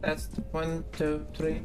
That's 1, 2, 3.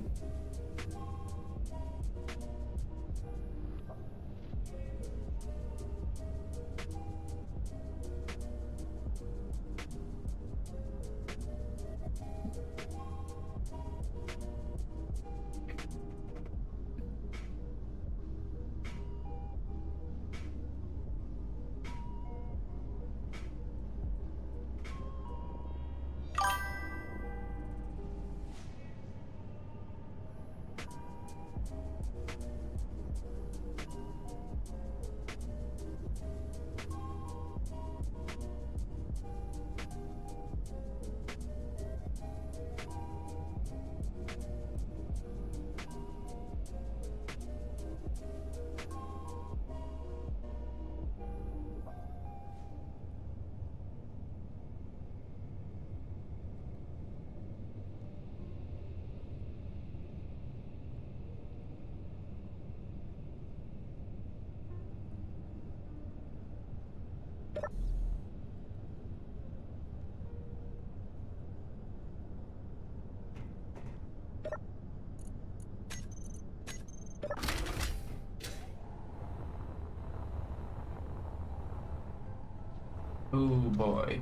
Oh boy.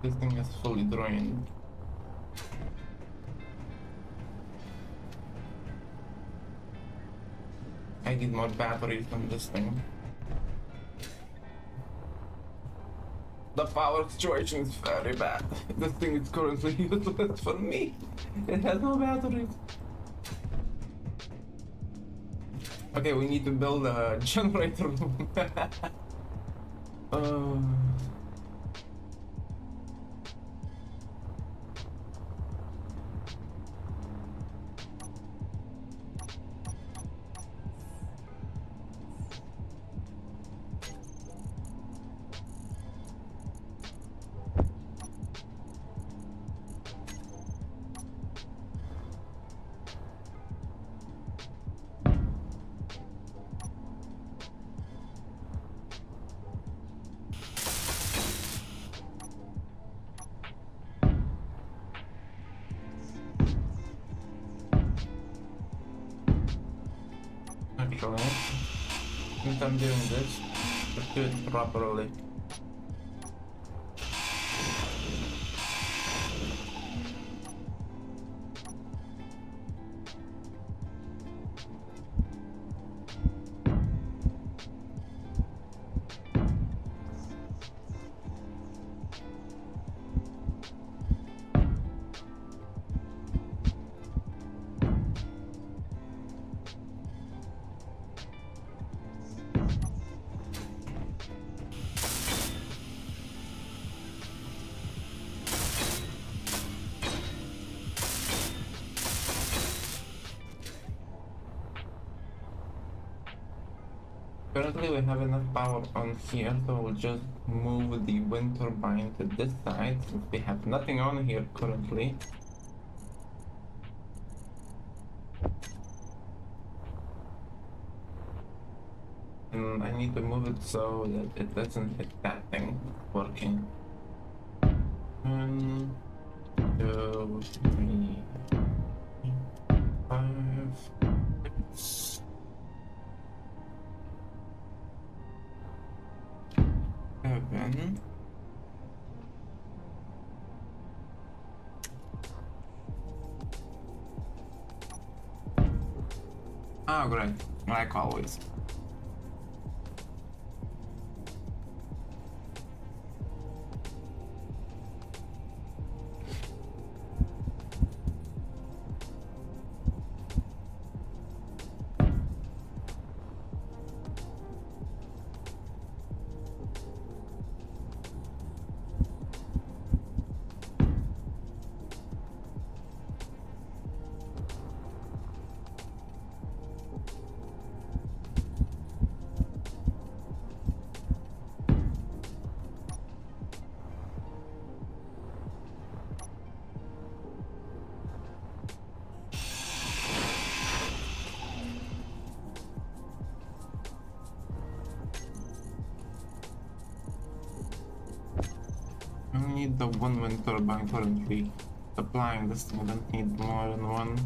This thing is fully drained. I need more batteries than this thing. The power situation is very bad. This thing is currently useless for me. It has no batteries. Okay, we need to build a generator room. uh... Actually, since I'm doing this, let's do it properly. Currently we have enough power on here, so we'll just move the wind turbine to this side since we have nothing on here currently. And I need to move it so that it doesn't hit that thing working. 1, 2, 3, 5, 6. 7. Oh, great, like always. have one wind turbine currently supplying this thing. I don't need more than one.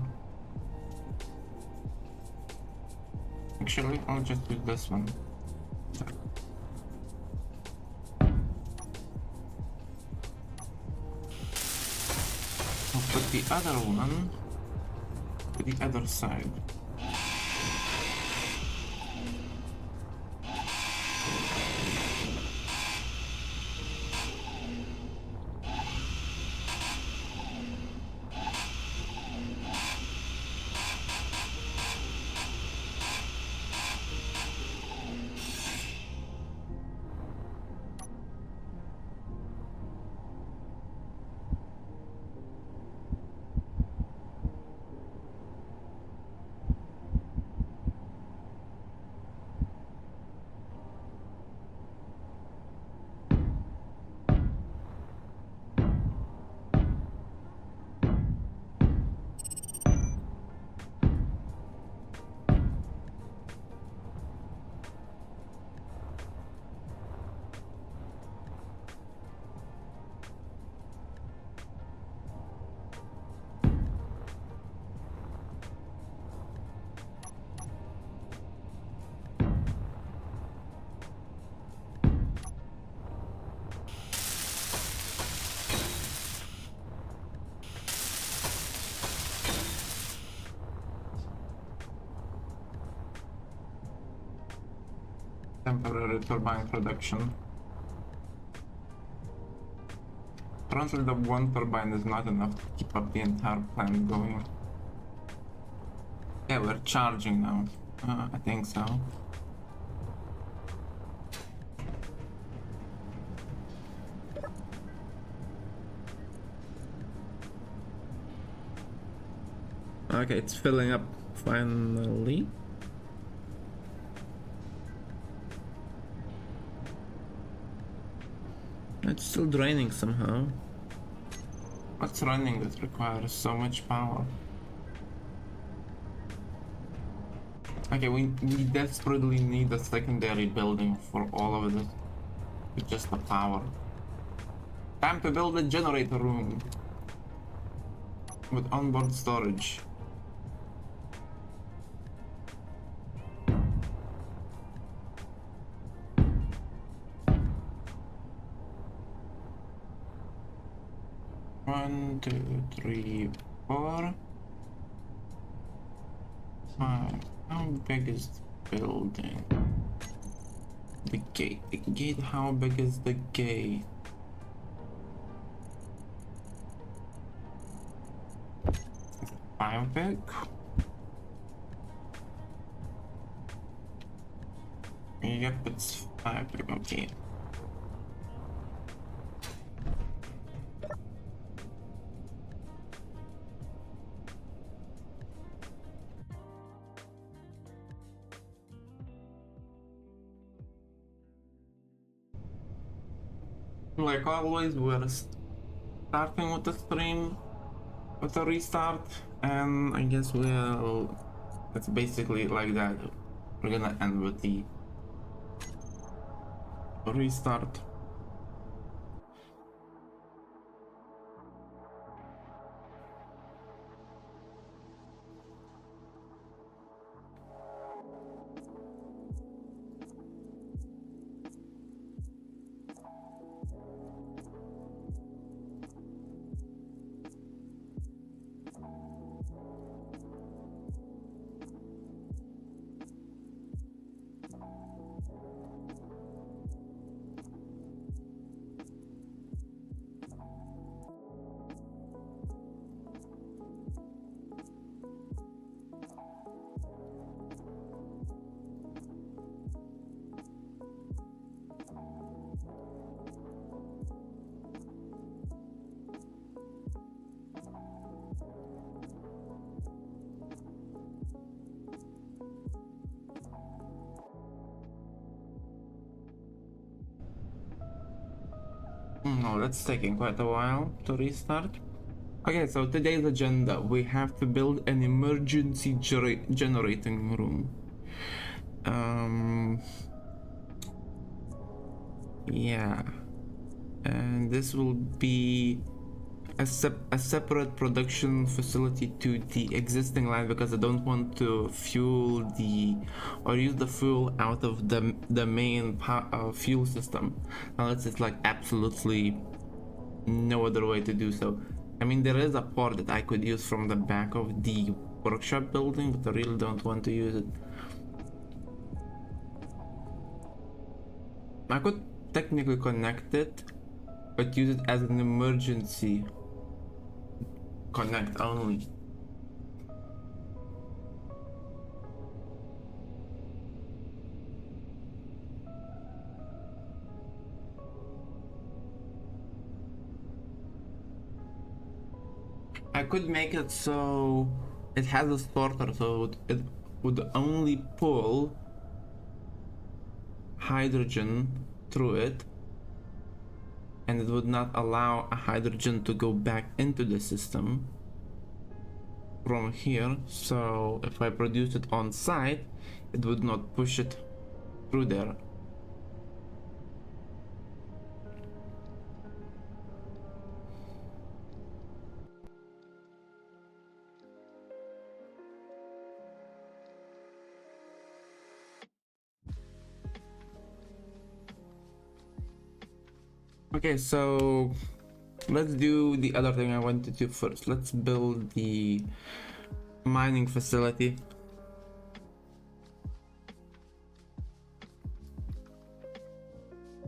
Actually, I'll just use this one. I'll put the other one to the other side. Temporary turbine production. Currently the one turbine is not enough to keep up the entire plant going. Yeah, we're charging now. I think so. Okay, it's filling up finally. It's still draining somehow. What's running that requires so much power? Okay, we desperately need a secondary building for all of this. With just the power. Time to build a generator room. With onboard storage. One, two, three, four, five. How big is the building? The gate. The gate, how big is the gate? Is it 5 big? Yep, it's 5 big, okay. Like always, we're starting with the stream with a restart, and I guess it's basically like that. We're gonna end with the restart. No, that's taking quite a while to restart. Okay, so today's agenda, we have to build an emergency generating room. Yeah. and this will be a separate production facility to the existing line, because I don't want to fuel the or use the fuel out of the main fuel system unless it's like absolutely no other way to do so. I mean, there is a port that I could use from the back of the workshop building, but I really don't want to use it. I could technically connect it, but use it as an emergency connect only. I could make it so it has a starter, so it would only pull hydrogen through it, and it would not allow a hydrogen to go back into the system from here. So if I produce it on site, it would not push it through there. Okay, so let's do the other thing I want to do first. Let's build the mining facility.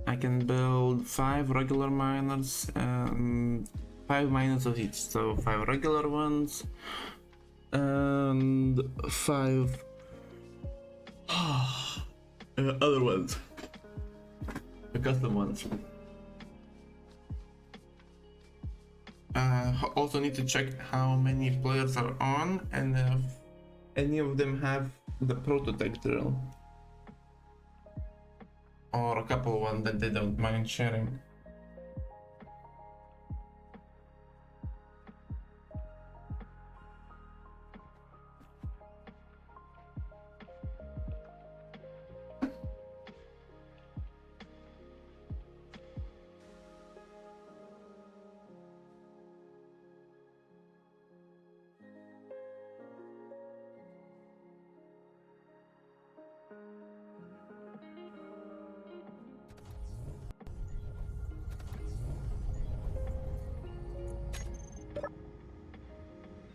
I can build 5 regular miners and 5 miners of each, so 5 regular ones and 5 other ones, the custom ones. Also need to check how many players are on and if any of them have the prototype drill, or a couple one that they don't mind sharing.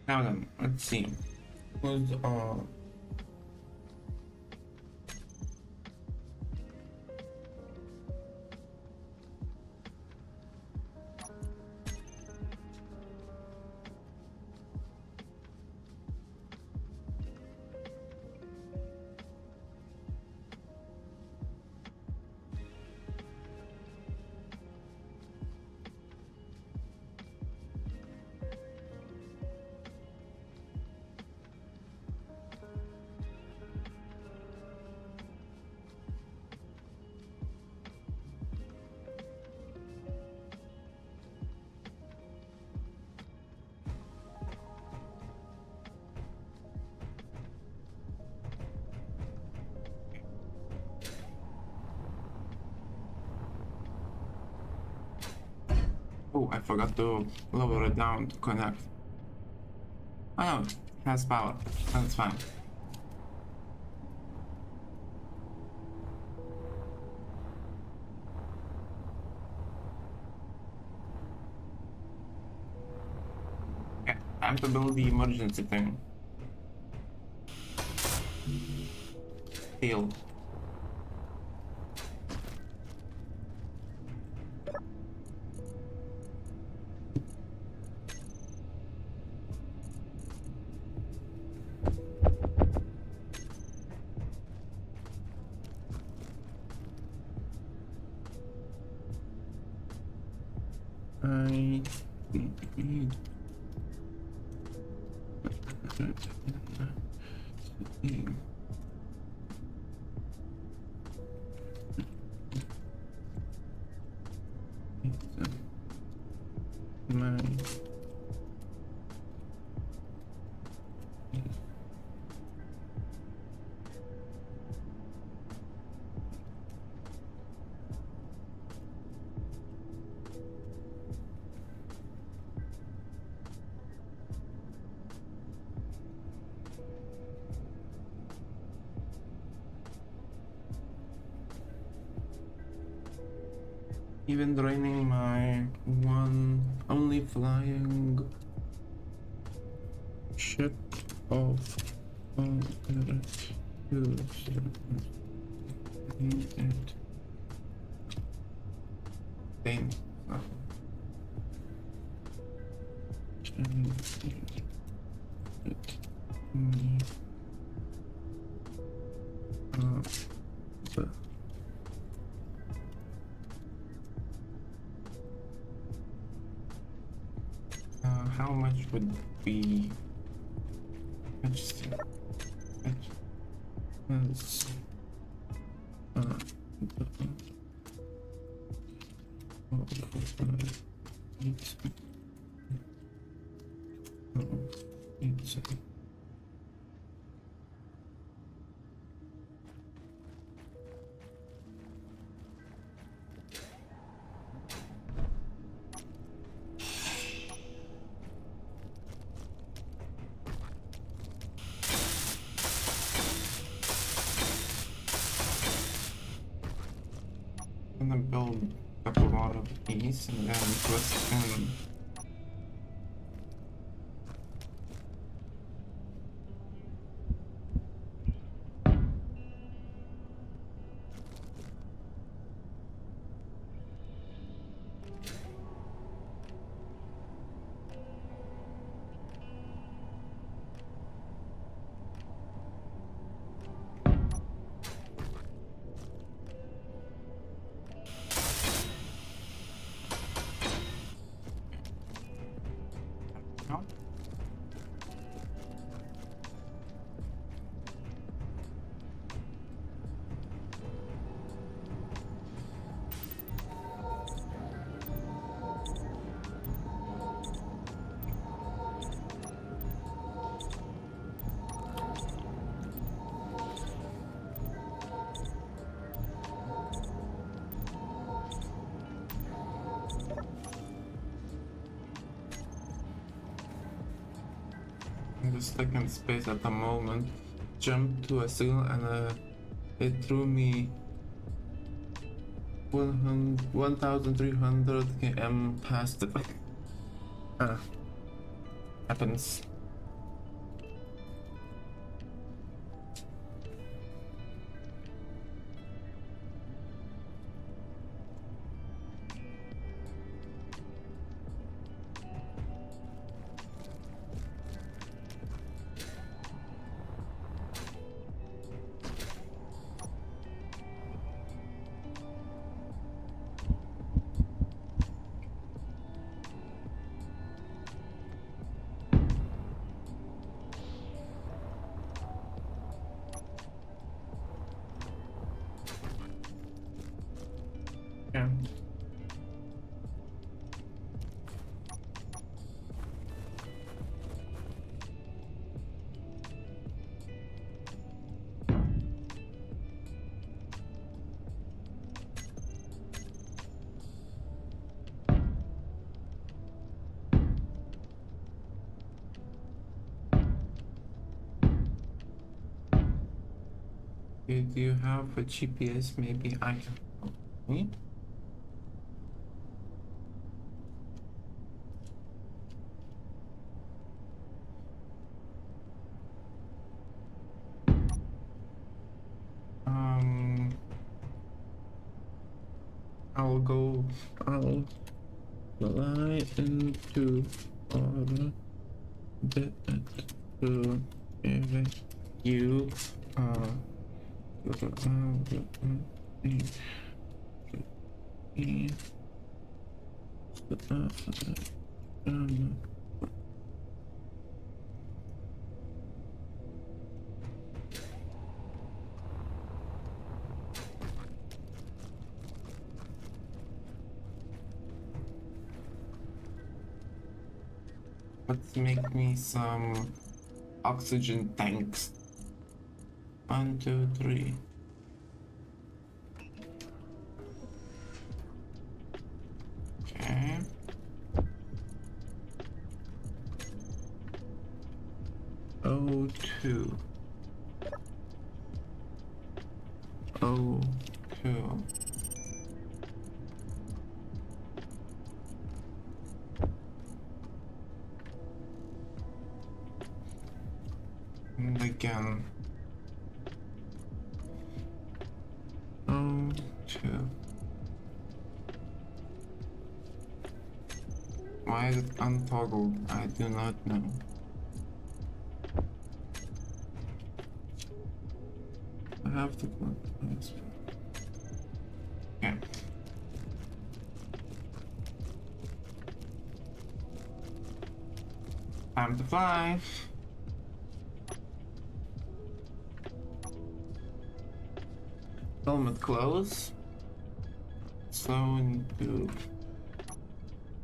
Now then, let's see. Who's oh, I forgot to lower it down to connect. Oh no, it has power. That's fine. Okay, time to build the emergency thing. Steel. I need my Even draining my one only flying ship of all that use it. Damn. But how much would be? Let's see. Let's, it's gonna build up a lot of these and then twist in. I'm just stuck in space at the moment. Jumped to a signal and it threw me 1,300 km past it. Happens. Yeah. Do you have a GPS? Maybe I can help me. I'll fly into orbit to give you let's make me some oxygen tanks. 1, 2, 3. Okay. O2. O2. And again. Oh, two. Why is it untoggled? I do not know. I have to go. Okay. Time to fly. Helmet close. So I need to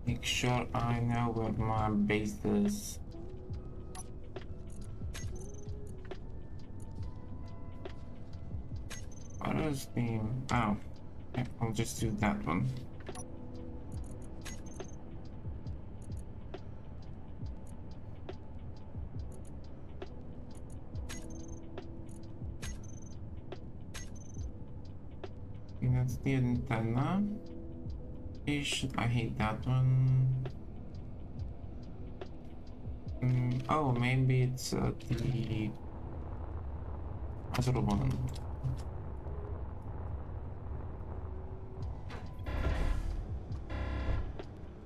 make sure I know where my base is. What is the... Oh, okay, I'll just do that one. Okay, that's the antenna. I hate that one. Oh, maybe it's the other one.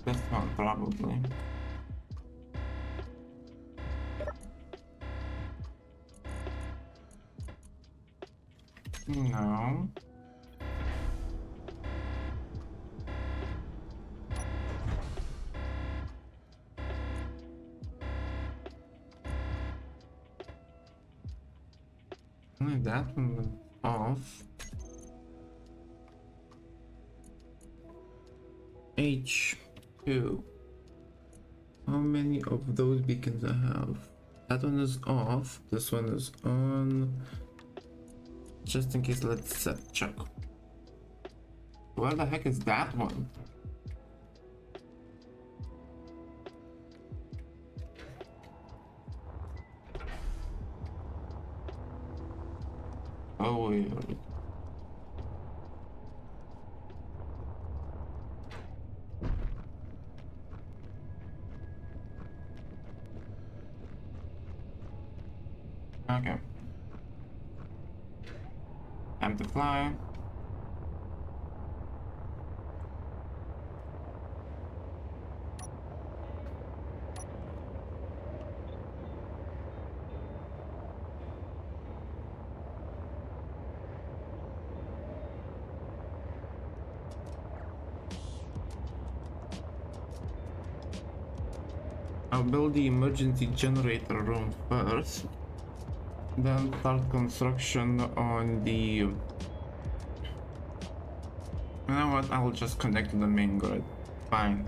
This one, probably. No. Only that one went off. H2. How many of those beacons I have? That one is off. This one is on. Just in case, let's check. Where the heck is that one? Oh, weird. Okay. Time to fly. I'll build the emergency generator room first, then start construction on the... You know what, I'll just connect to the main grid. Fine.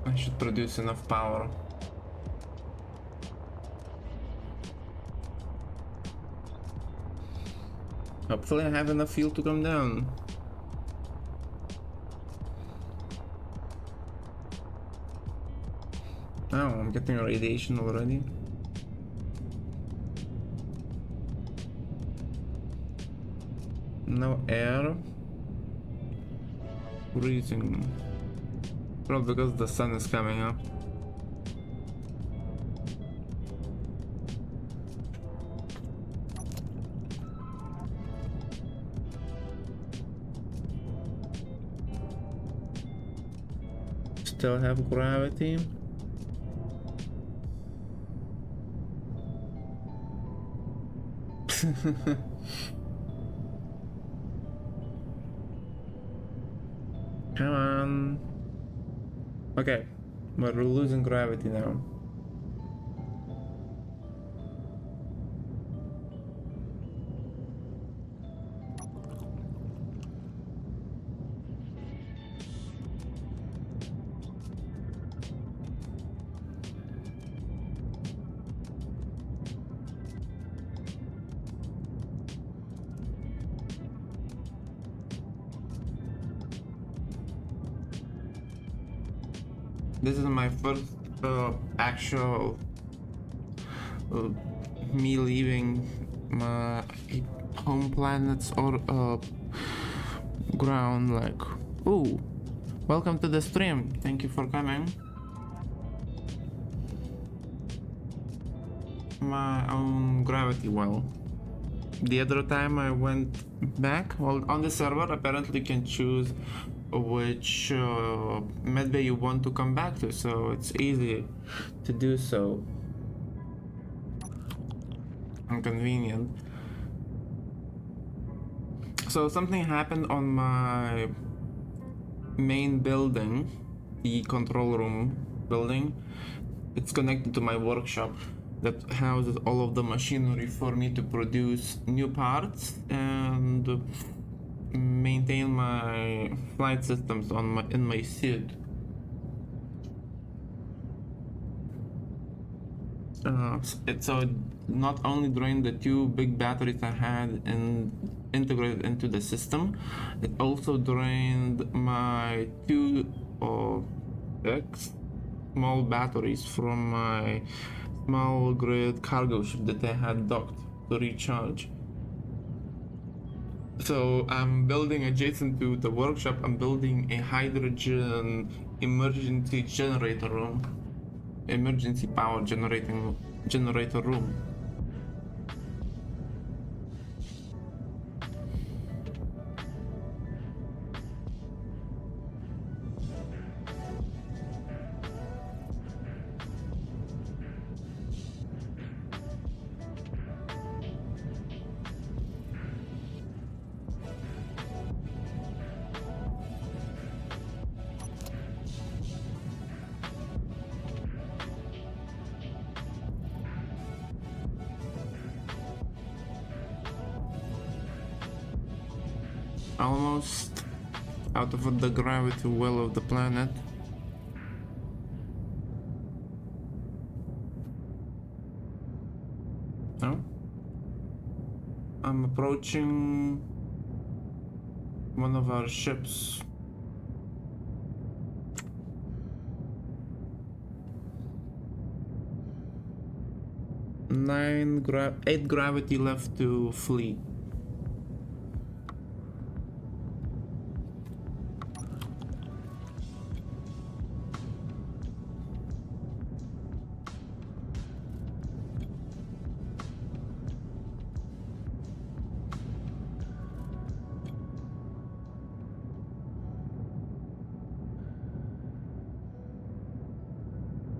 I should produce enough power. Hopefully I have enough fuel to come down. Oh, I'm getting radiation already. No air. Freezing. Probably because the sun is coming up. Still have gravity. Come on. Okay, we're losing gravity now. This is my first actual me leaving my home planets or ground. Like, ooh, welcome to the stream. Thank you for coming. my own gravity well. The other time I went back, well, on the server apparently you can choose which medbay you want to come back to, so it's easy to do so and convenient. So something happened on my main building, the control room building. It's connected to my workshop that houses all of the machinery for me to produce new parts and maintain my flight systems in my suit. So it not only drained the two big batteries I had integrated into the system, it also drained my two small batteries from my small grid cargo ship that I had docked to recharge. So I'm building adjacent to the workshop, I'm building a hydrogen emergency generator room. Emergency power generator room. Almost out of the gravity well of the planet. No? I'm approaching one of our ships. Eight gravity left to flee.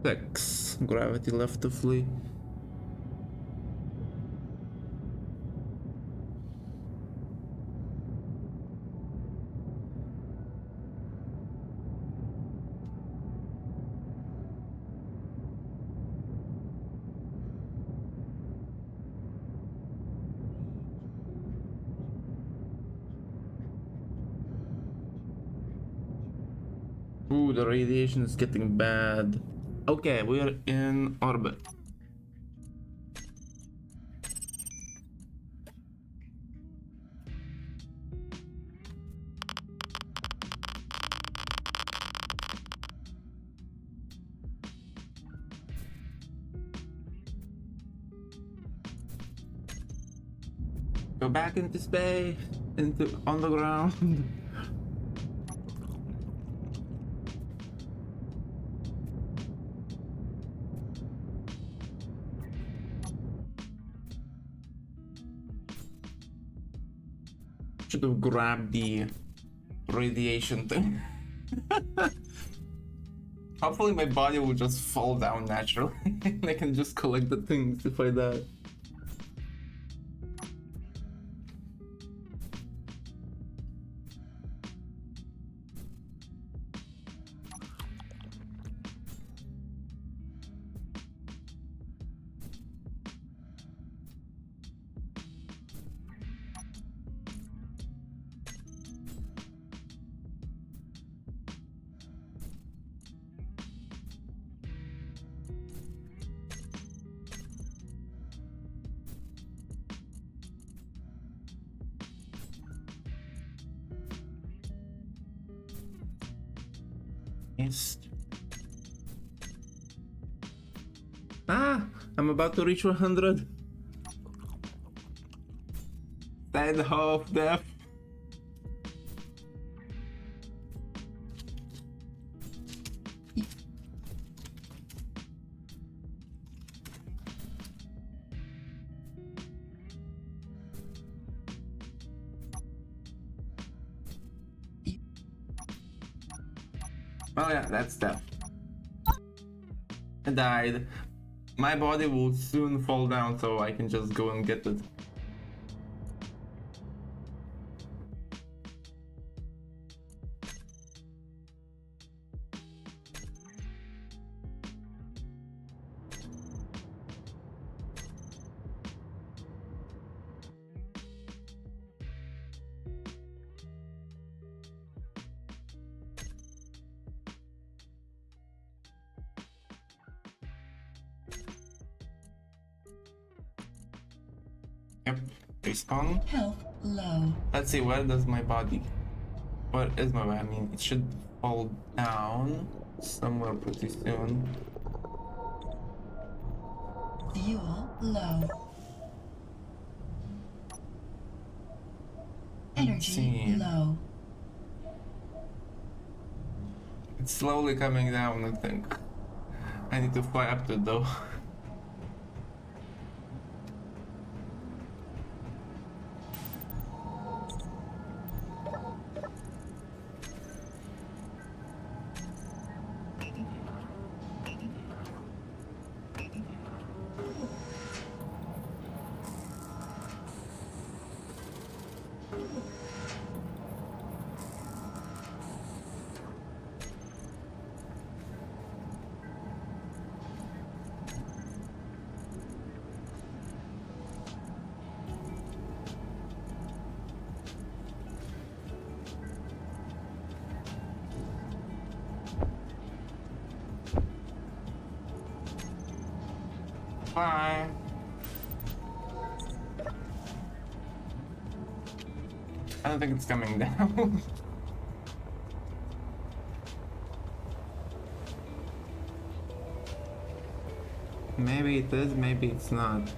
Six gravity left to flee. Ooh, the radiation is getting bad. Okay, we're in orbit. Go back into space, on the ground. Should have grabbed the radiation thing. Hopefully my body will just fall down naturally and I can just collect the things if I die. I'm about to reach 100. Stand half death. Well, yeah, that's that. I died. My body will soon fall down, so I can just go and get it. Yep, respawn. Health low. Let's see, where does my body... Where is my body? I mean, it should fall down somewhere pretty soon. Fuel low. Energy low. It's slowly coming down, I think. I need to fly up to it though. Bye. I don't think it's coming down. Maybe it is, maybe it's not.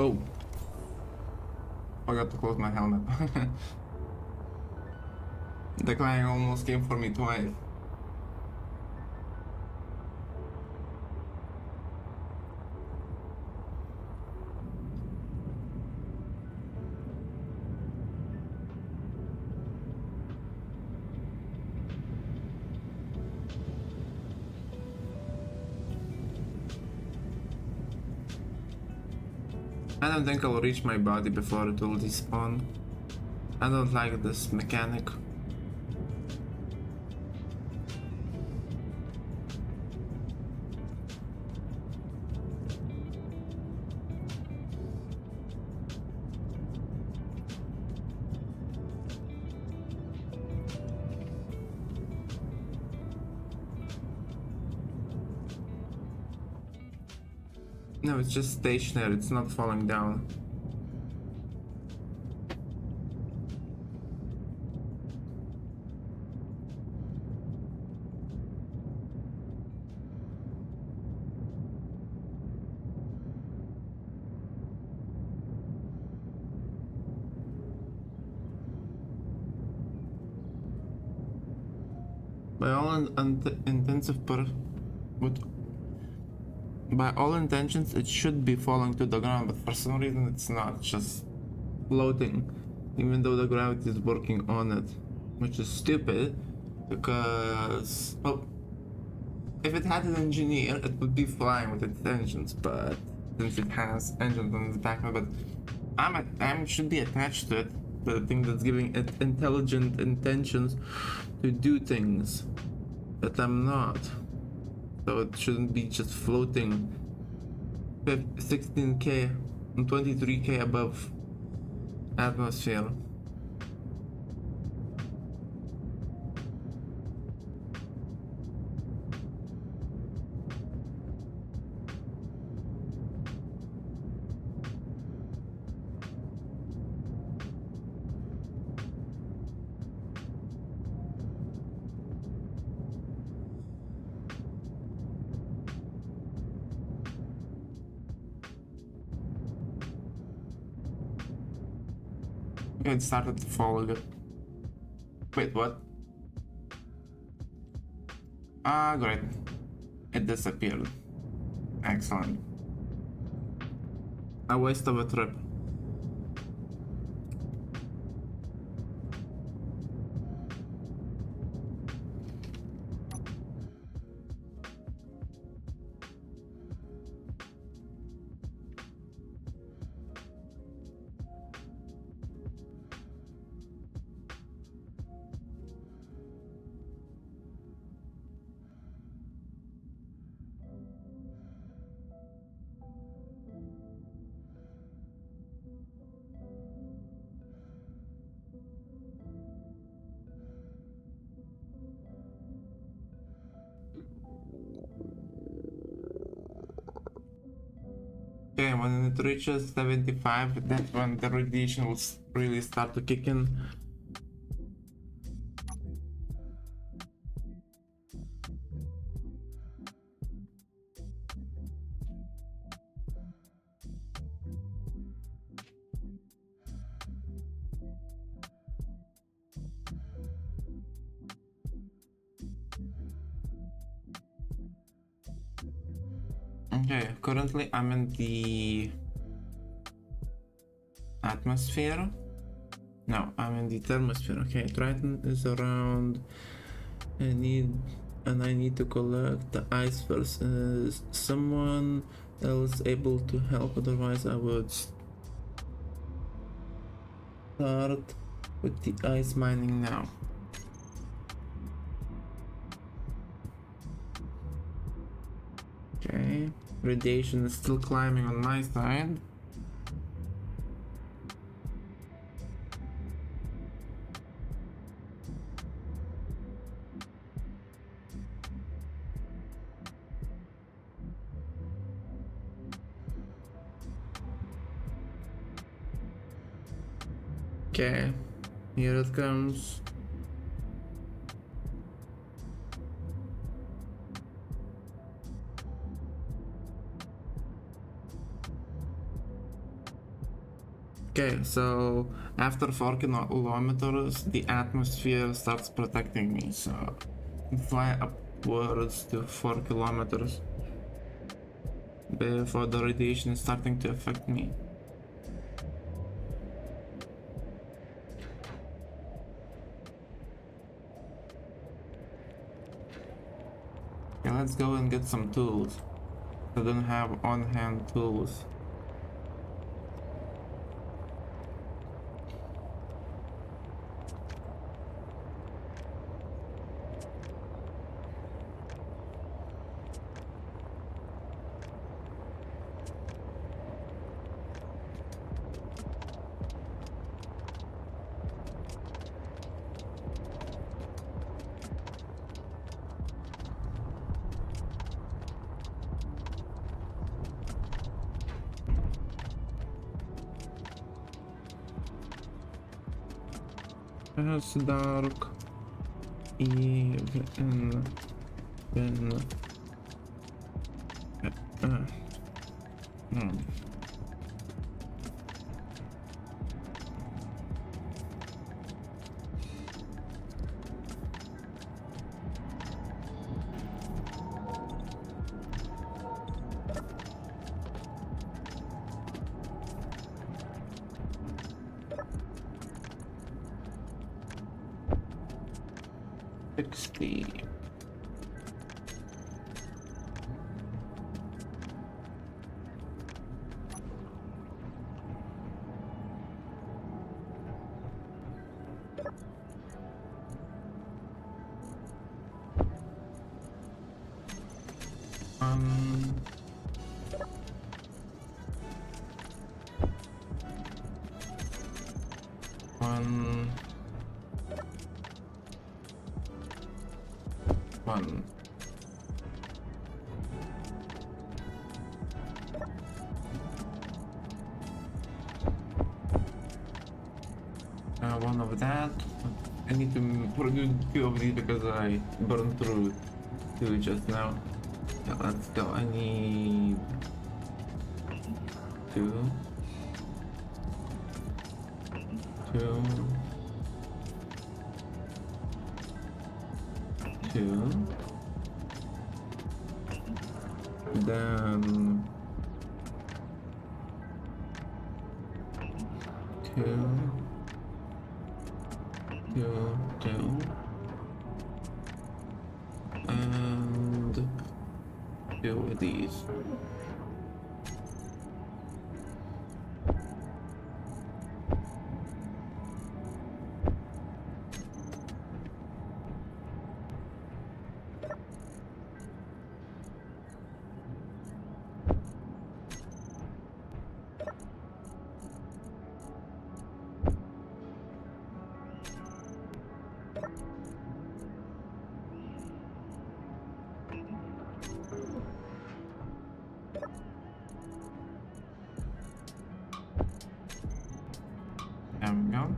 Oh, forgot to close my helmet. The client almost came for me twice. I don't think I'll reach my body before it will despawn. I don't like this mechanic. No, it's just stationary, it's not falling down. By all by all intentions, it should be falling to the ground, but for some reason it's not. It's just floating, even though the gravity is working on it, which is stupid. Because, well, if it had an engineer, it would be flying with its engines, but since it has engines on its back, but I should be attached to it, the thing that's giving it intelligent intentions to do things that I'm not. So it shouldn't be just floating 16k and 23k above atmosphere. It started to fall again. Wait, what? Ah, great. It disappeared. Excellent. A waste of a trip. Okay, when it reaches 75, that's when the radiation will really start to kick in. Okay, currently I'm in the atmosphere. No, I'm in the thermosphere. Okay, Triton is around. I need to collect the ice first. Is someone else able to help? Otherwise, I would start with the ice mining now. Okay, radiation is still climbing on my side. Okay, here it comes. Okay, so after 4 kilometers, the atmosphere starts protecting me, so I can fly upwards to 4 kilometers before the radiation is starting to affect me. Okay, let's go and get some tools. I don't have on-hand tools. It's dark. Even when hmm. 60. Um, one, one. One of that. I need to produce 2 of these because I burned through 2 just now. Yeah, let's go. I need 2. two, two, then two, two, and two of these. There we go.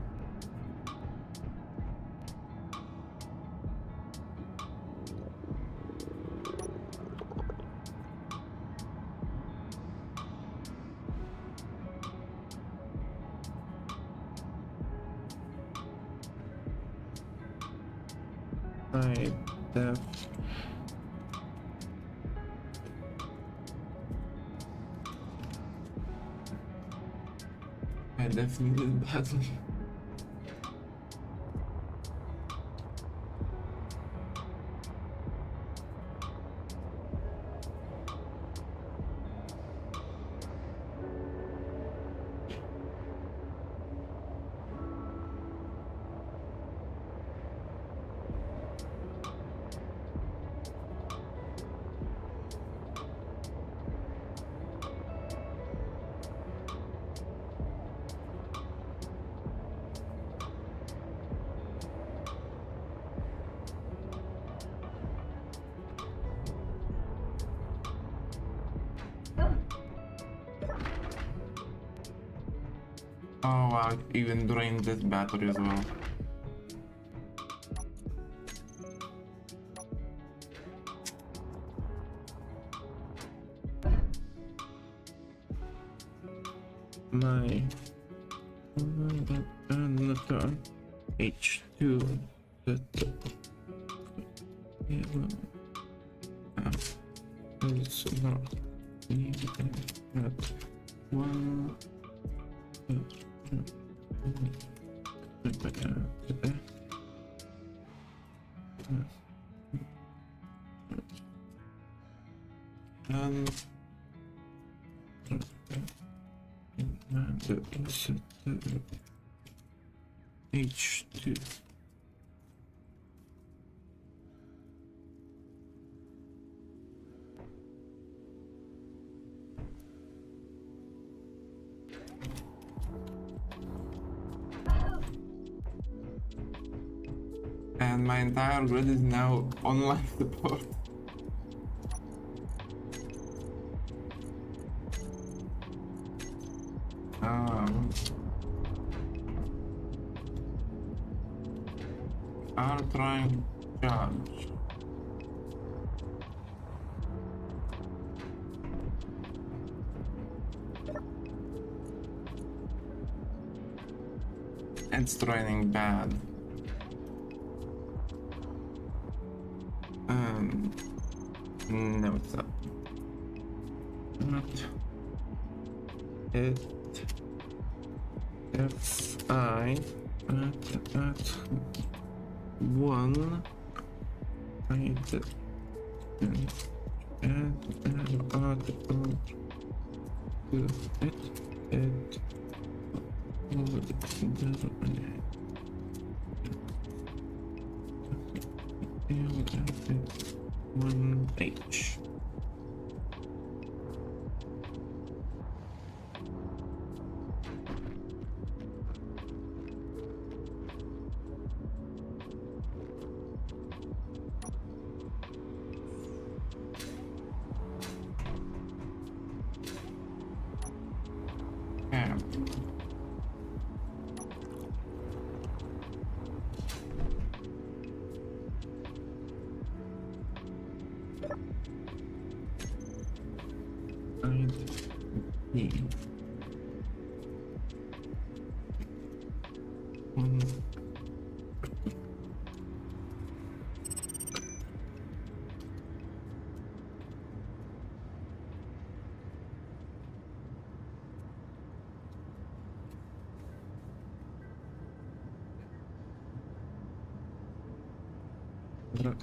Right, def. I definitely did badly. Oh wow, it even drained this battery as well. My H2 it's not one H2. And my entire grid is now online support. Are trying to charge. It's draining bad. No, it's not. Not it. Fi at one. And one H. Yeah.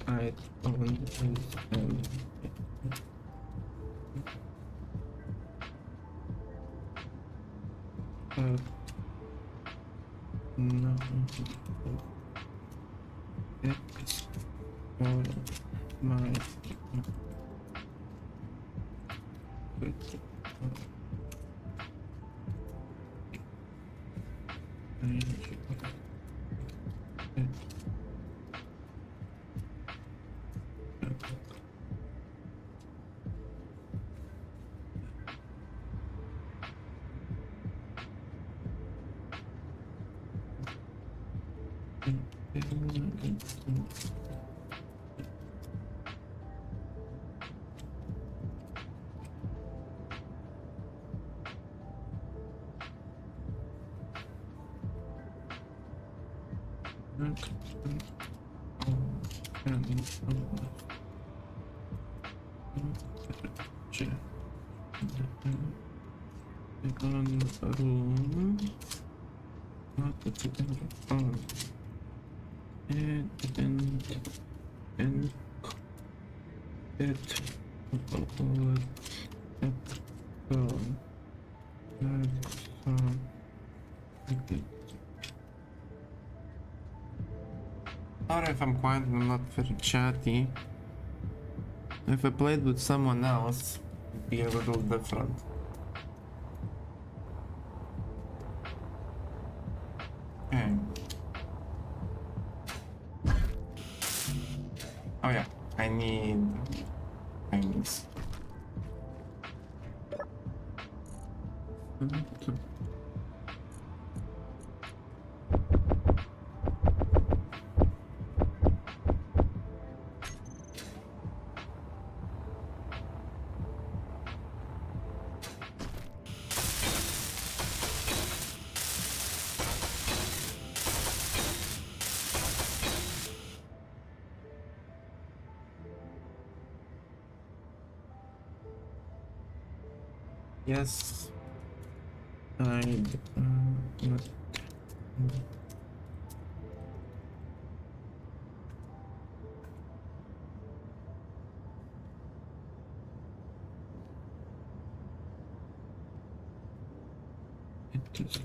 right on is no it's all my room. Not the chicken. And it. Sorry if I'm quiet and I'm not very chatty. If I played with someone else, it'd be a little different. Okay. Oh yeah, I need things. Yes, I not. It is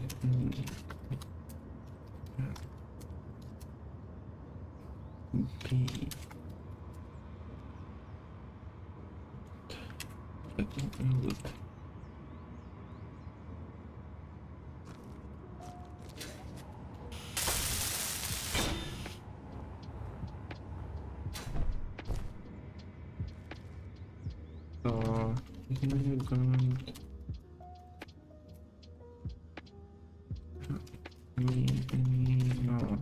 B. So you're going no.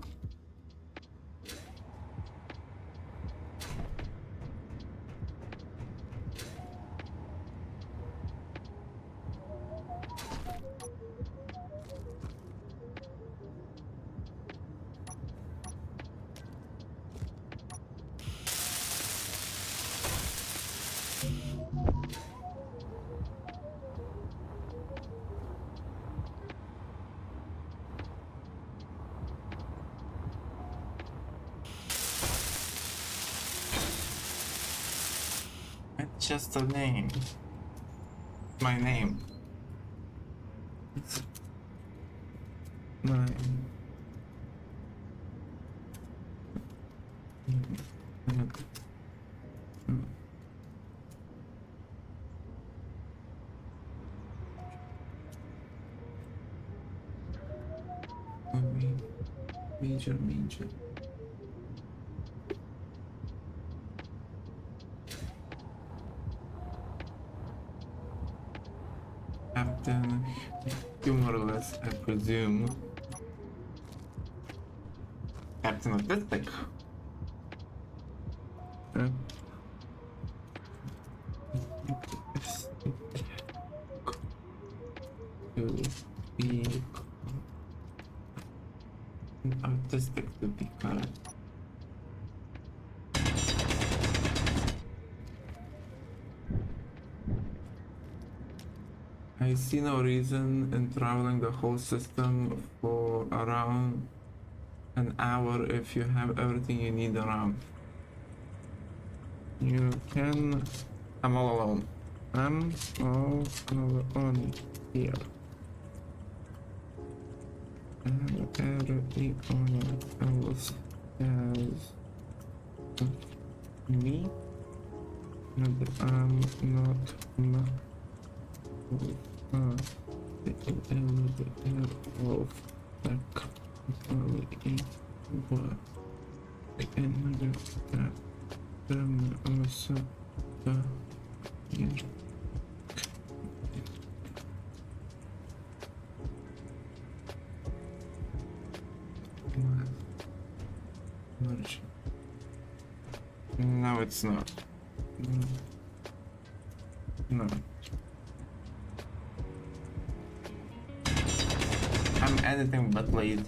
It's just a name. My name. It's my major. Captain, humorless, I presume. Captain Autistic. To be artistic to be correct. I see no reason in traveling the whole system for around an hour if you have everything you need around. You can. I'm all alone. I'm all alone here. And everyone else has me, and I'm not the of the company, but another that them also yeah. Merge. No, it's not. No. No. I'm anything but lazy.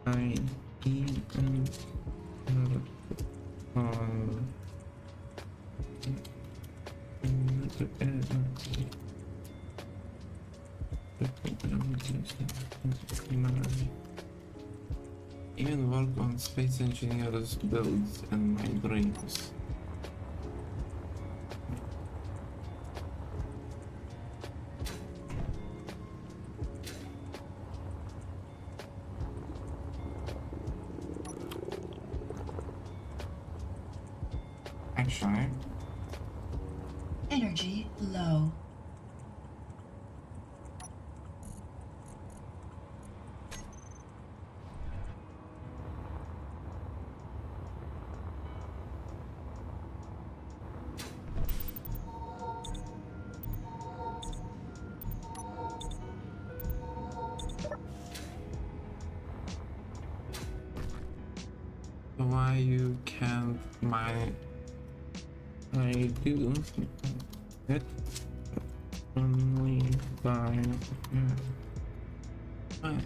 I even on even work on space engineers builds in my dreams. Actually, Energy low. why you can't mine? I do it only by mine.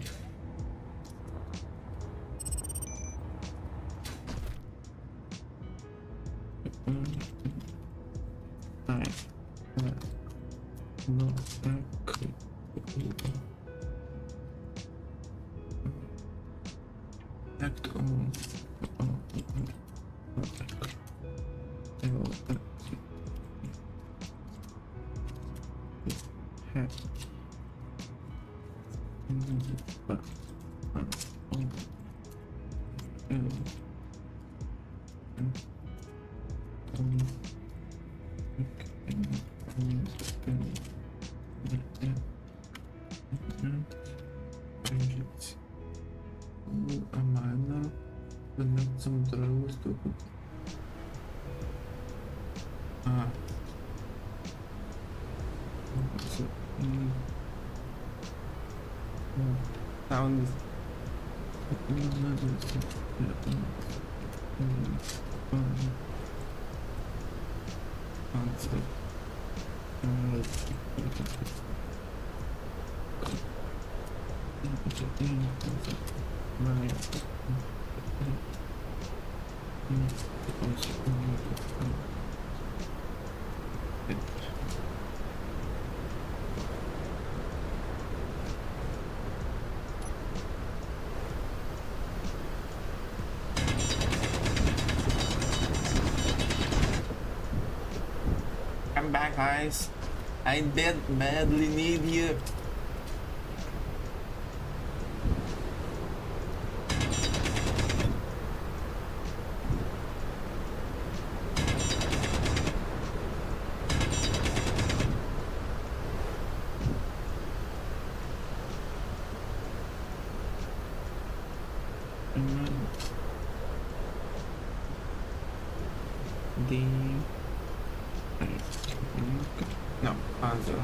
No, could act on Amana, connect some drivers to ah. So, sounds come back, guys. I badly need you. The no, Panzer.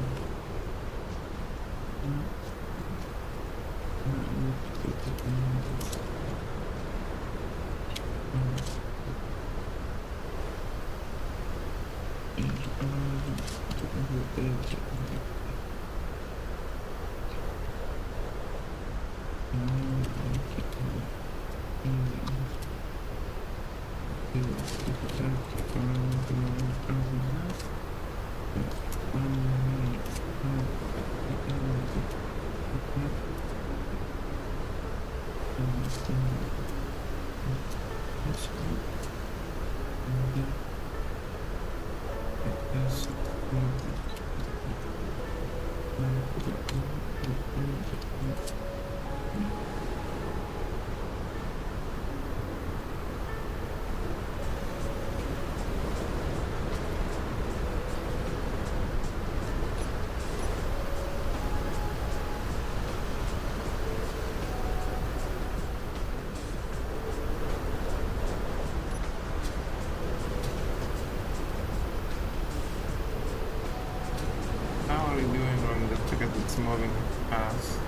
How are you doing on the ticket that's moving fast?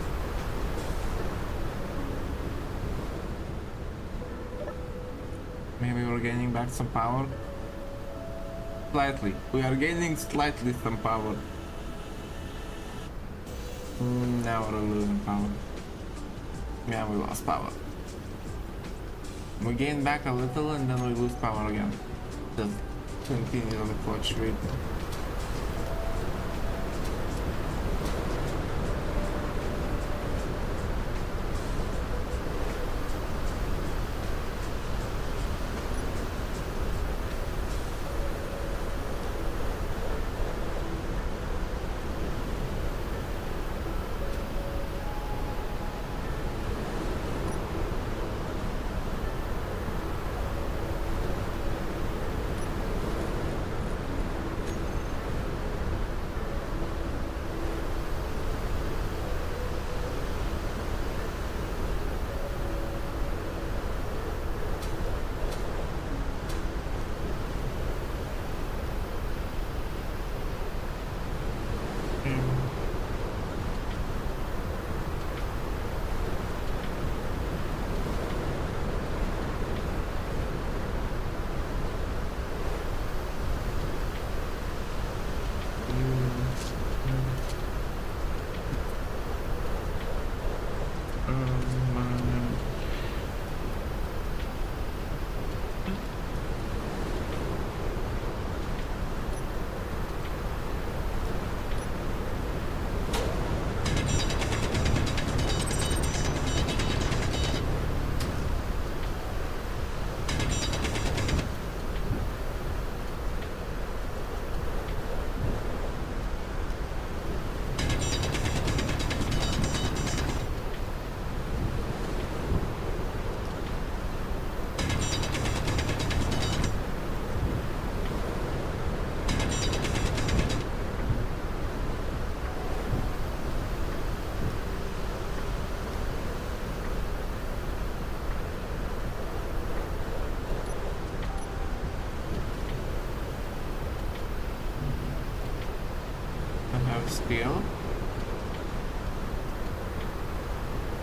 Maybe we're gaining back some power? Slightly. We are gaining slightly some power. Now we're losing power. Yeah, we lost power. We gain back a little and then we lose power again. Just continually fluctuating. Steel.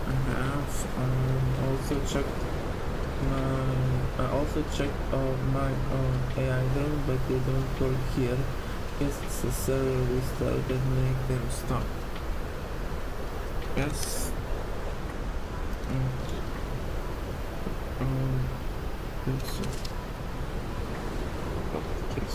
I have also checked my AI drone, but they don't work here. Guess it's a server restart that make them stop. Yes. Think so. Oh, yes.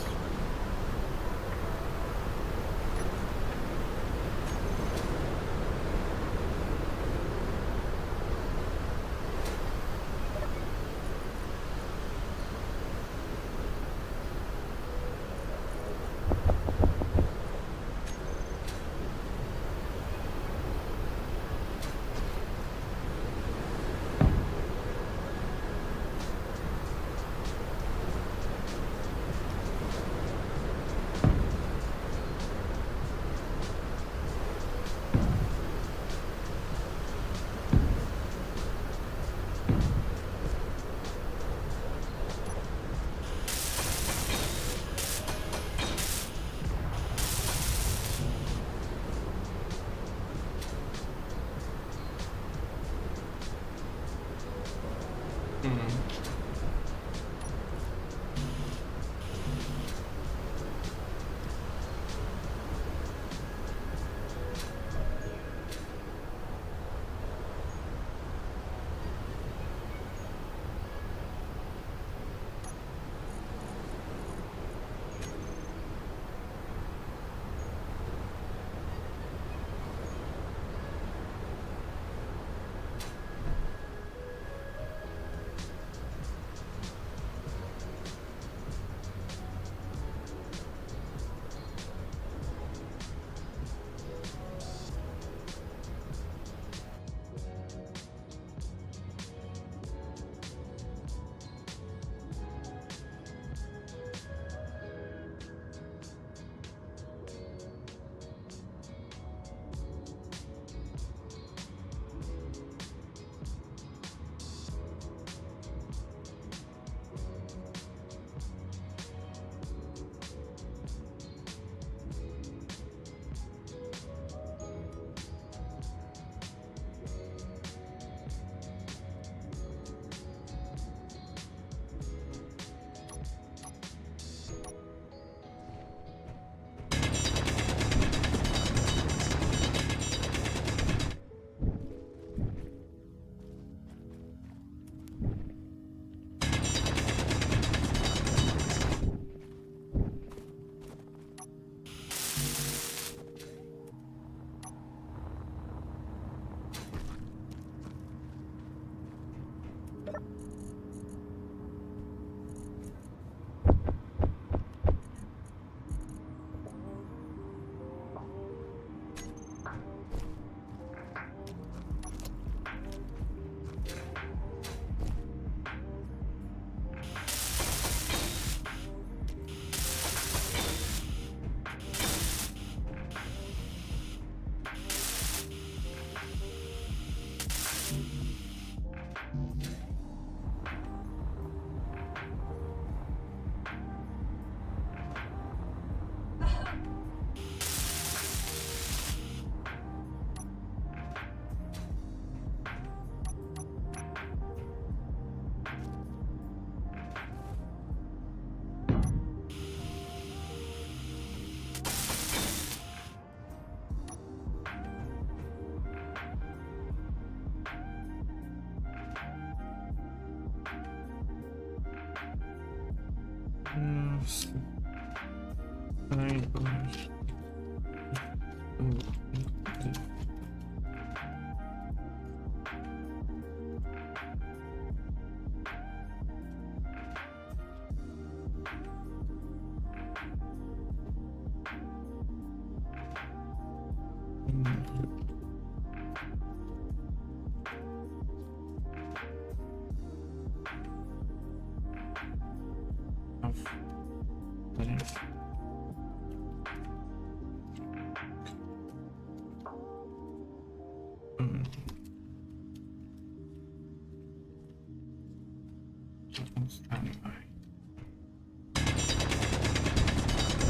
Standby.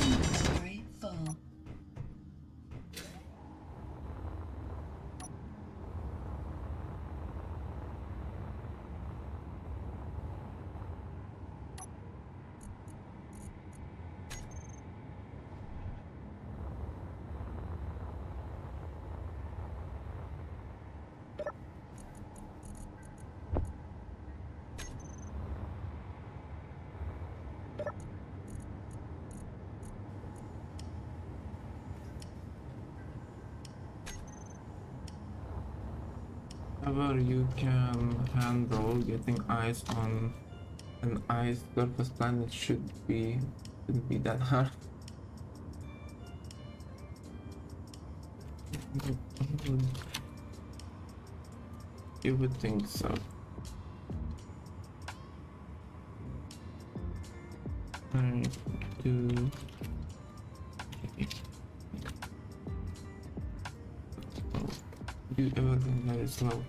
Inventory full. However, you can handle getting eyes on an ice surface planet shouldn't be that hard. You would think so. I do. Do everything very slow.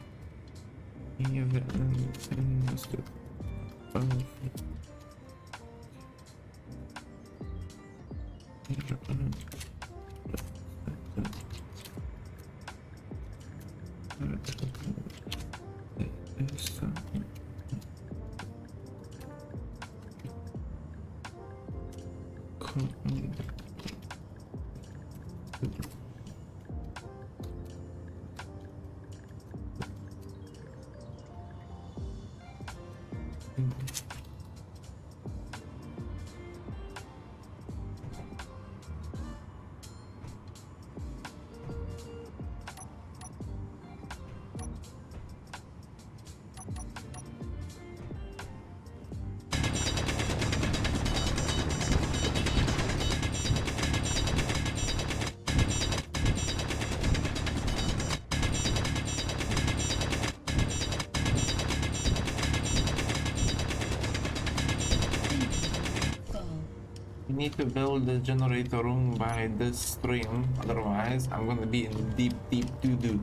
Need to build the generator room by this stream, otherwise I'm gonna be in deep doo-doo.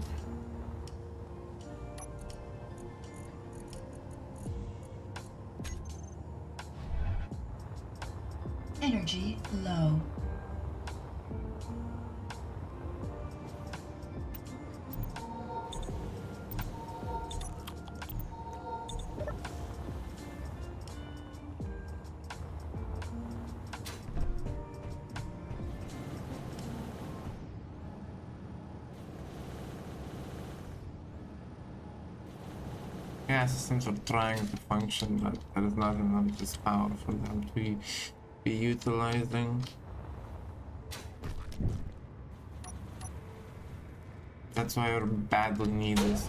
Energy low. Yeah, systems are trying to function, but there is not enough this power for them to be utilizing. That's why our badly need this.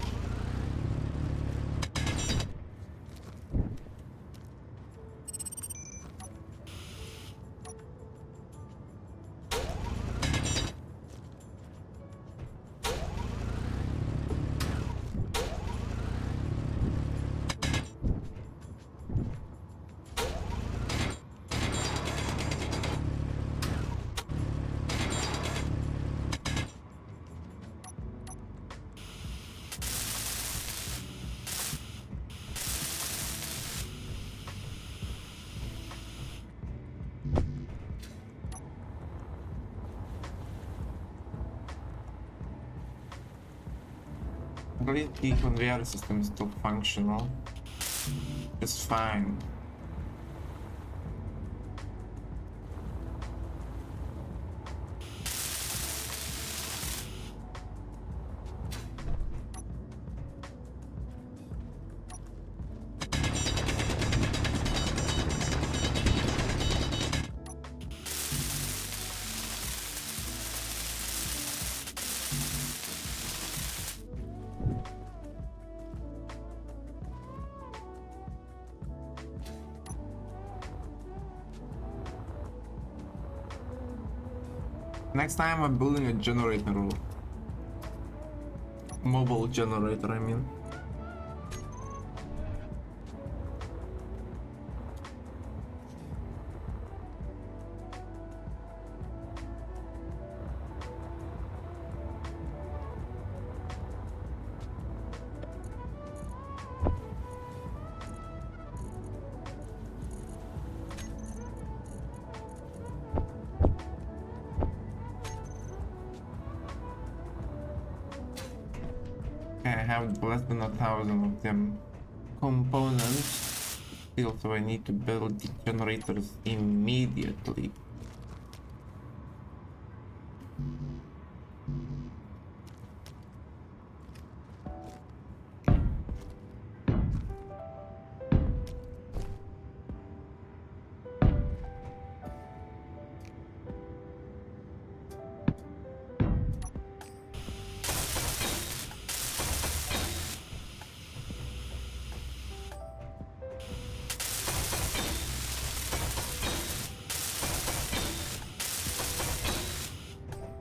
At least the conveyor system is still functional. It's fine. Next time I'm building a generator. Mobile generator, I mean. I have less than 1,000 of them components still, so I need to build the generators immediately.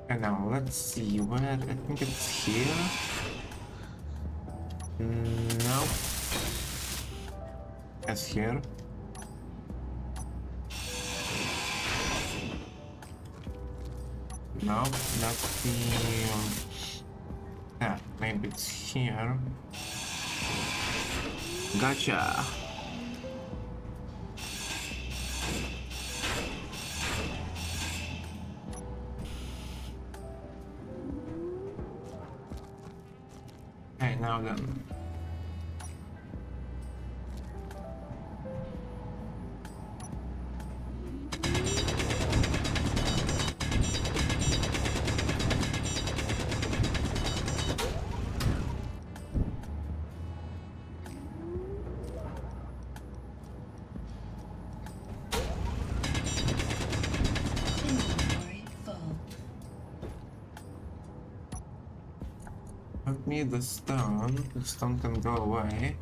And now let's see where I think it's here. No, it's here. No, that's the yeah, maybe it's here. Gotcha. Okay, now then. Inventory full. Don't need the stone. The stone can go away.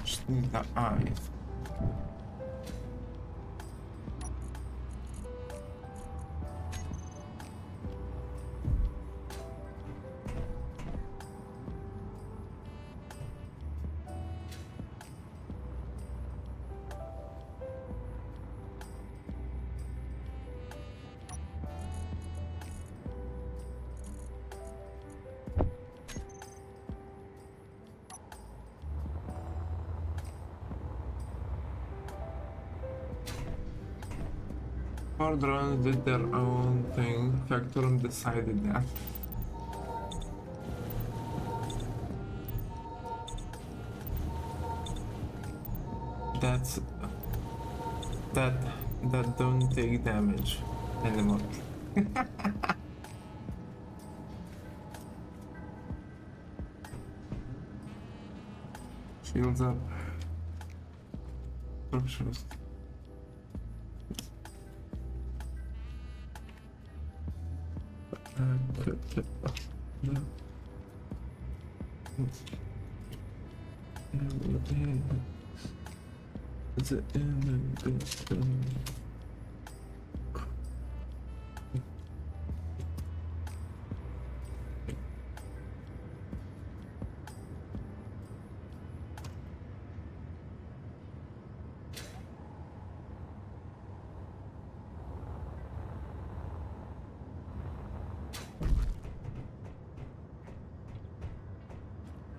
Just need the eyes. Our drones did their own thing. Factorum decided that. That's that don't take damage anymore. Shields up. Structures. No. Is it in the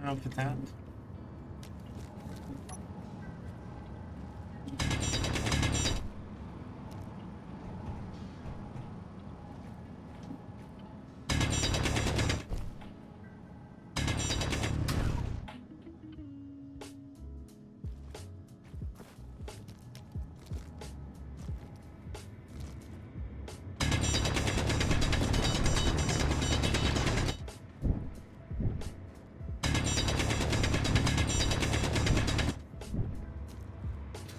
After that?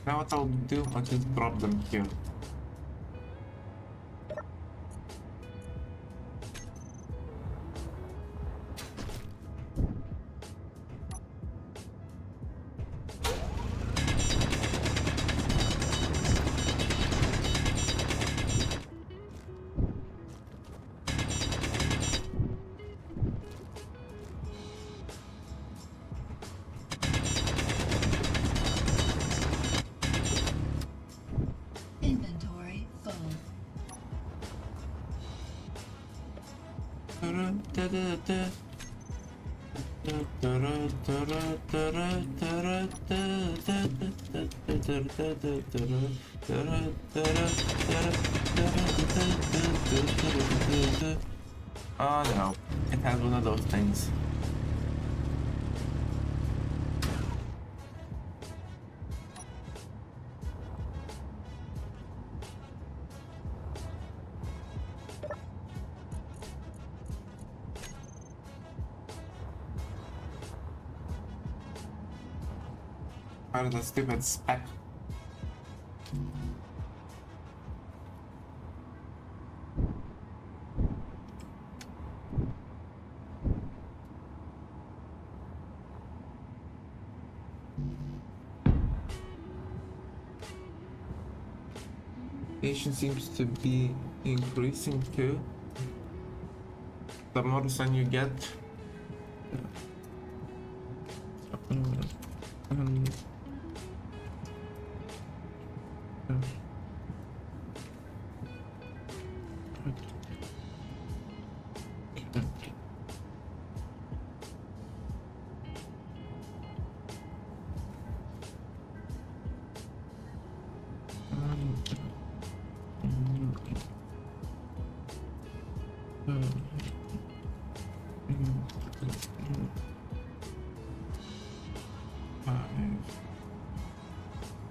Now what I'll do, I'll just drop them here. Oh no, it has one of those things. Out of the stupid spec. Patient seems to be increasing too. The more sun you get, um,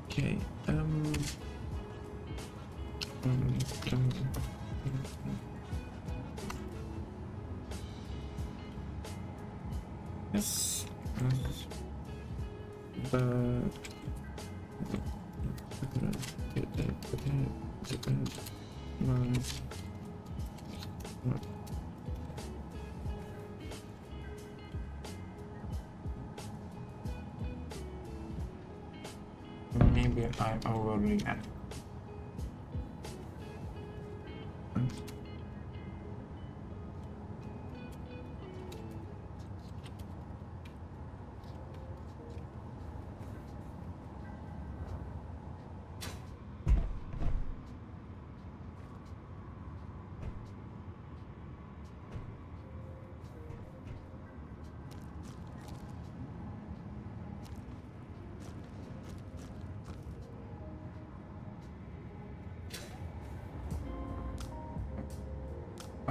okay. Yes. Maybe I overreact.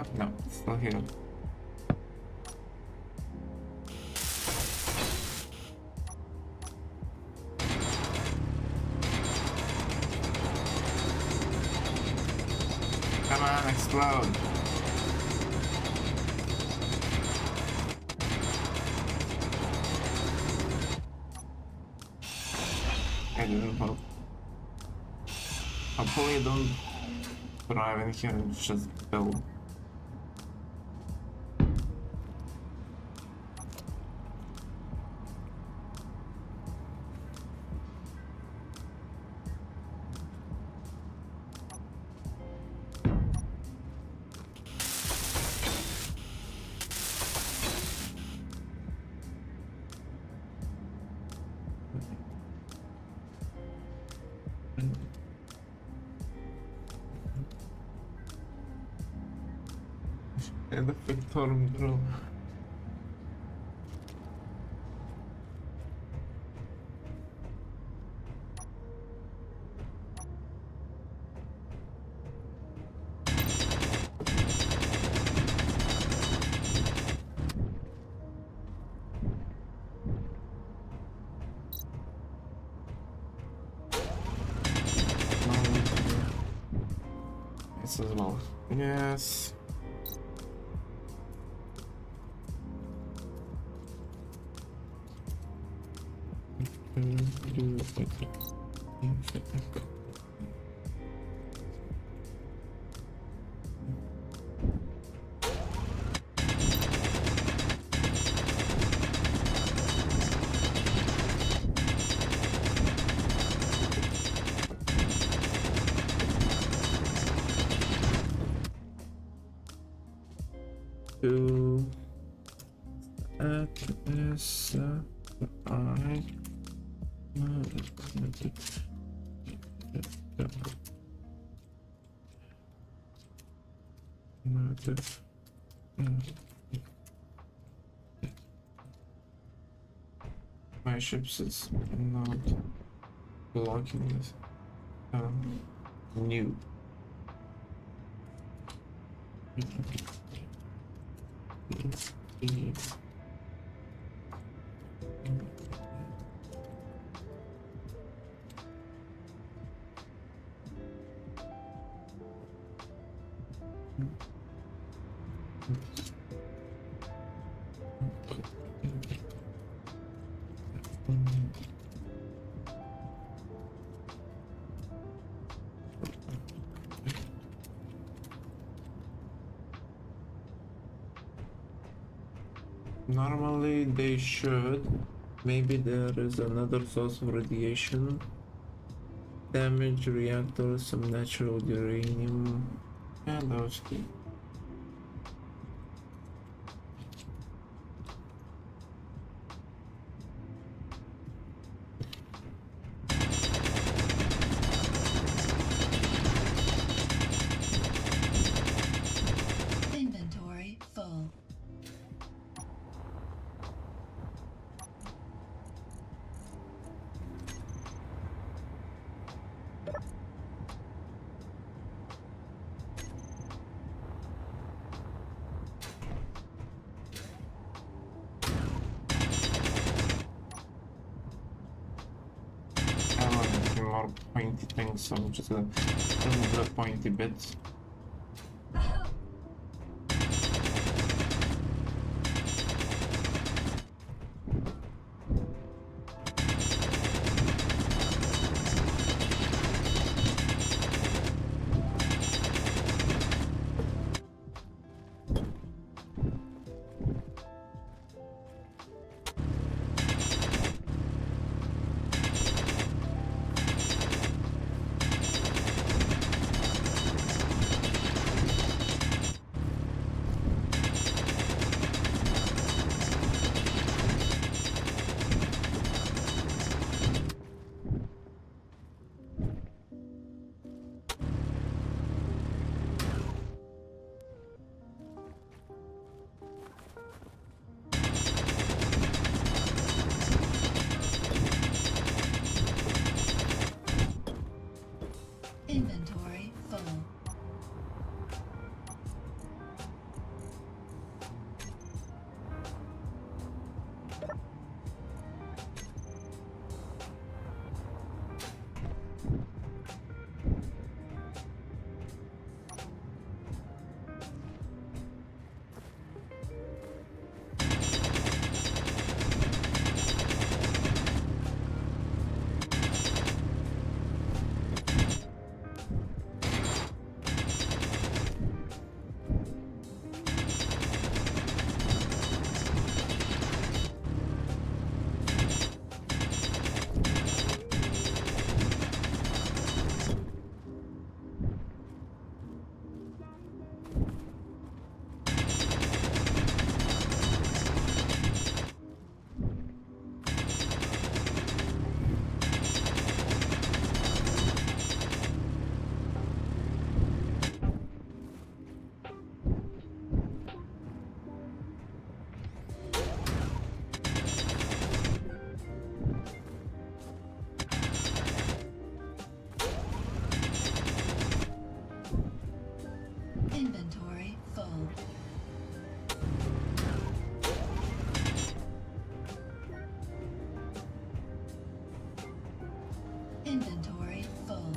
Oh, no, it's still here. Come on, explode. I didn't hope. Hopefully I don't drive in here and just build. And the Victorum drill. This as well. Yes. To at this I My ships is not blocking this. New. Let's see. Normally they should. Maybe there is another source of radiation. Damage reactors, some natural uranium. And those two. Inventory full. I don't want anything more pointy things, so I'm just gonna remove the pointy bits. Inventory full. Inventory full. Inventory full.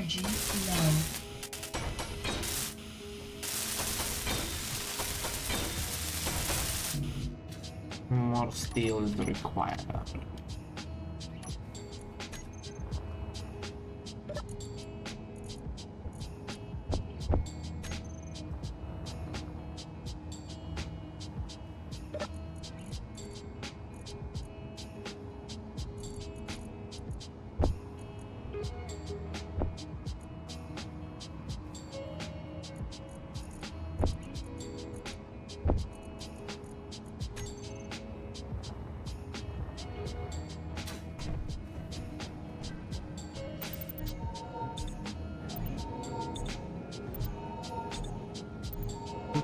Energy low. More steel is required.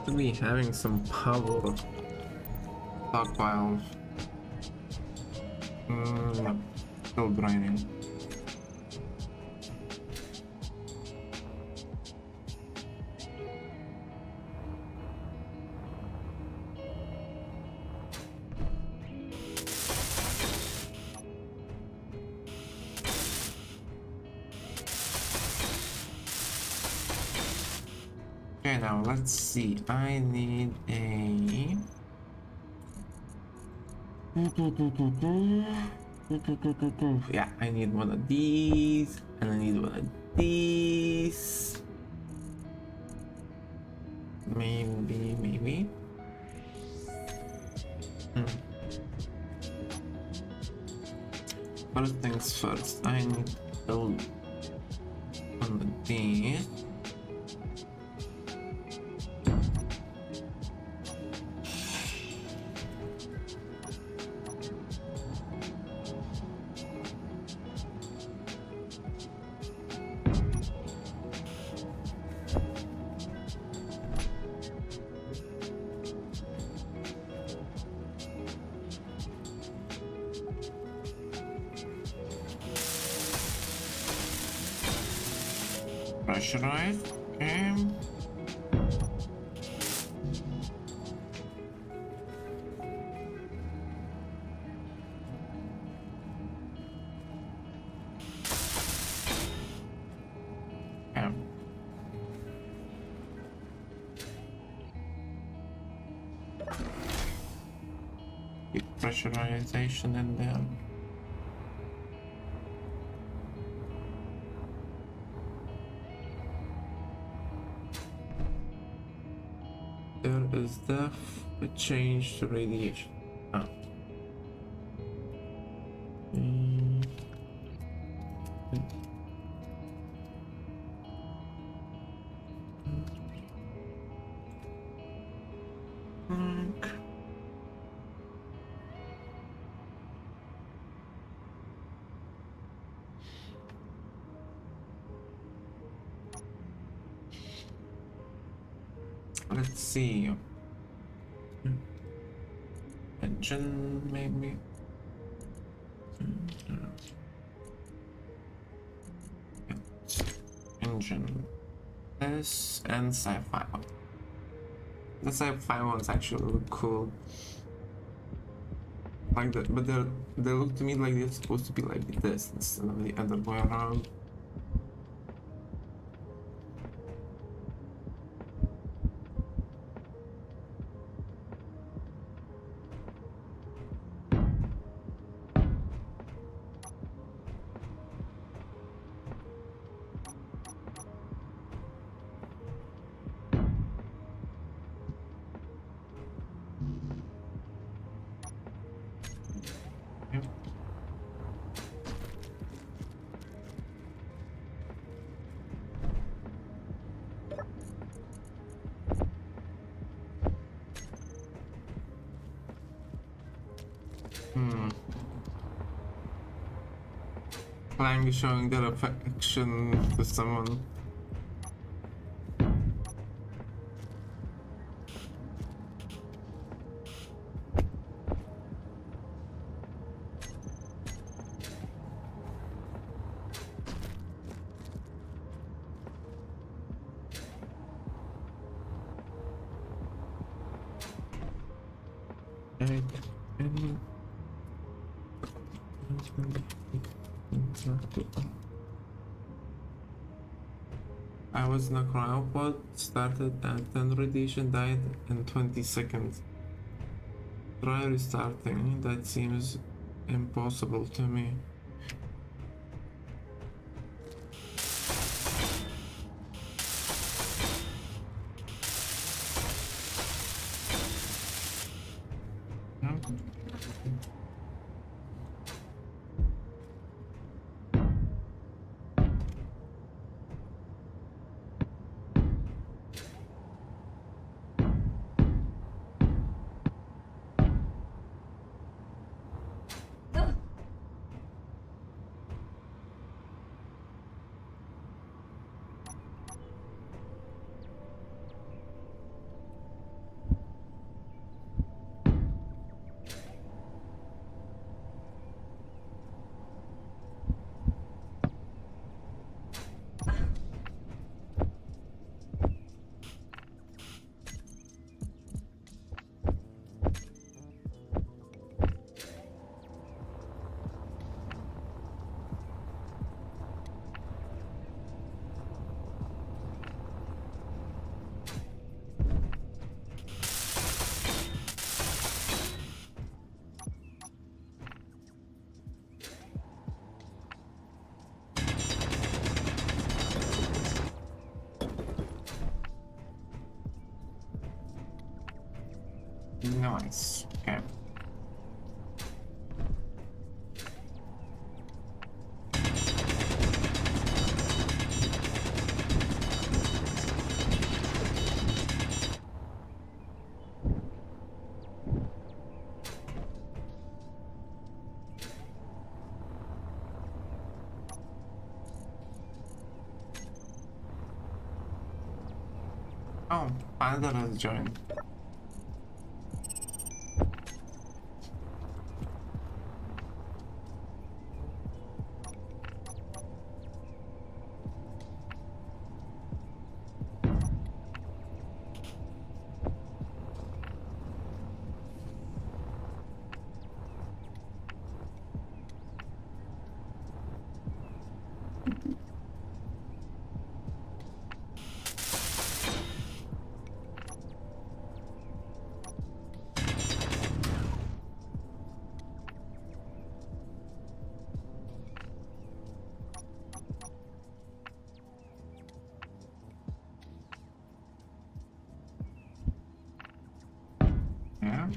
To be having some power stockpiles. No, still draining. Okay, now let's see. I need a. Yeah, I need one of these, and I need one of these. Maybe. First things first, I need to build one of these. Pressurized, okay. Yeah. Keep pressurization in there. There is def a change to radiation. Oh. Mm. Okay. Let's see. Engine, maybe. Engine. This and sci-fi. The sci-fi one's actually really cool. Like that, but they look to me like they're supposed to be like this instead of the other way around. Yep. Clang is showing their affection to someone. Right. And I was in a cryopod, started at 10 radiation, died in 20 seconds. Try restarting, that seems impossible to me. Nice. Okay. Oh, Father has joined. Yeah.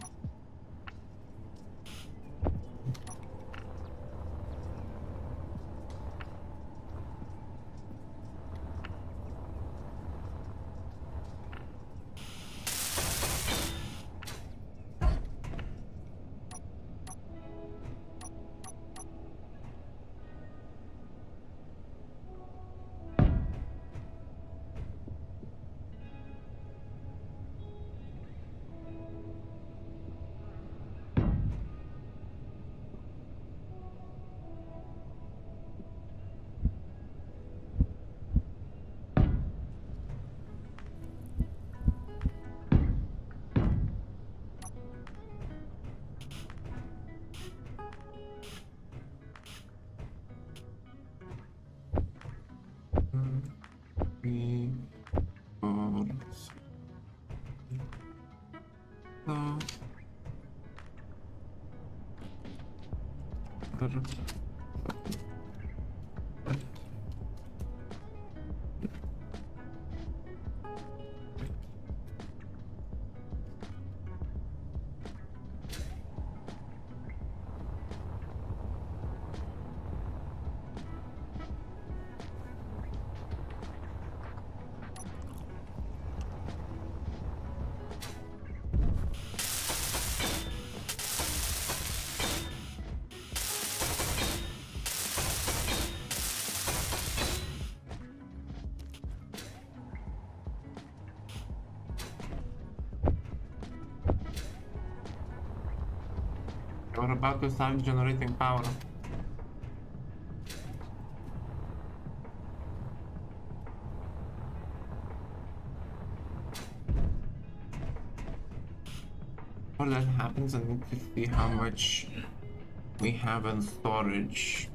Three, four, We're about to start generating power. Before that happens, I need to see how much we have in storage.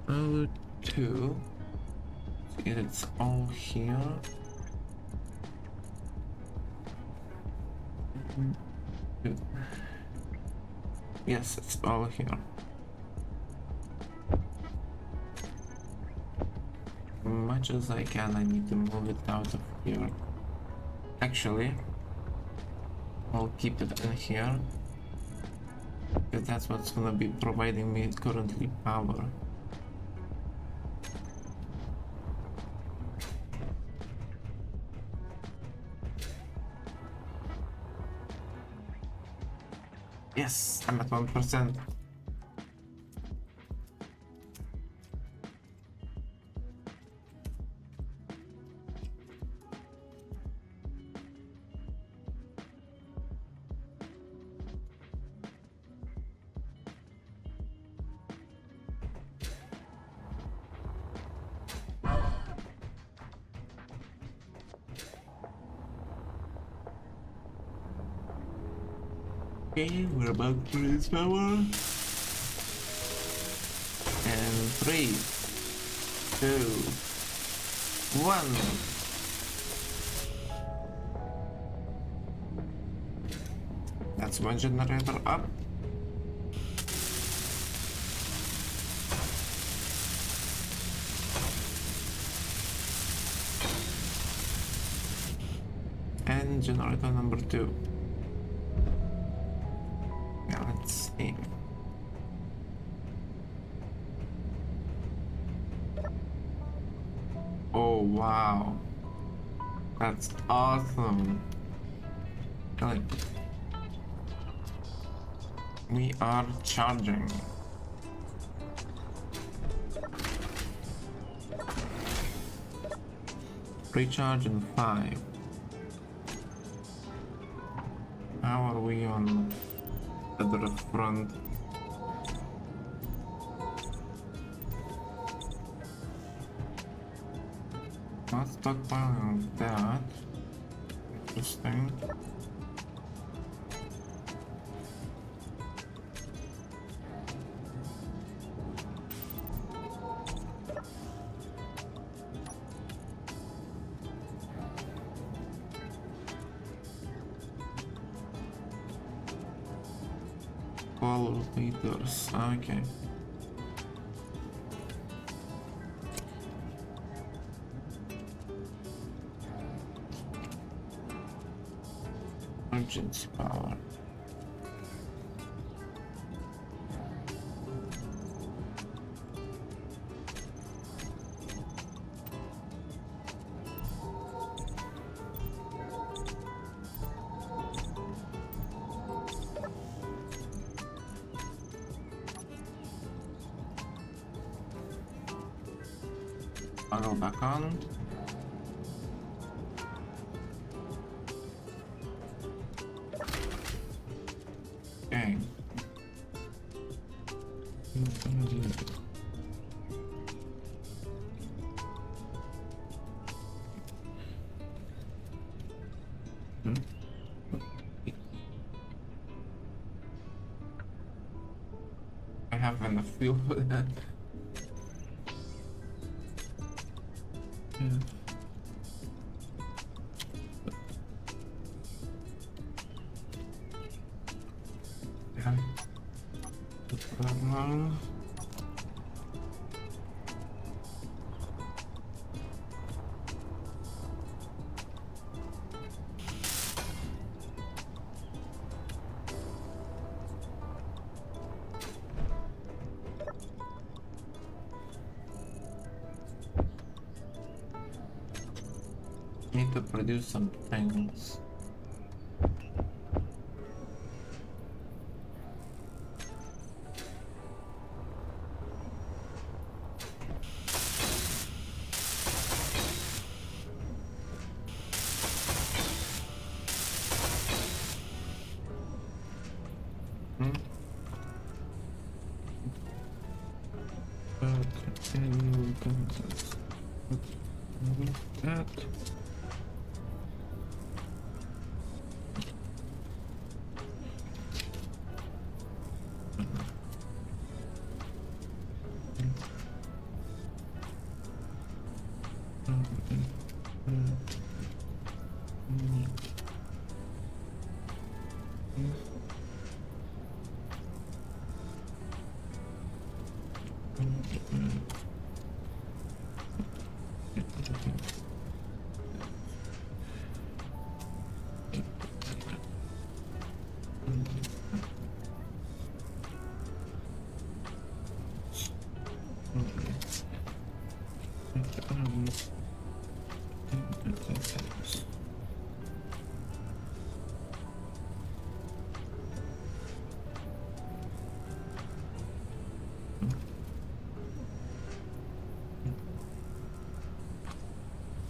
2. It's all here. Two. Yes, it's all here. Much as I can, I need to move it out of here. Actually, I'll keep it in here, because that's what's gonna be providing me currently power. Yes, I'm at 1%. Okay, we're about to raise power. And 3, 2, 1. That's one generator up. And generator number 2. Now let's see. Oh wow, that's awesome. Like, we are charging. Recharge in 5. How are we on the other front? Not stockpiling that. Interesting. Call leaders. Okay. Emergency power. I'll go back on. Okay. Hmm? I have enough fuel for that. Yeah. Yeah. Put that on. Need to produce some things. Hmm? Continue that.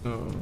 So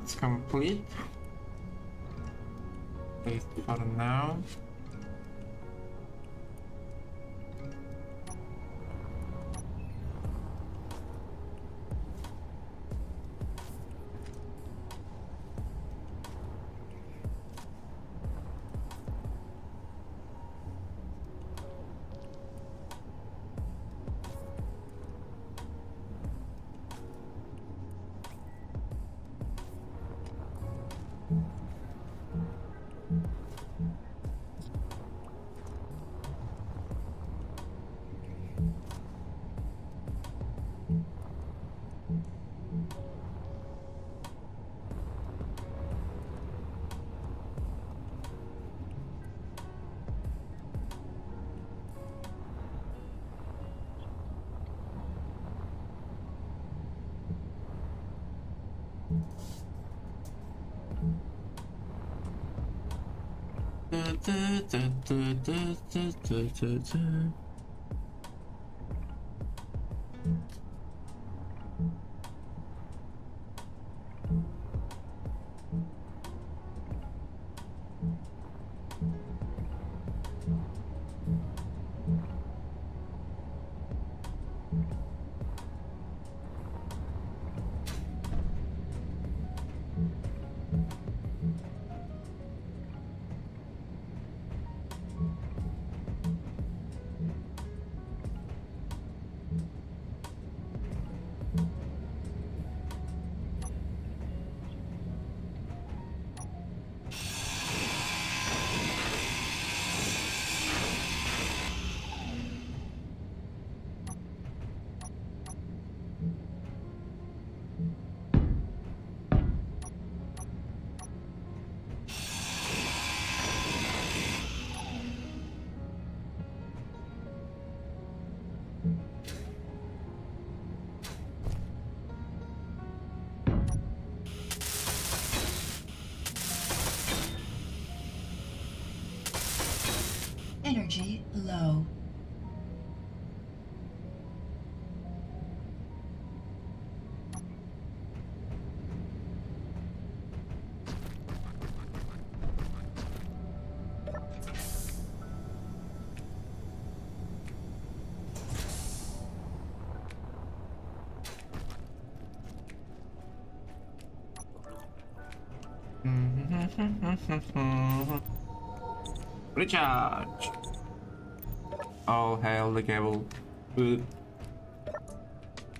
that's complete. At least for now. Energy low. Recharge! All hail the cable. Good.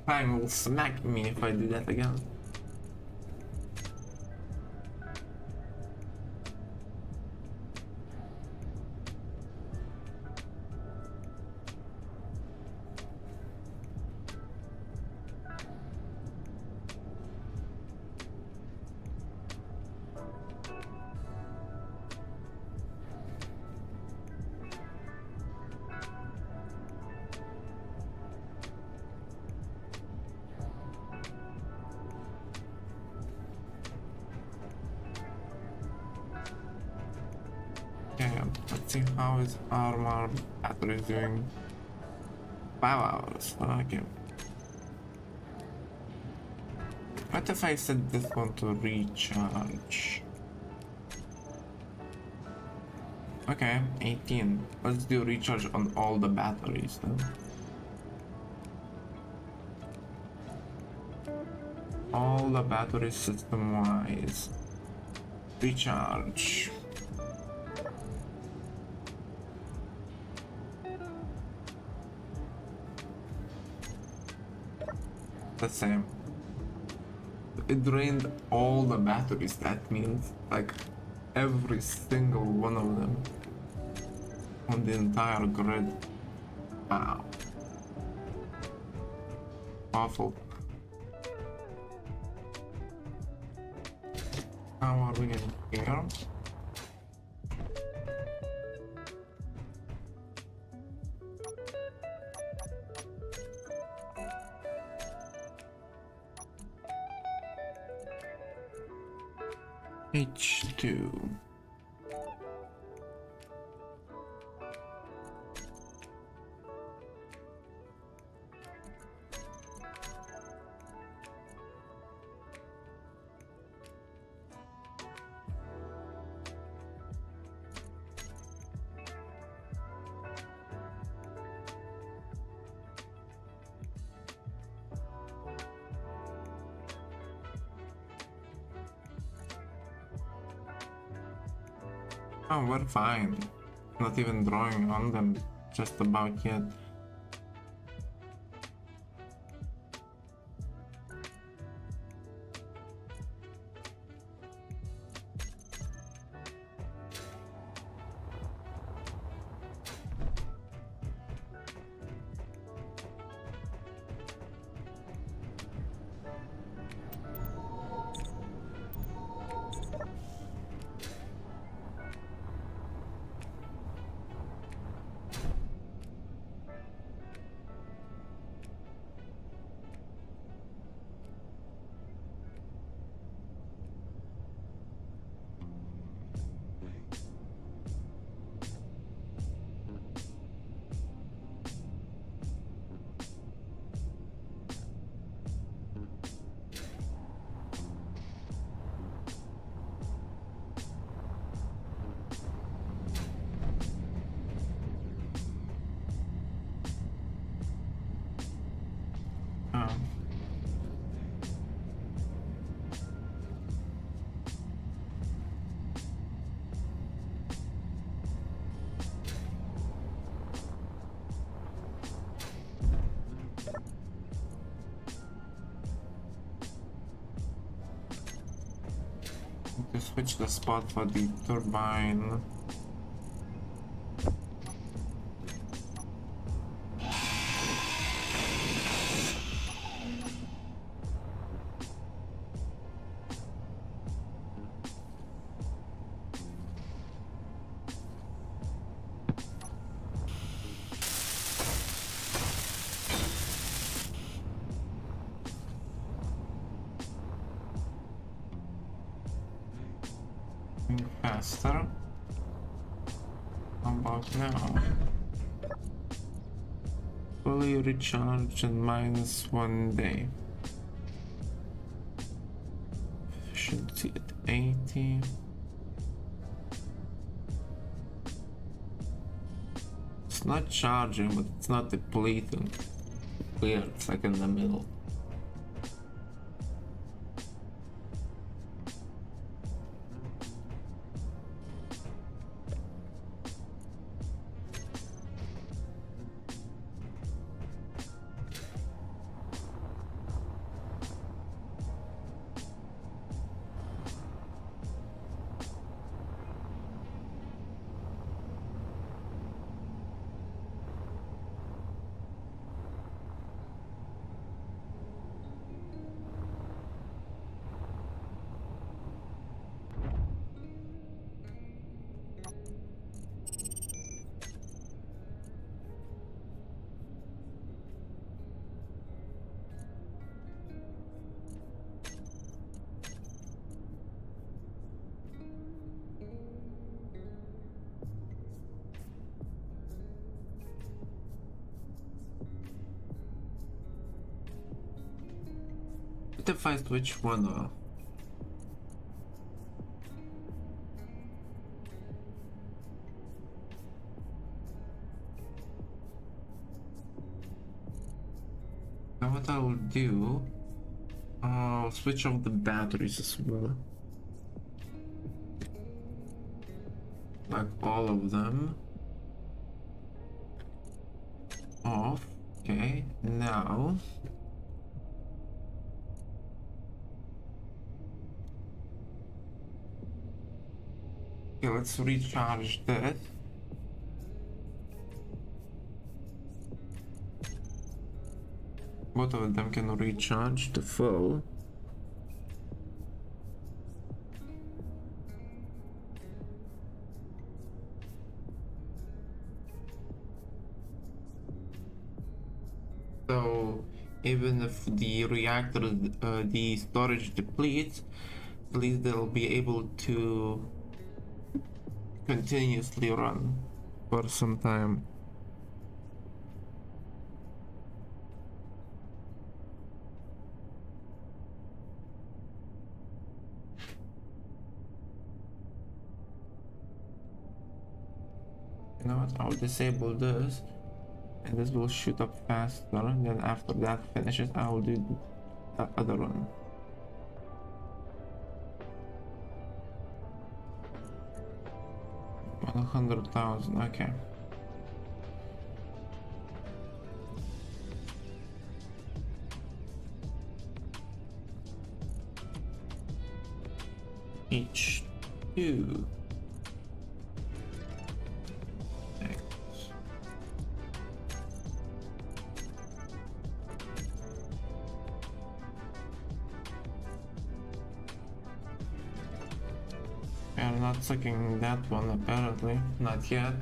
Time will smack me if I do that again. Okay, let's see how his armor battery is doing. 5 hours. Okay. What if I set this one to recharge? Okay, 18. Let's do recharge on all the batteries then. All the batteries system wise. Recharge. The same. It drained all the batteries, that means like every single one of them on the entire grid. Wow. Awful. How are we getting here? H2. Oh, we're fine. Not even drawing on them just about yet. Um, to switch the spot for the turbine. Faster. How about now? Fully recharged in -1 day. Efficiency at 80. It's not charging, but it's not depleting. Weird, it's like in the middle. What if I switch one off? Now what I'll do, I'll switch off the batteries as well. Like all of them. Off. Okay, now. Okay, let's recharge this. Both of them can recharge to full. So even if the reactor, the storage depletes, at least they'll be able to continuously run for some time. You know what? I'll disable this, and this will shoot up faster. And then after that finishes, I'll do the other one. 100,000, okay. H2. We are not sucking that one apparently, not yet.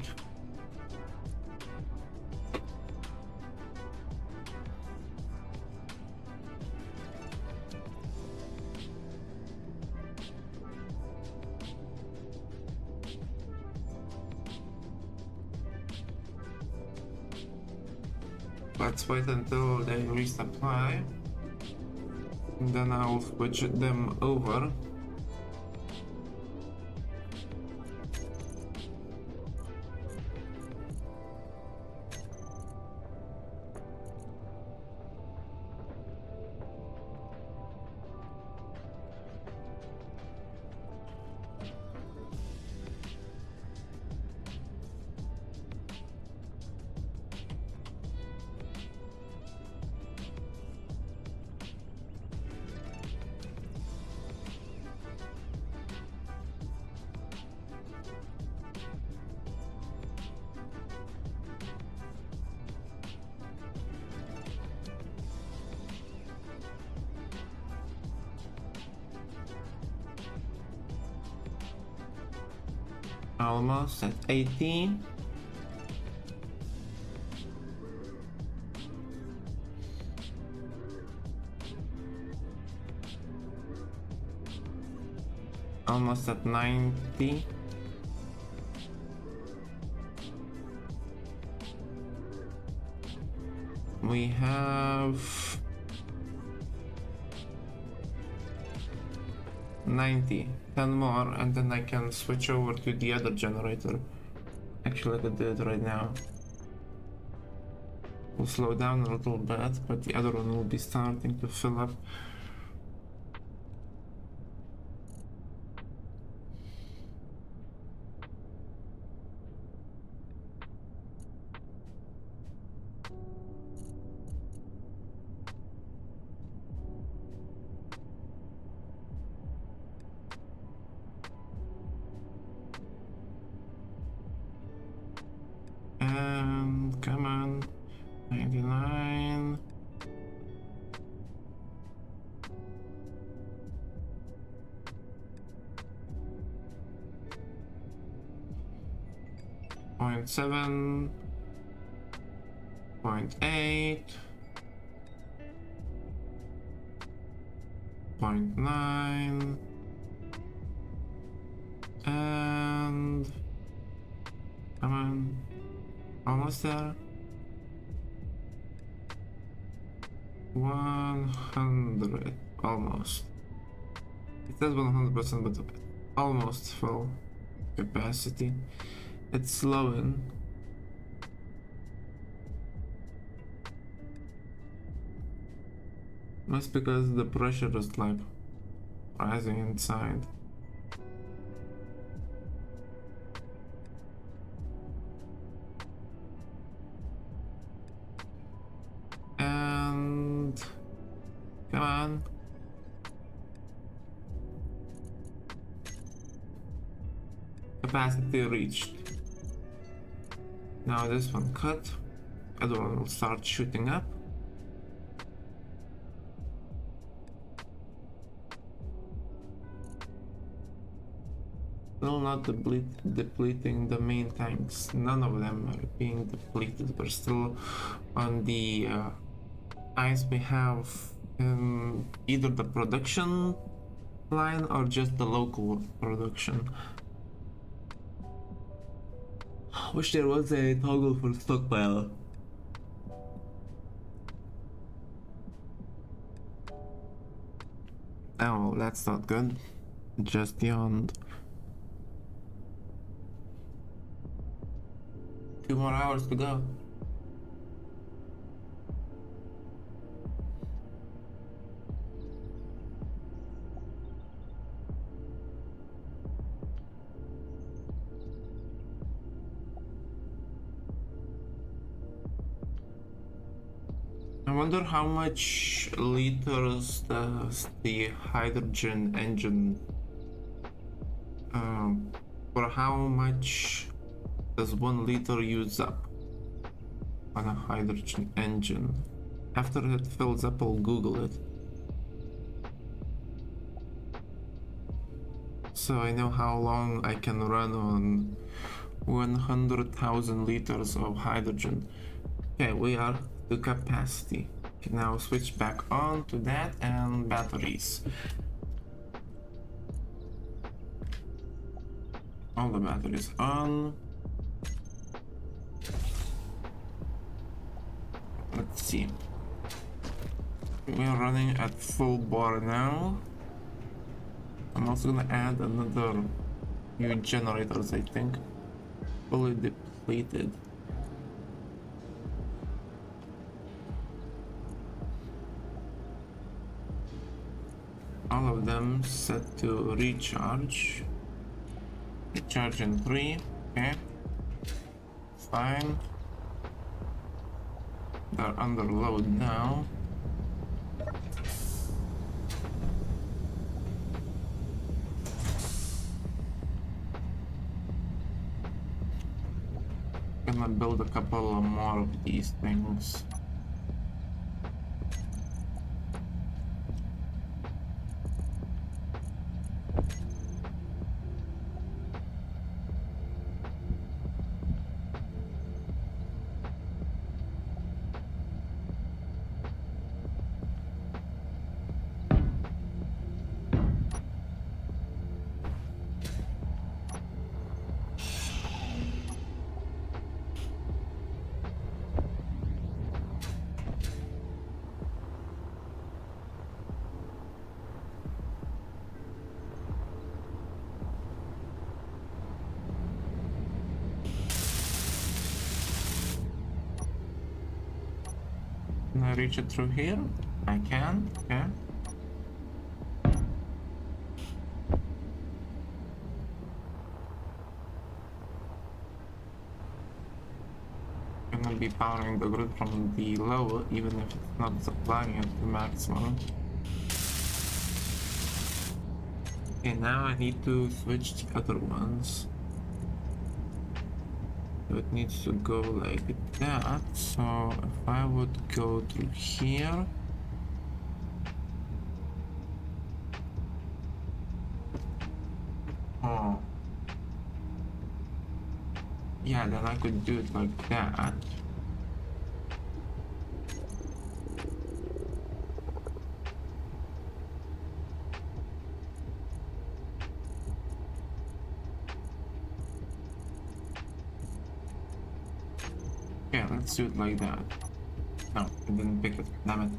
Let's wait until they resupply, and then I'll switch them over. Almost at 18. Almost at 90. We have 90. 10 more, and then I can switch over to the other generator. Actually, I could do it right now. We'll slow down a little bit, but the other one will be starting to fill up. And come on, 99. Point 7, 0.8, 0.9, and come on, almost there. 100, almost. It says 100%, but almost full capacity. It's slowing. That's because the pressure is like rising inside. And come on. Capacity reached. Now this one cut. Other one will start shooting up. Still not depleting the main tanks. None of them are being depleted. We're still on the ice we have in either the production line or just the local production. Wish there was a toggle for stockpile. Oh, that's not good. Just yawned. 2 more hours to go. I wonder how much liters does the hydrogen engine, or how much does 1 liter use up on a hydrogen engine? After it fills up, I'll Google it. So I know how long I can run on 100,000 liters of hydrogen. Okay, we are to capacity. Okay, now switch back on to that and batteries. All the batteries on. Let's see. We are running at full bar now. I'm also gonna add another new generators, I think. Fully depleted. All of them set to recharge. Recharge in 3. Okay. Fine. They're under load now. Gonna build a couple more of these things. Can I reach it through here? I can, okay. Gonna be powering the grid from the lower, even if it's not supplying it to maximum. Okay, now I need to switch the other ones. So it needs to go like that. So if I would go through here. Oh. Yeah, then I could do it like that. Yeah, let's do it like that. No, I didn't pick it. Damn it.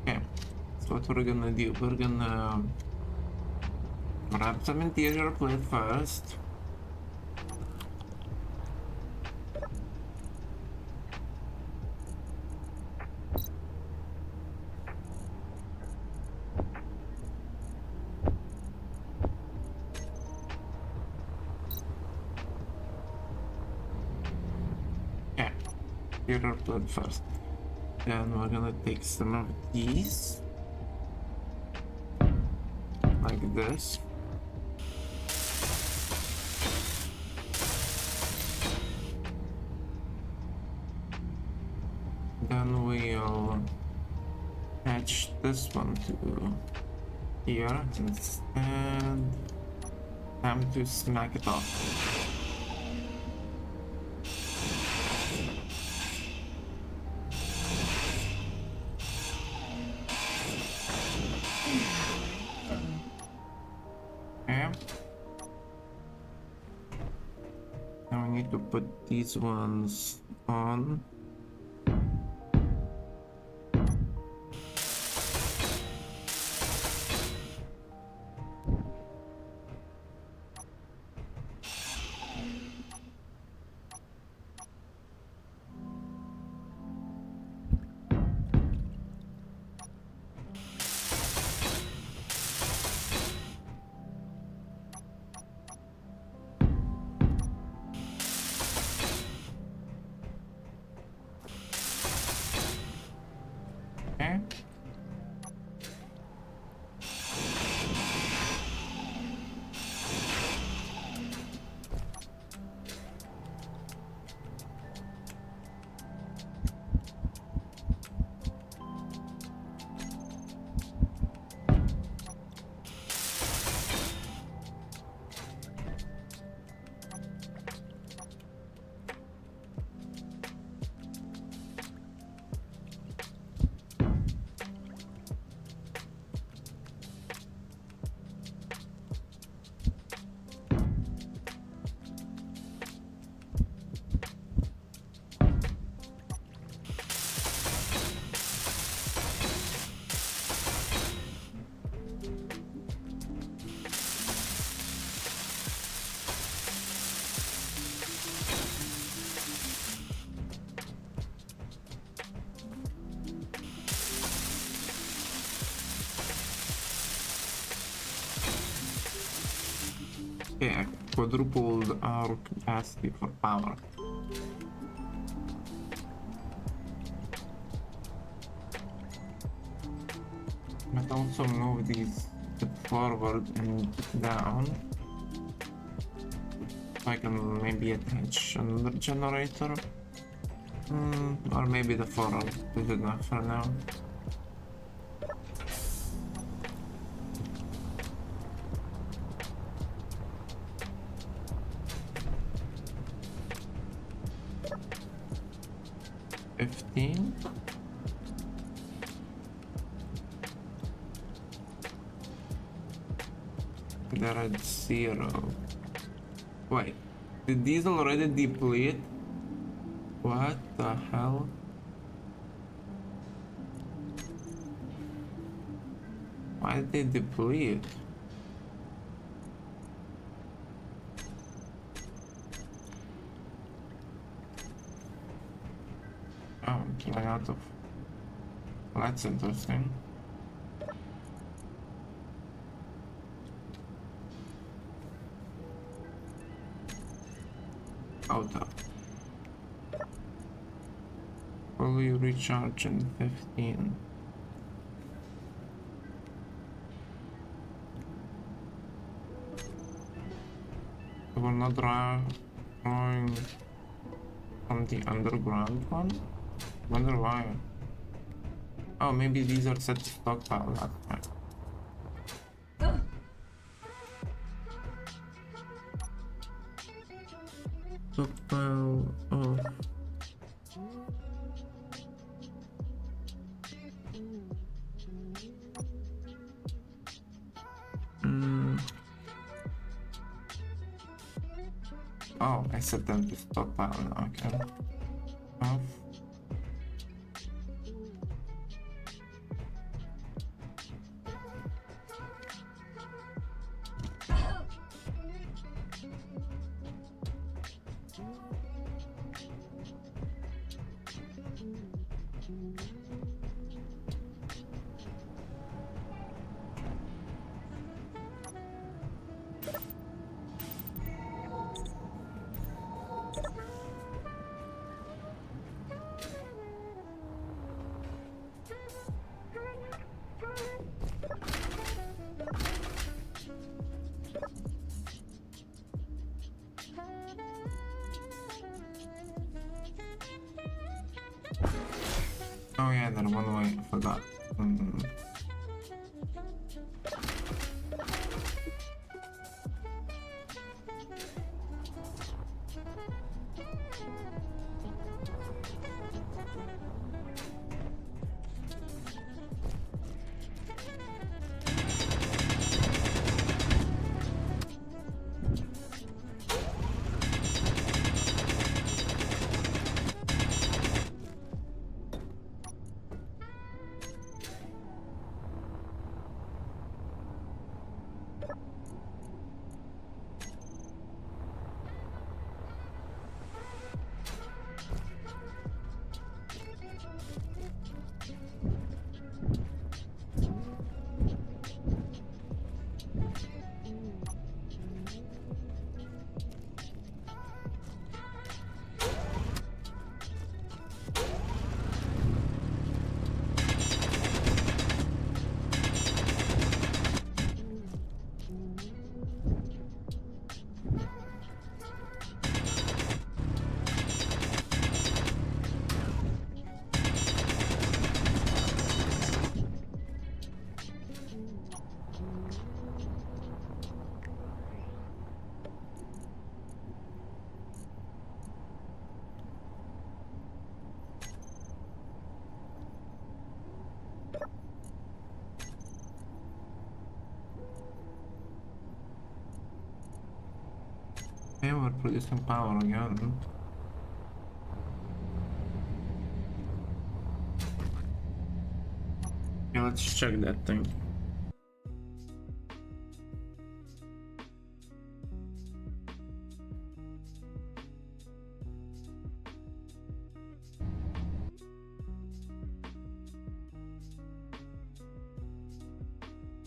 Okay, so what we're gonna do, we're gonna wrap some interior plate first. Yeah, interior plate first. Then we're gonna take some of these. Like this. Then we'll attach this one to here instead. Time to smack it off. Okay. Now we need to put these ones on. Okay, I quadrupled our capacity for power. But also move these forward and down. So I can maybe attach another generator. Or maybe the 4 is enough for now. $15. They're at 0. Wait, did these already deplete? What the hell? Why did they deplete? Oh, I'm running out of... That's interesting. Auto. Fully recharge in 15. We're not drawing from the underground one? Wonder why. Oh, maybe these are set to stockpile, that's why. Stockpile off. Oh, I set them to stockpile now, okay. Off. Oh yeah, then one way, I forgot. They were producing power again. Yeah, let's check that thing.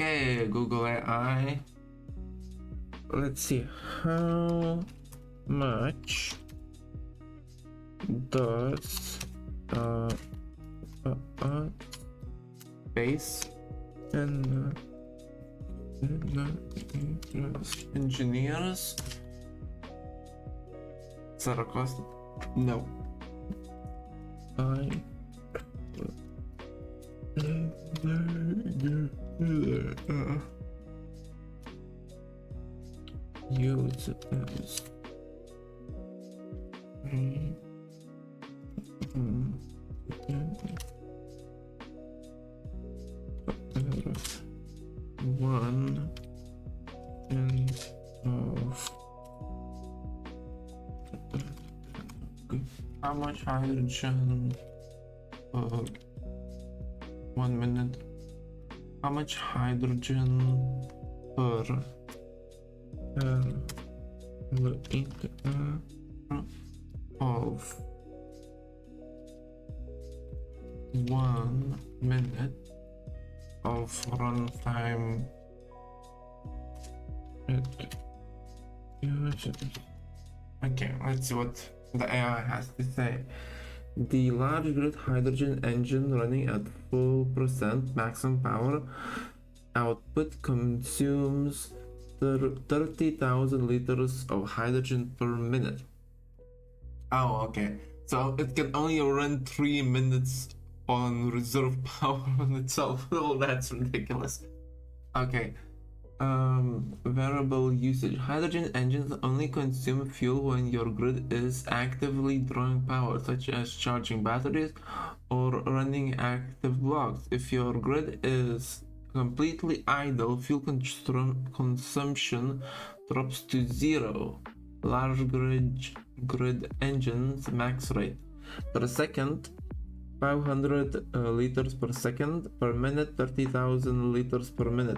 Okay, Google AI. let's see, how much does base and engineers that cost? No. I use this. One and of how much hydrogen per 1 minute? How much hydrogen per liter of 1 minute of runtime it uses? Okay, let's see what the AI has to say. The large grid hydrogen engine running at full percent maximum power output consumes 30,000 liters of hydrogen per minute. Oh, okay. So it can only run 3 minutes on reserve power on itself. Oh, that's ridiculous. Okay. Variable usage. Hydrogen engines only consume fuel when your grid is actively drawing power, such as charging batteries or running active blocks. If your grid is completely idle, fuel consumption drops to 0. Large grid engines max rate per second 500 liters per second per minute, 30,000 liters per minute.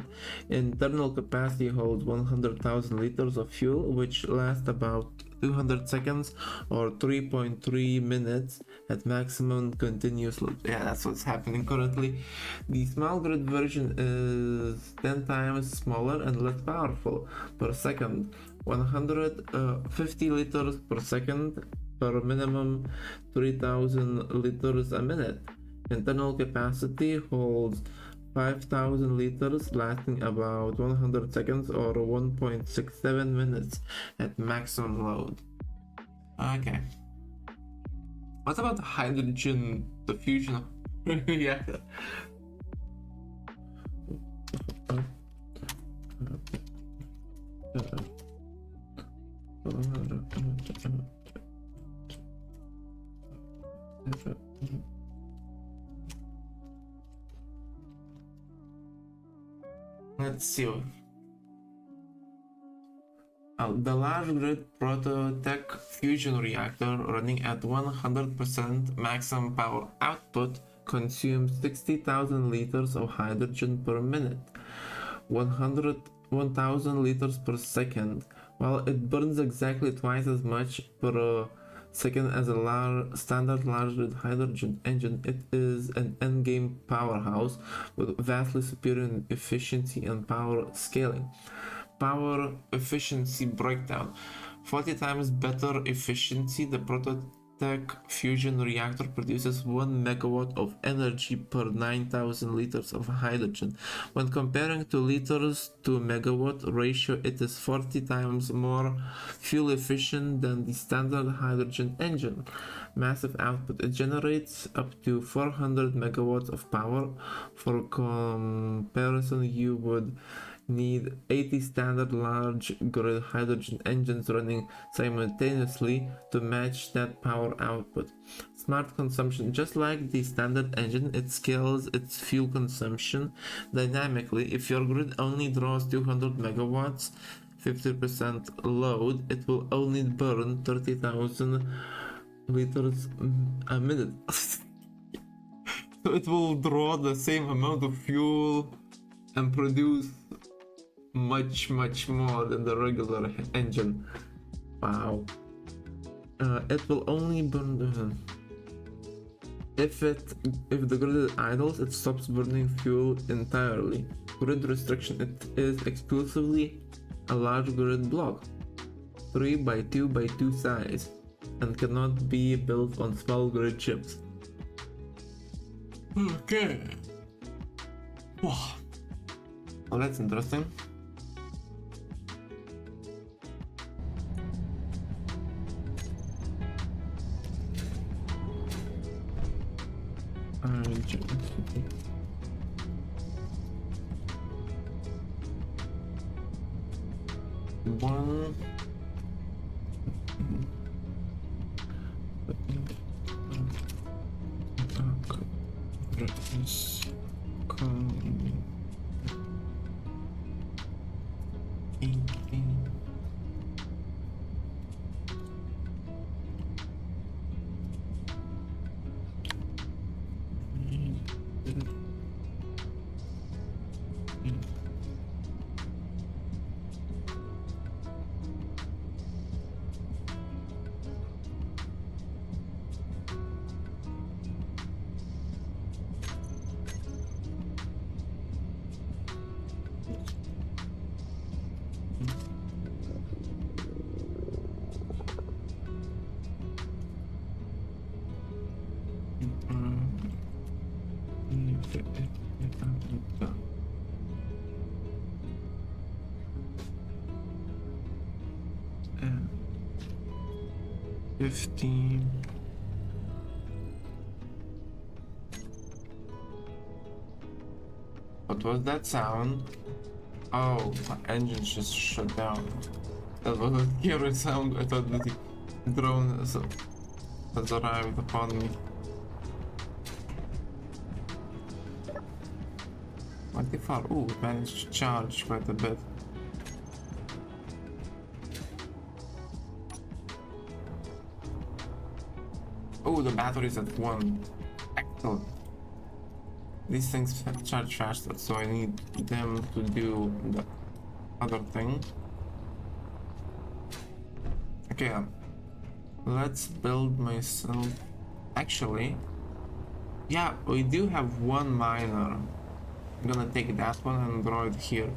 Internal capacity holds 100,000 liters of fuel, which lasts about 200 seconds or 3.3 minutes at maximum continuous load. Yeah, that's what's happening currently. The small grid version is 10 times smaller and less powerful per second. 150 liters per second per minimum 3,000 liters a minute. Internal capacity holds 5,000 liters, lasting about 100 seconds or 1.67 minutes at maximum load. Okay. What about hydrogen diffusion reactor? Let's see. The large grid Prototech fusion reactor running at 100% maximum power output consumes 60,000 liters of hydrogen per minute, 1,000 liters per second. While it burns exactly twice as much per second as a standard large grid hydrogen engine, it is an endgame powerhouse with vastly superior efficiency and power scaling. Power efficiency breakdown: 40 times better efficiency. The Prototech fusion reactor produces 1 megawatt of energy per 9,000 liters of hydrogen. When comparing to liters to megawatt ratio, it is 40 times more fuel efficient than the standard hydrogen engine. Massive output: it generates up to 400 megawatts of power. For comparison, you would need 80 standard large grid hydrogen engines running simultaneously to match that power output. Smart consumption: just like the standard engine, it scales its fuel consumption dynamically. If your grid only draws 200 megawatts, 50% load, it will only burn 30,000 liters a minute. So it will draw the same amount of fuel and produce much more than the regular engine. Wow. It will only burn if the grid idles, it stops burning fuel entirely. Grid restriction: it is exclusively a large grid block, 3 by 2 by 2 size, and cannot be built on small grid chips. Okay. Wow. Well, that's interesting. One. And 15. What was that sound? Oh, my engine just shut down. That was a scary sound. I thought that the drone has arrived upon me. 24. Ooh, it managed to charge quite a bit. Oh, the battery's at 1. Excellent. These things charge faster, so I need them to do the other thing. Okay, let's build myself. Actually, yeah, we do have one miner. I'm gonna take that one and draw it here.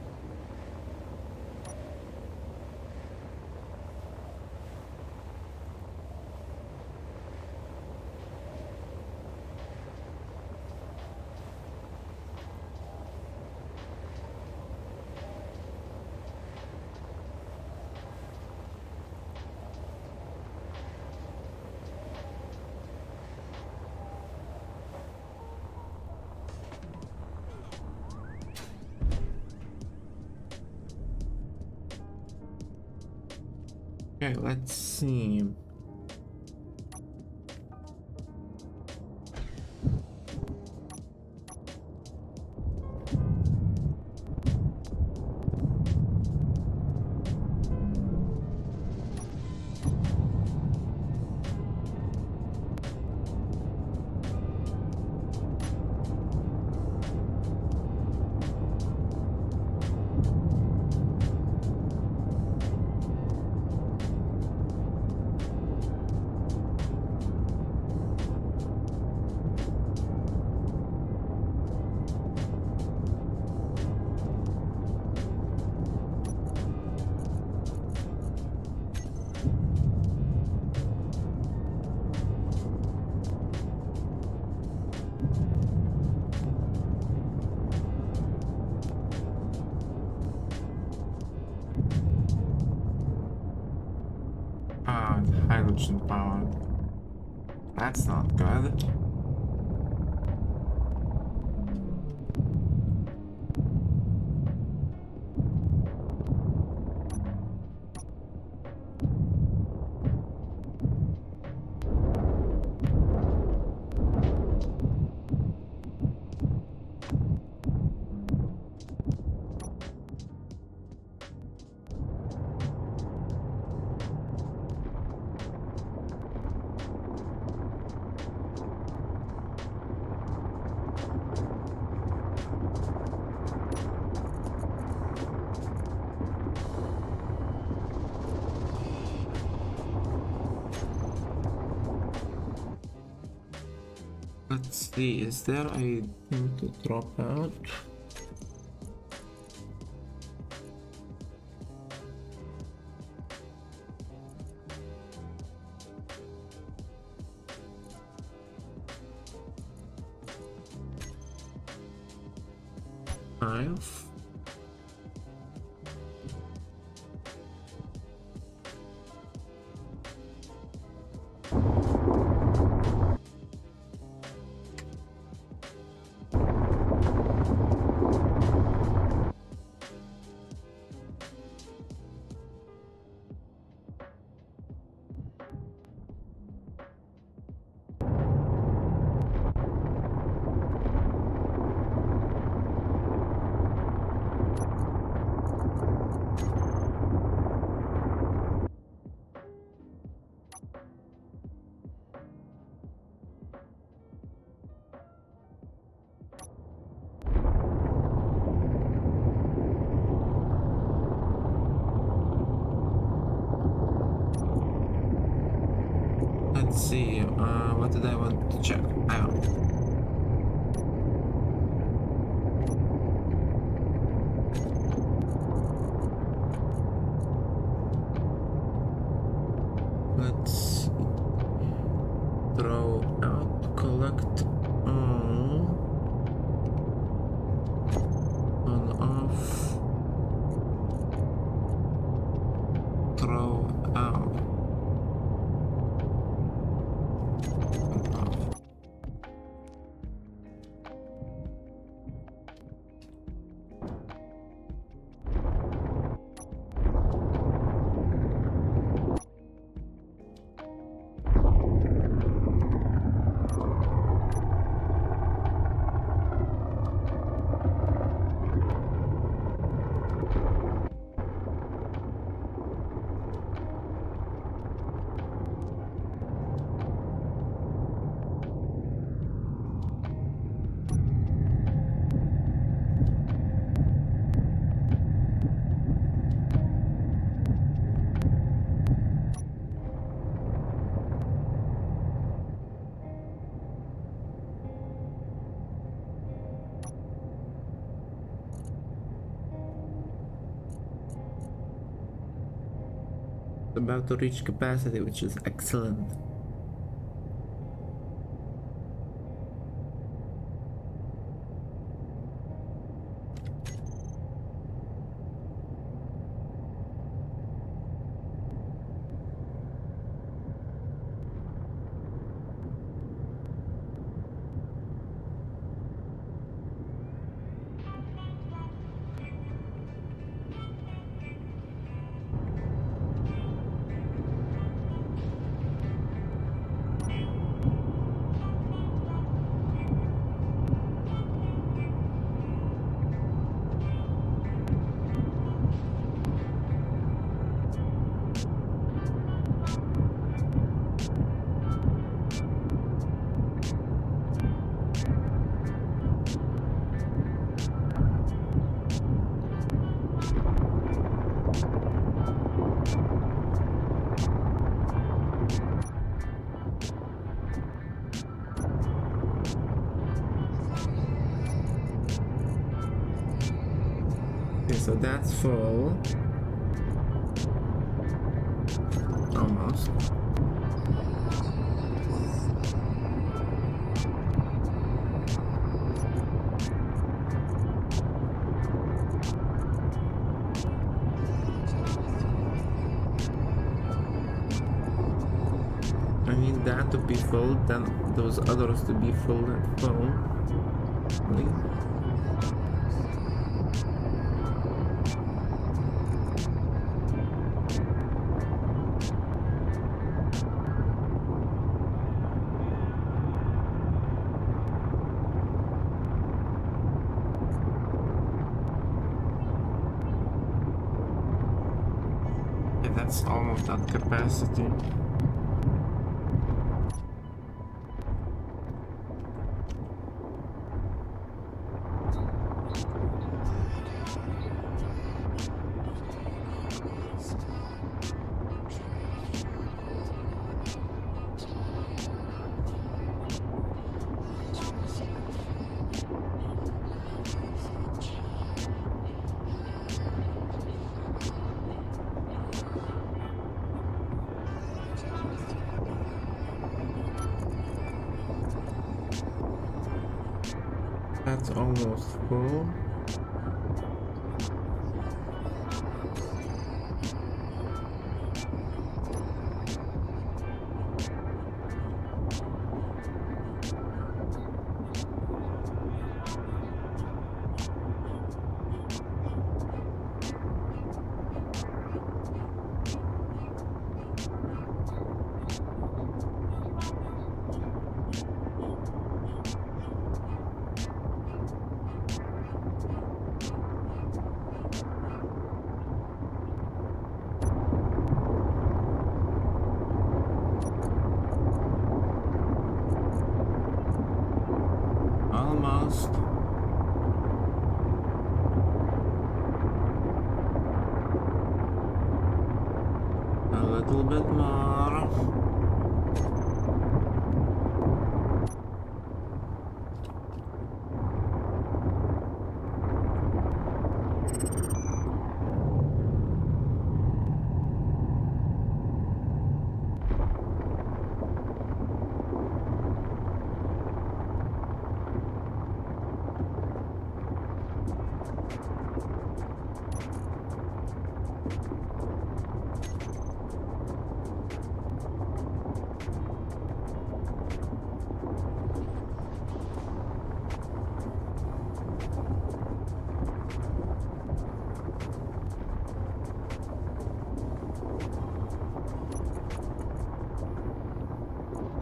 Okay, let's see. Hydrogen power. That's not good. Let's see, is there a thing to drop out? 5. Let's see, what did I want to check? Let's see. Throw out, collect all, on off, throw out. About to reach capacity, which is excellent. Okay, so that's full. Almost. I need that to be full, then those others to be full and full. Yeah, that's almost at capacity. That's almost full. almost. A little bit more.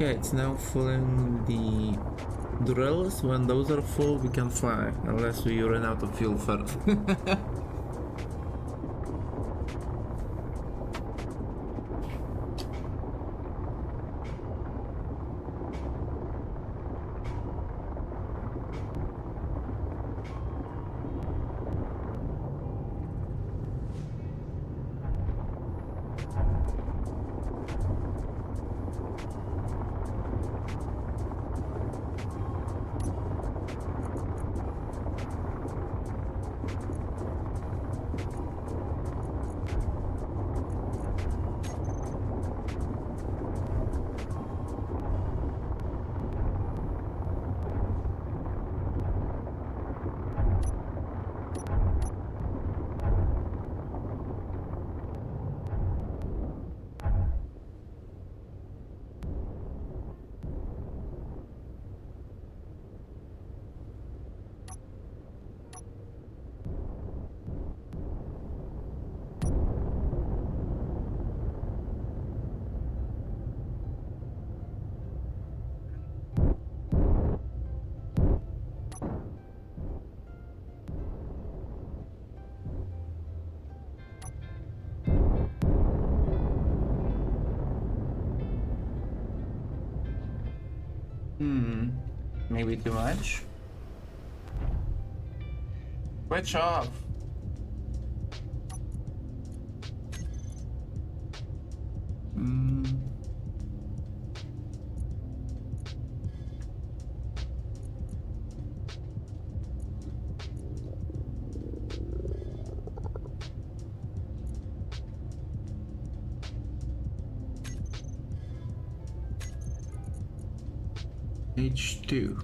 Okay, it's now filling the drills. When those are full, we can fly, unless we run out of fuel first. Maybe too much. Switch off. H2.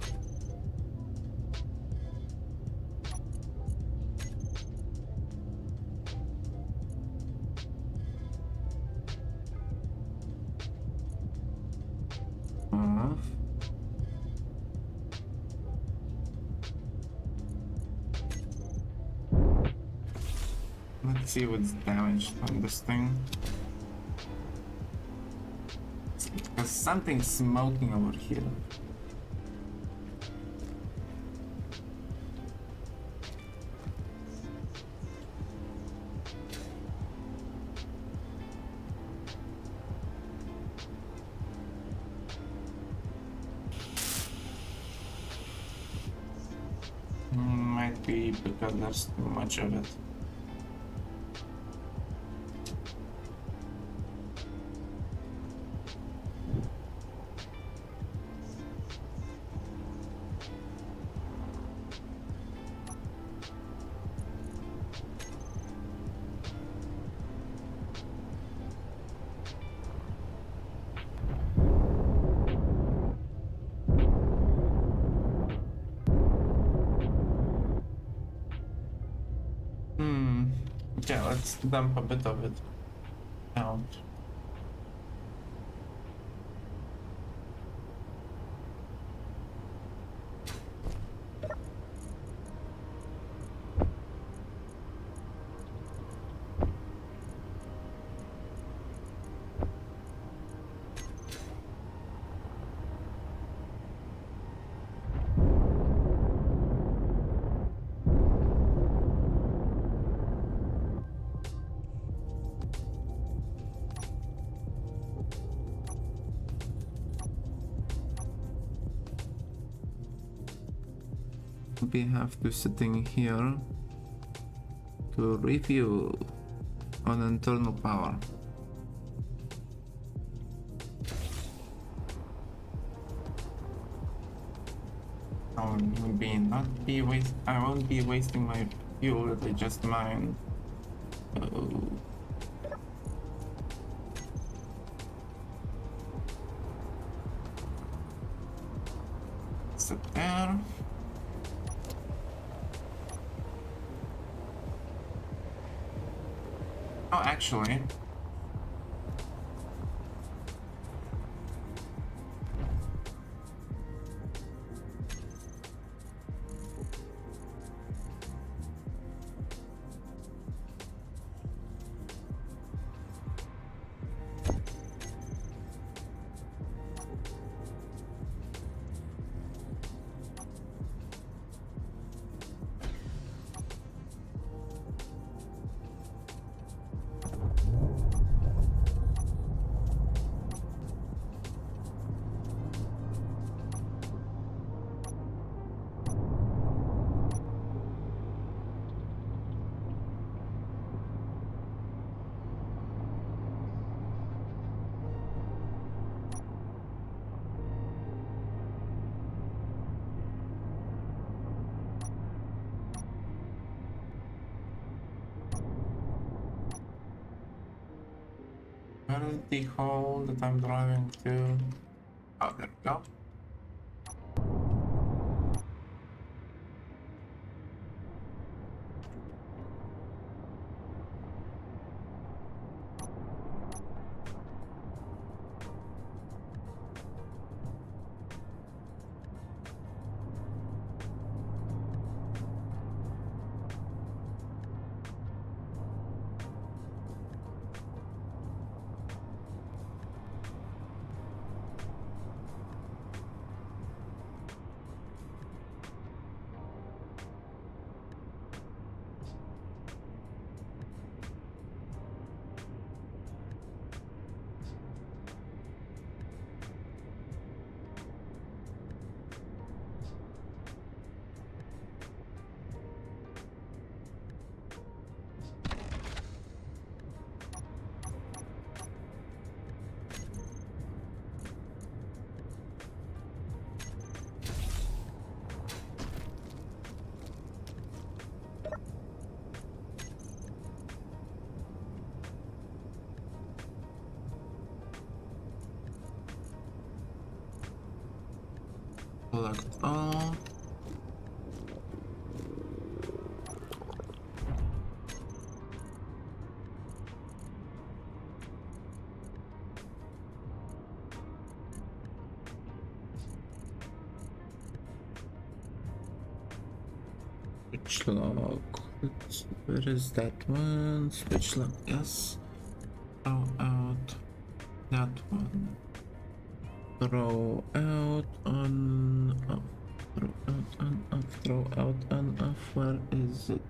Off. Let's see what's damaged on this thing. There's something smoking over here. Might be because there's too much of it. Okay, let's dump a bit of it out. we have to sitting here to review on internal power. I won't be wasting my fuel that I just mined. Oh. Sit there. Oh, actually, where is the hole that I'm driving to? Oh, there we go. Select all. Switch log. Where is that one? Switch log, yes. Throw out that one. Throw out on off. Throw out on off. Throw out on off. Where is it?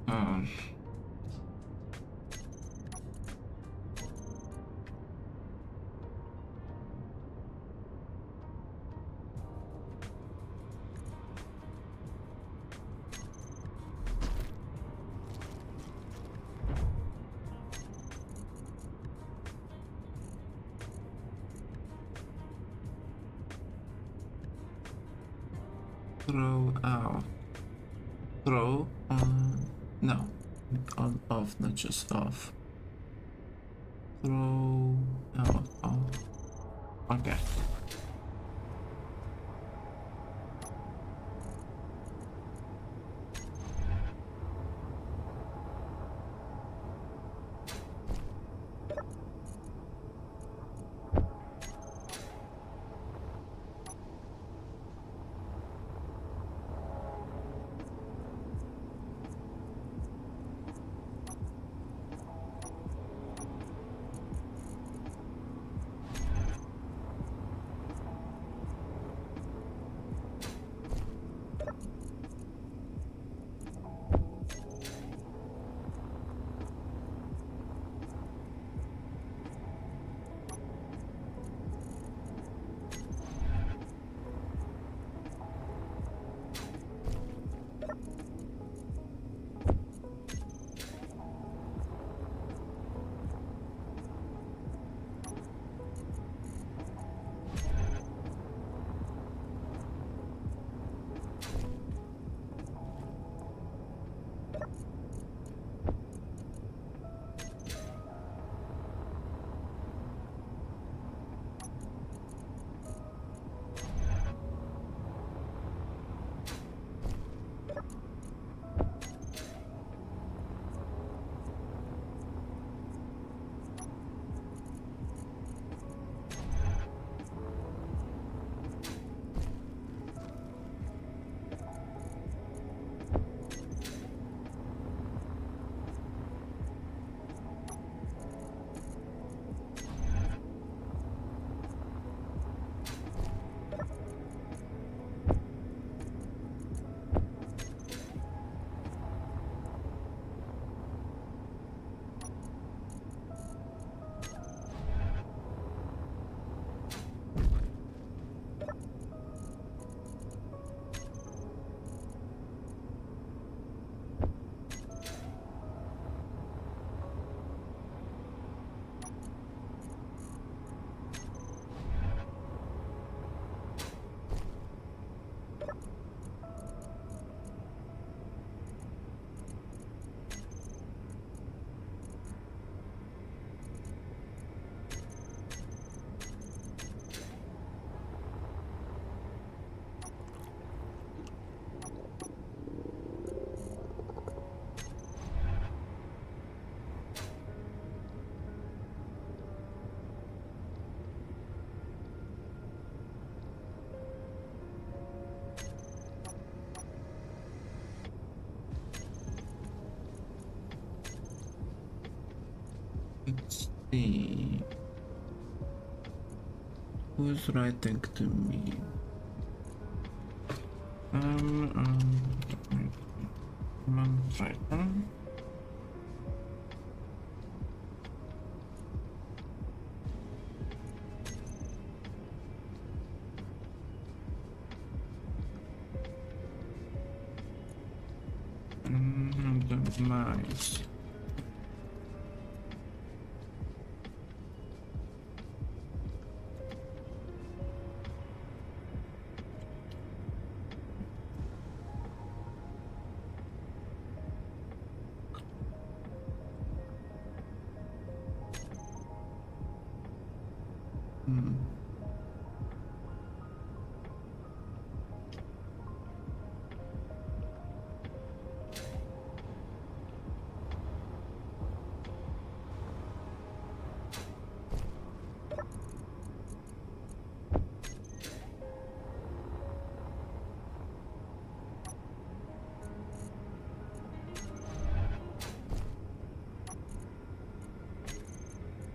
Um. Throw out. Throw on. No. On off, not just off. Throw out. Oh. Okay. Let's see. Who's writing to me? Right. Nice.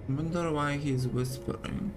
Wonder why he's whispering.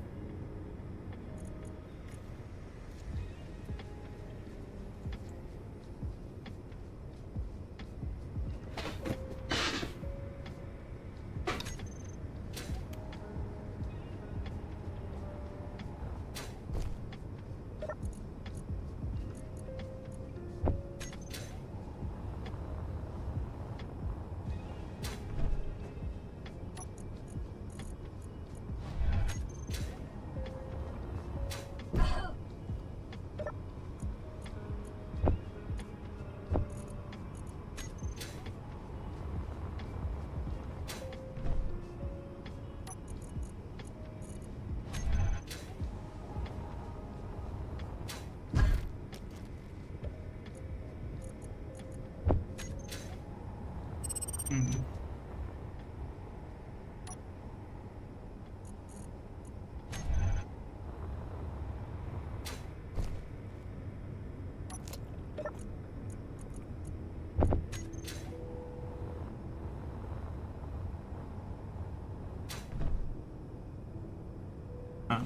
Ah.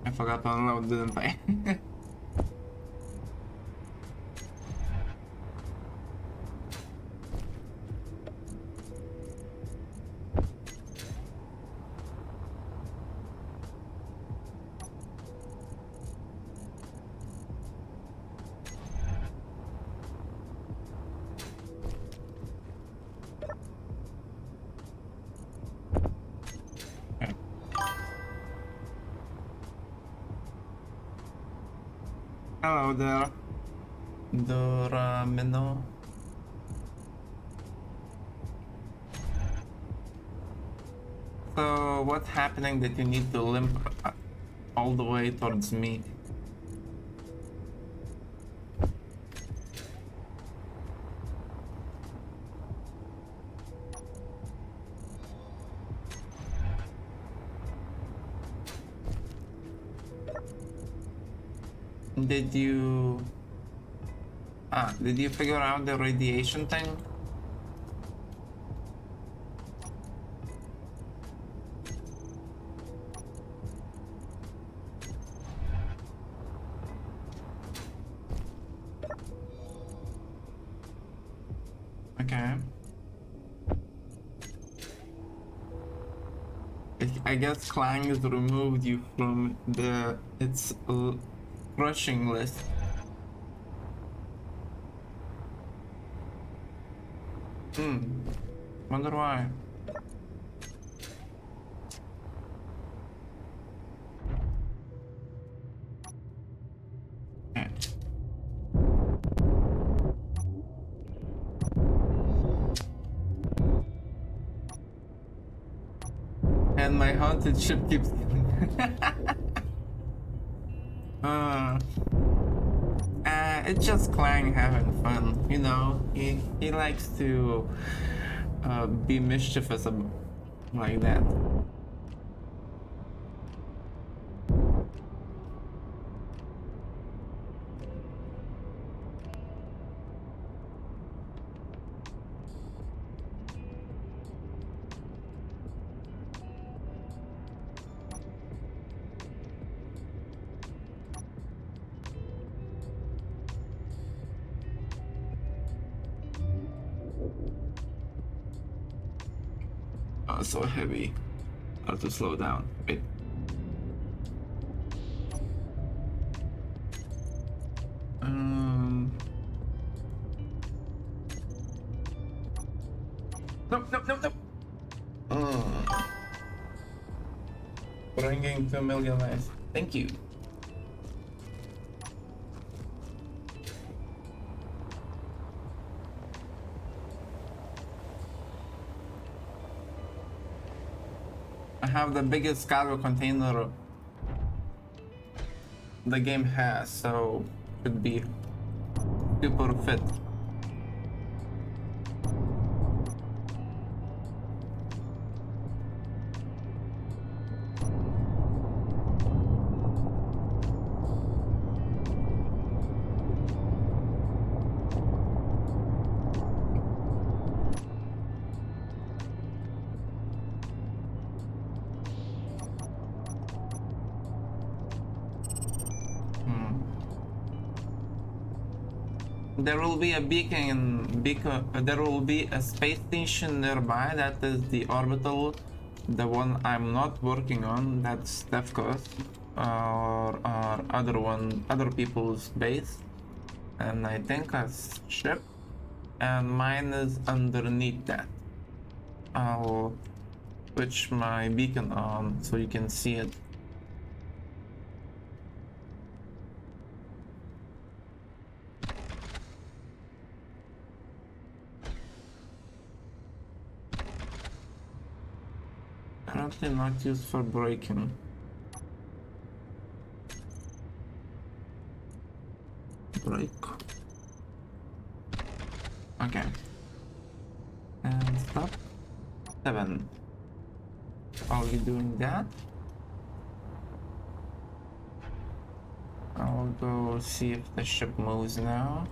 I forgot to unload, didn't I? Okay. Hello there, Doramino. So what's happening that you need to limp all the way towards me? Did you... did you figure out the radiation thing? Okay. I guess Clang has removed you from its crushing list. Wonder why. Okay. and my haunted ship keeps killing me. uh, it's just Clang having fun, you know. He likes to be mischievous like that. Oh, so heavy. I have to slow down. Wait. Nope, nope, nope, nope. Bringing 2 million lives. Thank you. I have the biggest cargo container the game has, so should be super fit. There will be a there will be a space station nearby. That is the orbital, the one I'm not working on. That's Stefko's or other people's base, and I think a ship, and mine is underneath that. I'll switch my beacon on so you can see it. Currently not used for braking. Brake. Okay. And stop. 7. Are you doing that? I'll go see if the ship moves now.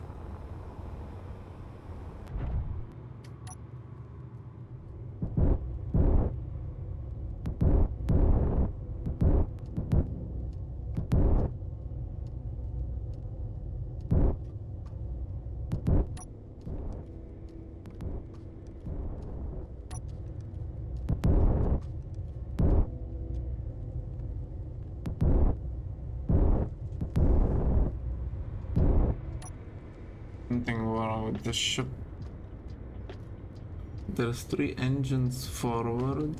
Something wrong with the ship. There's 3 engines forward,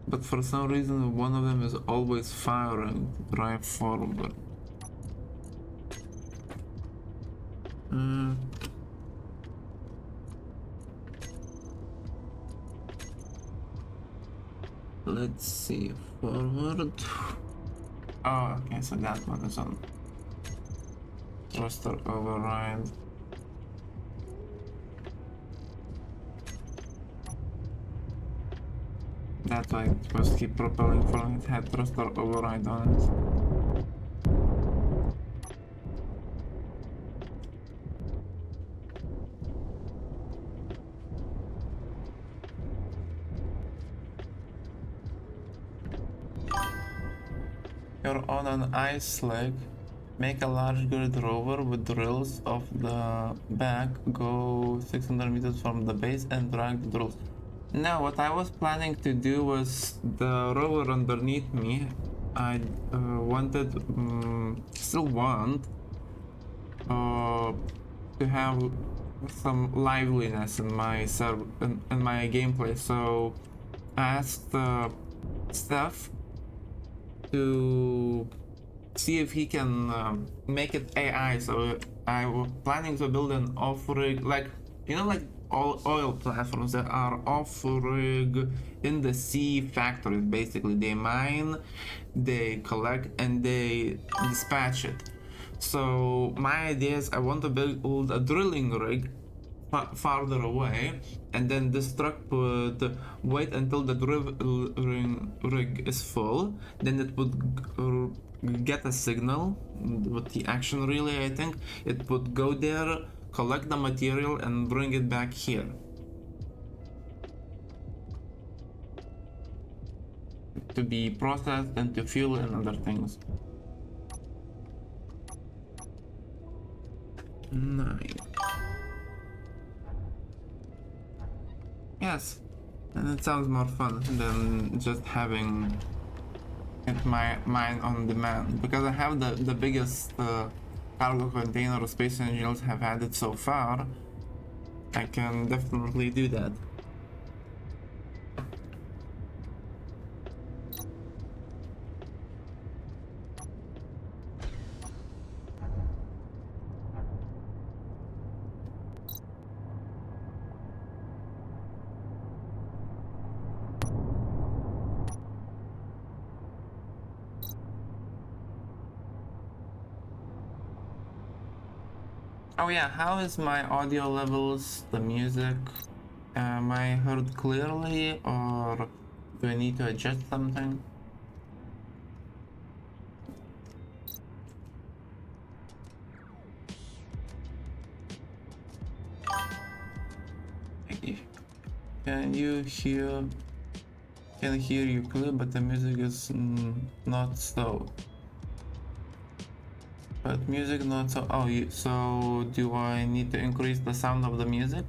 but for some reason one of them is always firing to drive forward. Let's see, forward. Oh, okay, so that one is on thruster override. That's why it must keep propelling forward. It had thruster override on it. You're on an ice leg. Make a large grid rover with drills off the back. Go 600 meters from the base and drag the drills. No, what I was planning to do was the rover underneath me. I still want to have some liveliness in my in my gameplay. So I asked Steph to see if he can make it AI. So I was planning to build an off-rig, like, you know, like oil platforms that are off-rig in the sea factories. Basically, they mine, they collect, and they dispatch it. So my idea is I want to build a drilling rig farther away, and then this truck would wait until the drilling rig is full. Then it would get a signal with the action relay. I think it would go there, collect the material, and bring it back here to be processed into fuel and other things. Nice. Yes, and it sounds more fun than just having it mine on demand, because I have the biggest cargo container Space Engineers have had it so far. I can definitely do that. Oh yeah, how is my audio levels, the music? Am I heard clearly, or do I need to adjust something? Can you hear? Can hear you clear, but the music is not so. But music not so. Oh, so do I need to increase the sound of the music?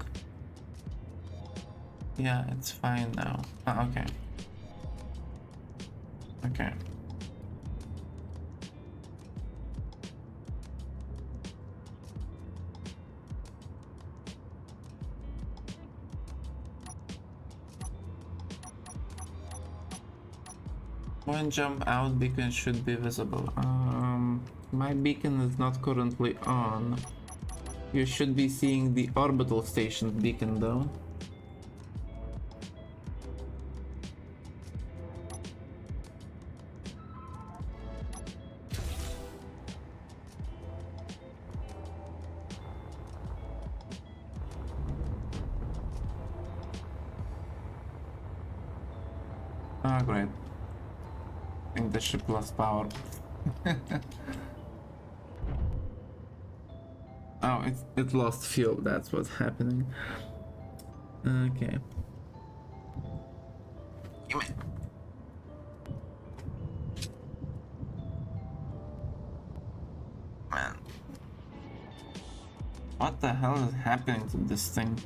Yeah, it's fine now. Okay. Okay. When jump out, beacon should be visible. My beacon is not currently on. You should be seeing the orbital station beacon though. Ah, great. I think the ship lost power. Oh, it lost fuel, that's what's happening. Okay. Man. What the hell is happening to this thing?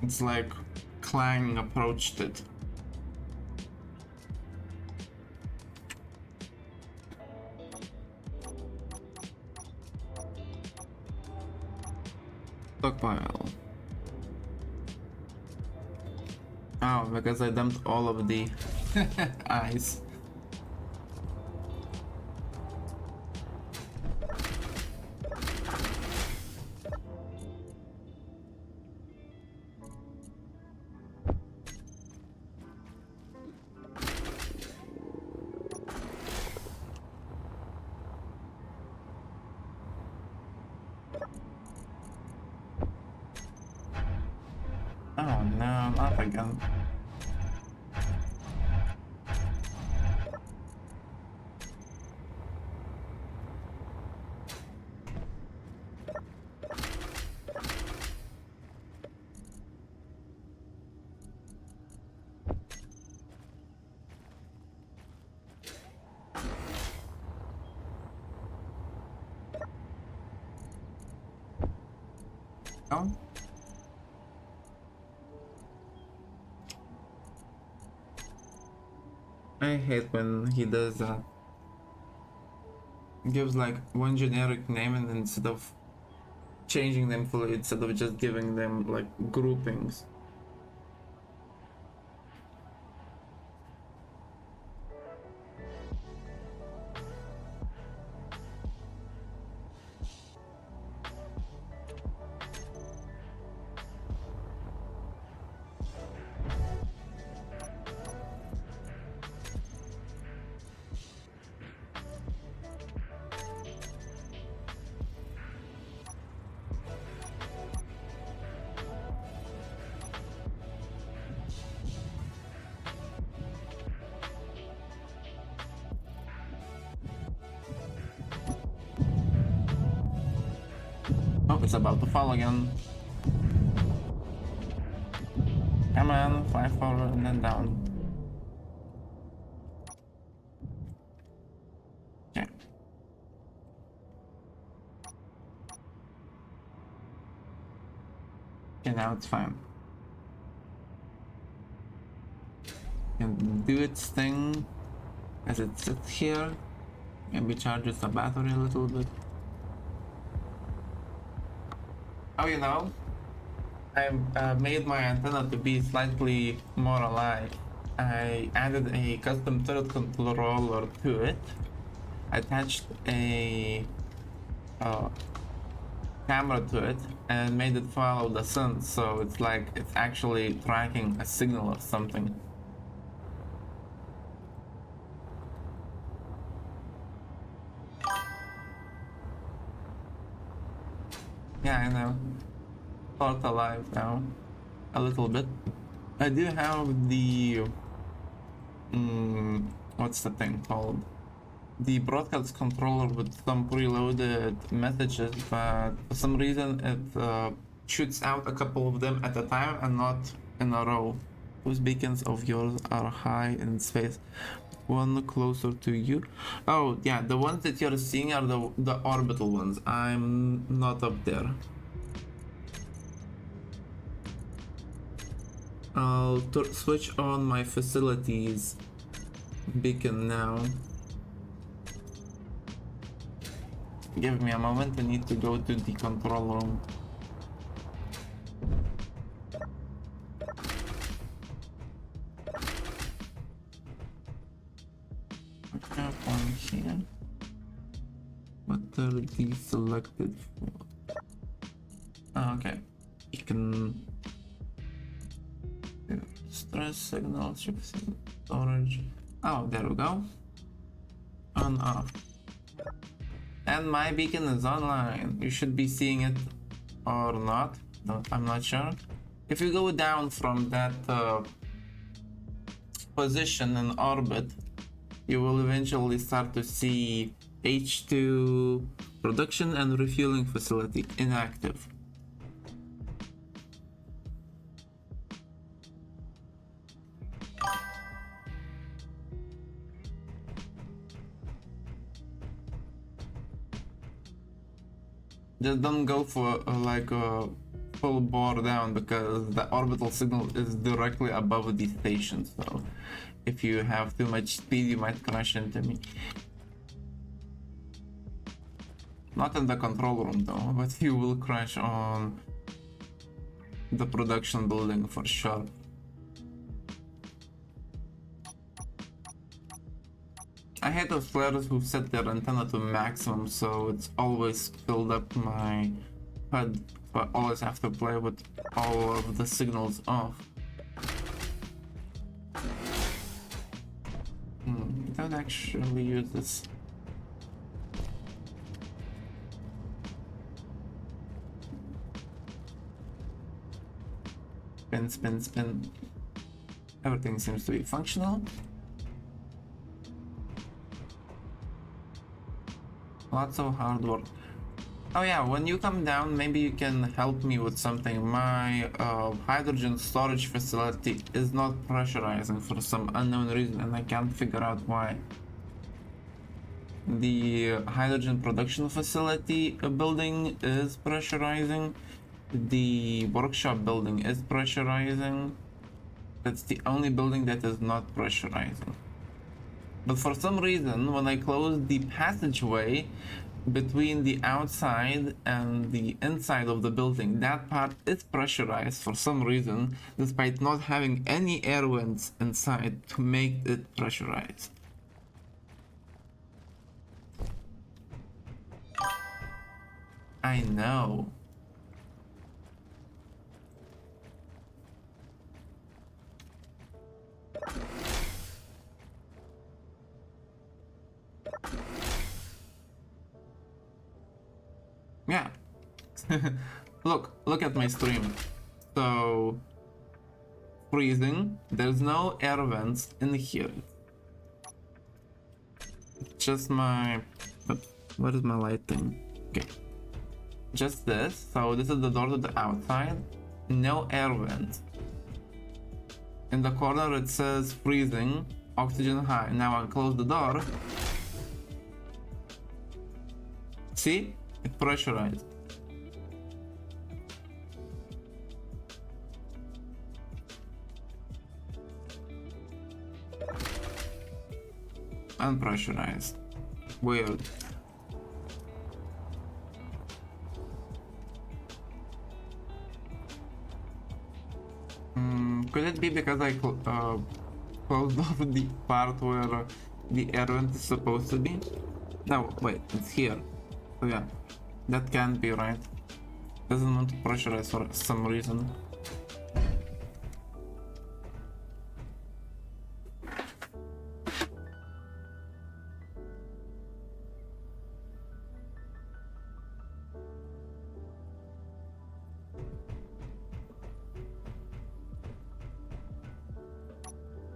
It's like Clang approached it. Stockpile. Oh, because I dumped all of the ice. Oh no, not again. Oh? I hate when he does that. Gives like one generic name and instead of changing them fully, instead of just giving them like groupings. it's about to fall again. Come on, fly forward and then down. Okay. Okay, now it's fine. Can do its thing as it sits here. Maybe charges the battery a little bit. Oh, you know, I made my antenna to be slightly more alive. I added a custom turret controller to it, attached a camera to it, and made it follow the sun, so it's like it's actually tracking a signal or something. Yeah, I know. Sort alive now. A little bit. I do have the... what's the thing called? The broadcast controller with some preloaded messages, but for some reason it shoots out a couple of them at a time and not in a row. Those beacons of yours are high in space. One closer to you. Oh yeah, the ones that you're seeing are the orbital ones. I'm not up there. I'll switch on my facilities beacon now. Give me a moment, I need to go to the control room. Okay, one here. What are these selected for? Oh, okay. You can... stress signal, storage. Oh, there we go. On off. And my beacon is online. You should be seeing it or not. No, I'm not sure. If you go down from that position in orbit, you will eventually start to see H2 production and refueling facility inactive. Just don't go for like a full bore down, because the orbital signal is directly above the station, so if you have too much speed you might crash into me. Not in the control room though, but you will crash on the production building for sure. I hate those players who set their antenna to maximum, so it's always filled up my HUD. So I always have to play with all of the signals off. Don't actually use this. Spin, spin, spin. Everything seems to be functional. Lots of hard work. Oh yeah, when you come down, maybe you can help me with something. My hydrogen storage facility is not pressurizing for some unknown reason, and I can't figure out why. The hydrogen production facility building is pressurizing. The workshop building is pressurizing. That's the only building that is not pressurizing. But for some reason, when I close the passageway between the outside and the inside of the building, that part is pressurized for some reason, despite not having any air vents inside to make it pressurized. I know. Yeah. Look at my stream. So freezing. There's no air vents in here. Just my... What is my lighting? Okay. just this. So this is the door to the outside. No air vent. In the corner it says freezing, oxygen high. Now I close the door. See? It's pressurized. Unpressurized. Weird. Could it be because I closed off the part where the air vent is supposed to be? No, wait, it's here. So yeah, that can't be right. Doesn't want to pressurize for some reason.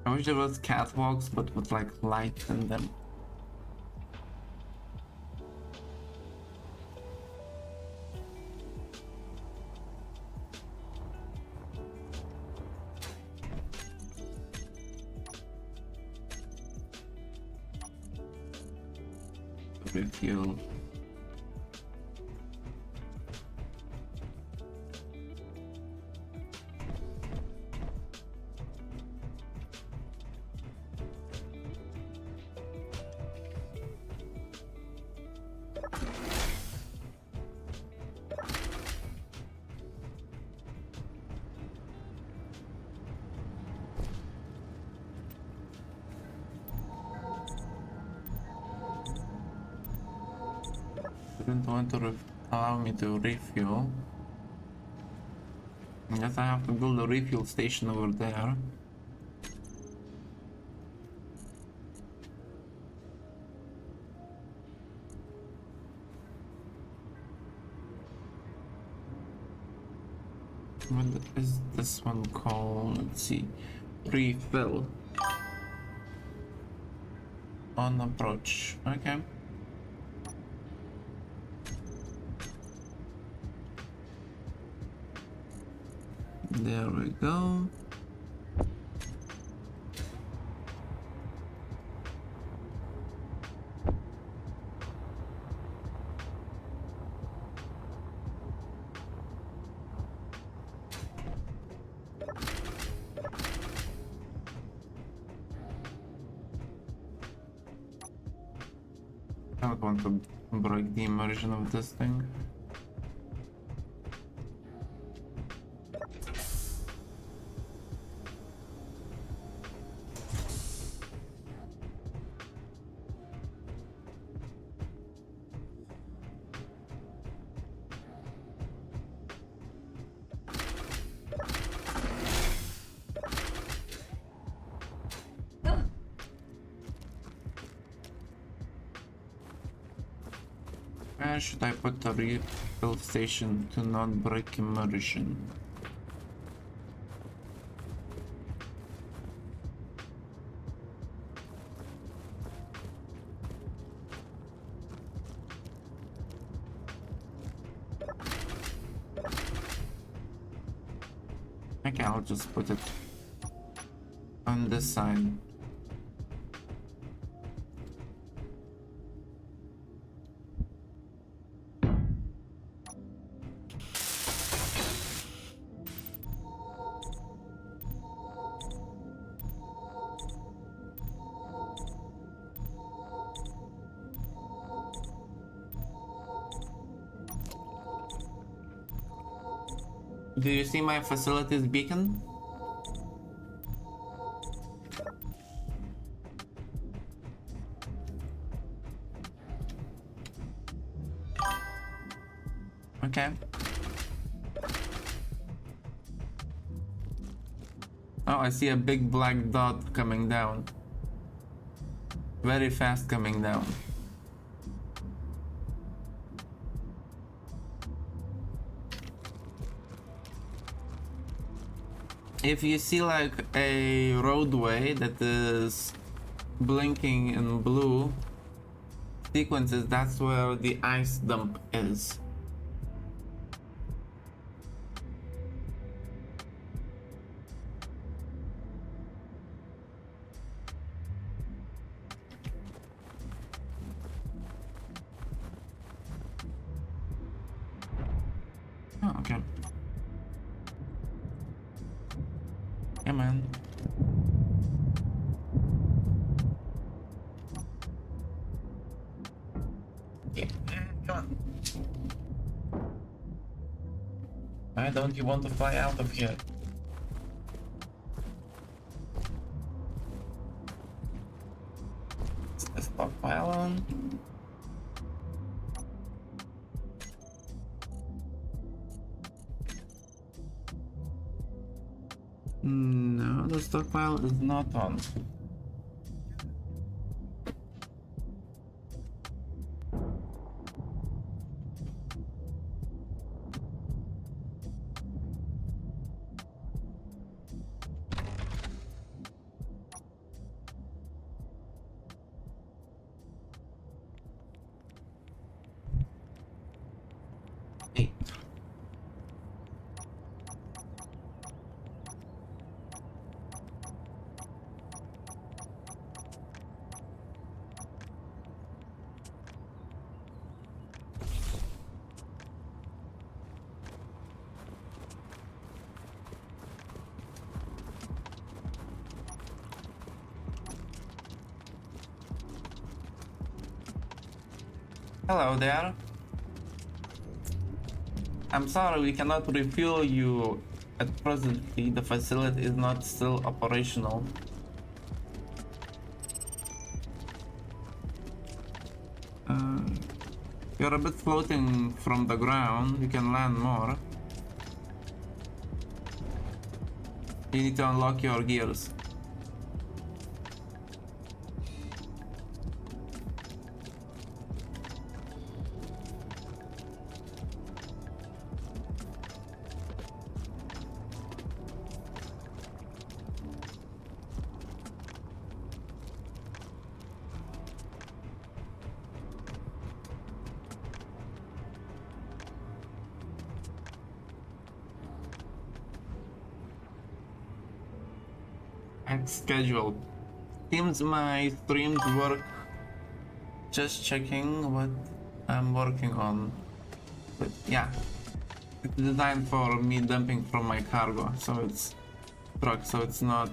I wish there was catwalks, but with like lights in them. Refuel. Didn't want to allow me to refuel. I guess I have to build a refuel station over there. What is this one called? Let's see. Refill. On approach. Okay. There we go. I don't want to break the immersion of this thing. Where should I put the refill station to not break immersion? Okay, I'll just put it on this side. Do you see my facilities beacon? Okay. Oh, I see a big black dot coming down. Very fast coming down. If you see like a roadway that is blinking in blue sequences, that's where the ice dump is. Oh, okay. Yeah, man. Yeah, come on. Why don't you want to fly out of here? Stockpile on? No, the stockpile is not on. Hey. Hello there. I'm sorry we cannot refuel you at present. The facility is not still operational. Uh, you're a bit floating from the ground. You can land more. You need to unlock your gears. And schedule. Seems my streams work. Just checking what I'm working on. But yeah, it's designed for me dumping from my cargo, so it's truck, so it's not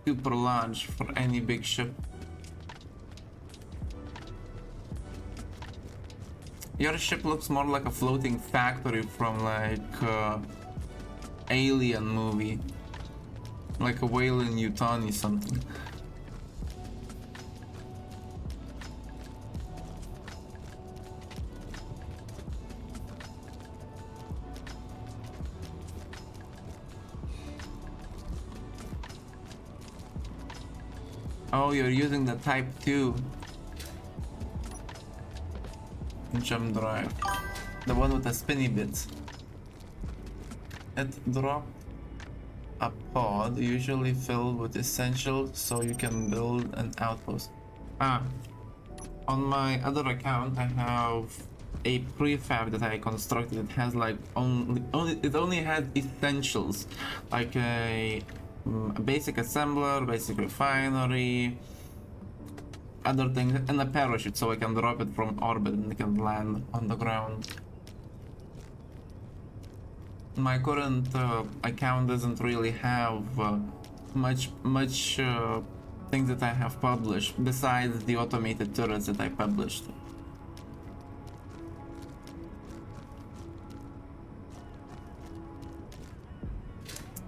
super large for any big ship. Your ship looks more like a floating factory from like Alien movie, like a whale in Yutani something. Oh, you're using the Type 2 jump drive, the one with the spinny bits. It dropped a pod usually filled with essentials so you can build an outpost. Ah, on my other account I have a prefab that I constructed. It has like only had essentials, like a basic assembler, basic refinery, other things, and a parachute so I can drop it from orbit and it can land on the ground. My current account doesn't really have much things that I have published besides the automated turrets that I published.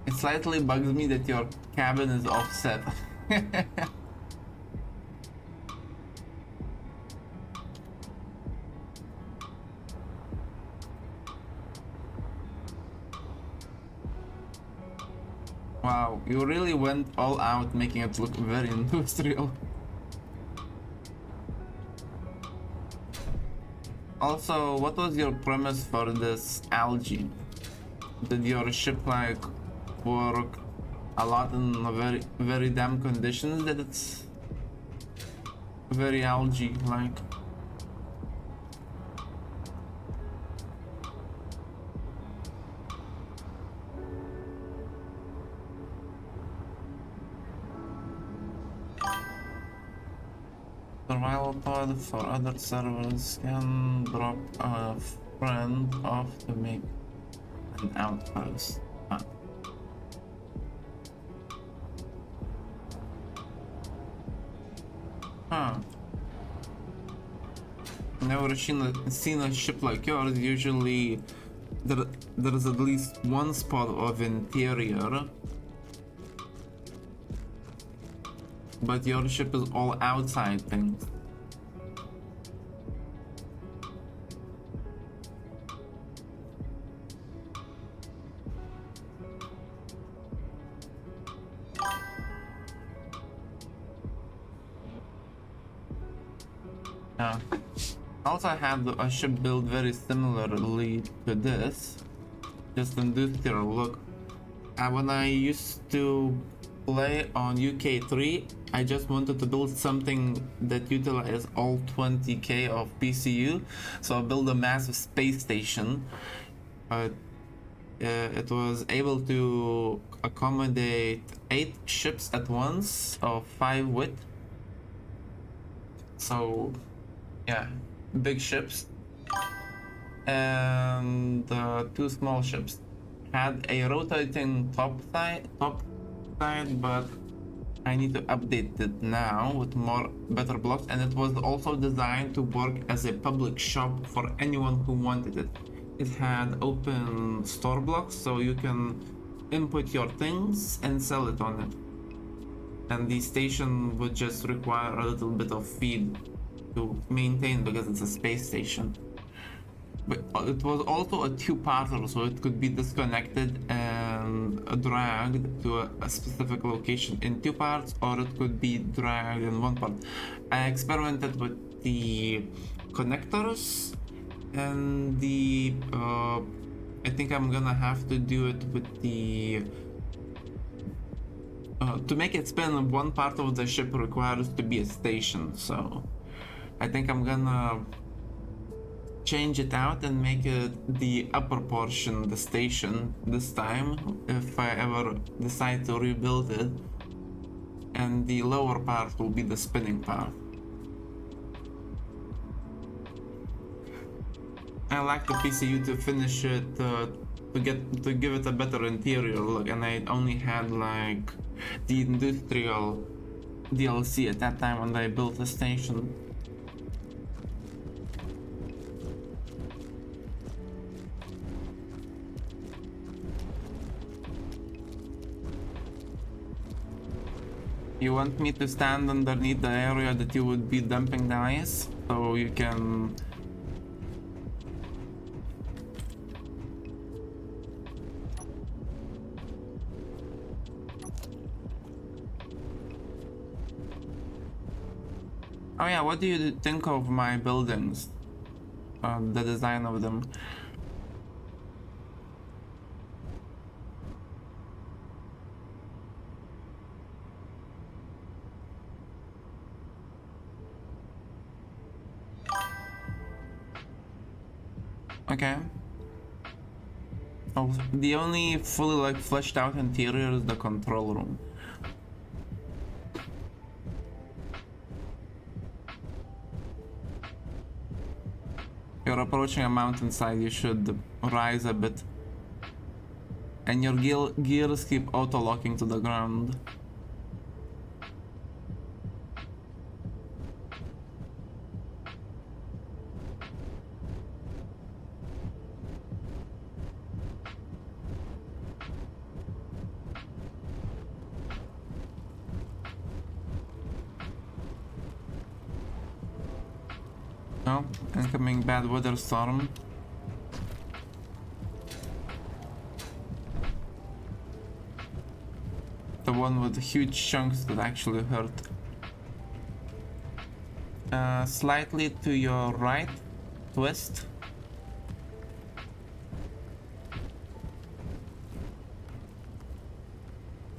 It slightly bugs me that your cabin is offset. Wow, you really went all out making it look very industrial. Also, what was your premise for this algae? Did your ship like work a lot in very damn conditions that it's very algae like? Survival pod for other servers can drop a friend off to make an outpost. Huh. Never seen a ship like yours. Usually there's at least one spot of interior, but your ship is all outside things. Yeah. Also, I had a ship built very similarly to this, just industrial look. When I used to play on UK3, I just wanted to build something that utilizes all 20k of PCU, so I built a massive space station. It was able to accommodate 8 ships at once of 5 width. So yeah, big ships and 2 small ships. Had a rotating top side, but I need to update it now with better blocks, and it was also designed to work as a public shop for anyone who wanted it. It had open store blocks, so you can input your things and sell it on it. And the station would just require a little bit of feed to maintain because it's a space station. But it was also a two-parter, so it could be disconnected and dragged to a specific location in 2 parts, or it could be dragged in 1 part. I experimented with the connectors and the I think I'm gonna have to do it with the to make it spin. 1 part of the ship requires to be a station, so I think I'm gonna change it out and make it the upper portion the station this time if I ever decide to rebuild it, and the lower part will be the spinning part. I like the PCU to finish it to give it a better interior look, and I only had like the industrial DLC at that time when I built the station. You want me to stand underneath the area that you would be dumping the ice, so you can... Oh yeah, what do you think of my buildings? The design of them? Okay. Oh, the only fully like fleshed out interior is the control room. You're approaching a mountainside, you should rise a bit. And your gears keep auto-locking to the ground. Oh, incoming bad weather storm. The one with huge chunks that actually hurt. Slightly to your right, twist.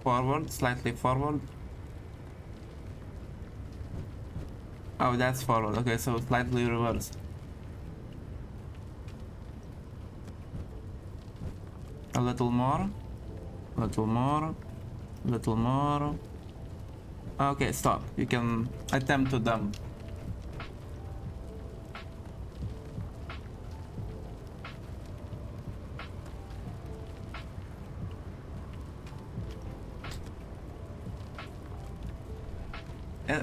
Forward, slightly forward. Oh, that's forward. Okay, so slightly reverse. A little more. Little more. Little more. Okay, stop. You can attempt to dump.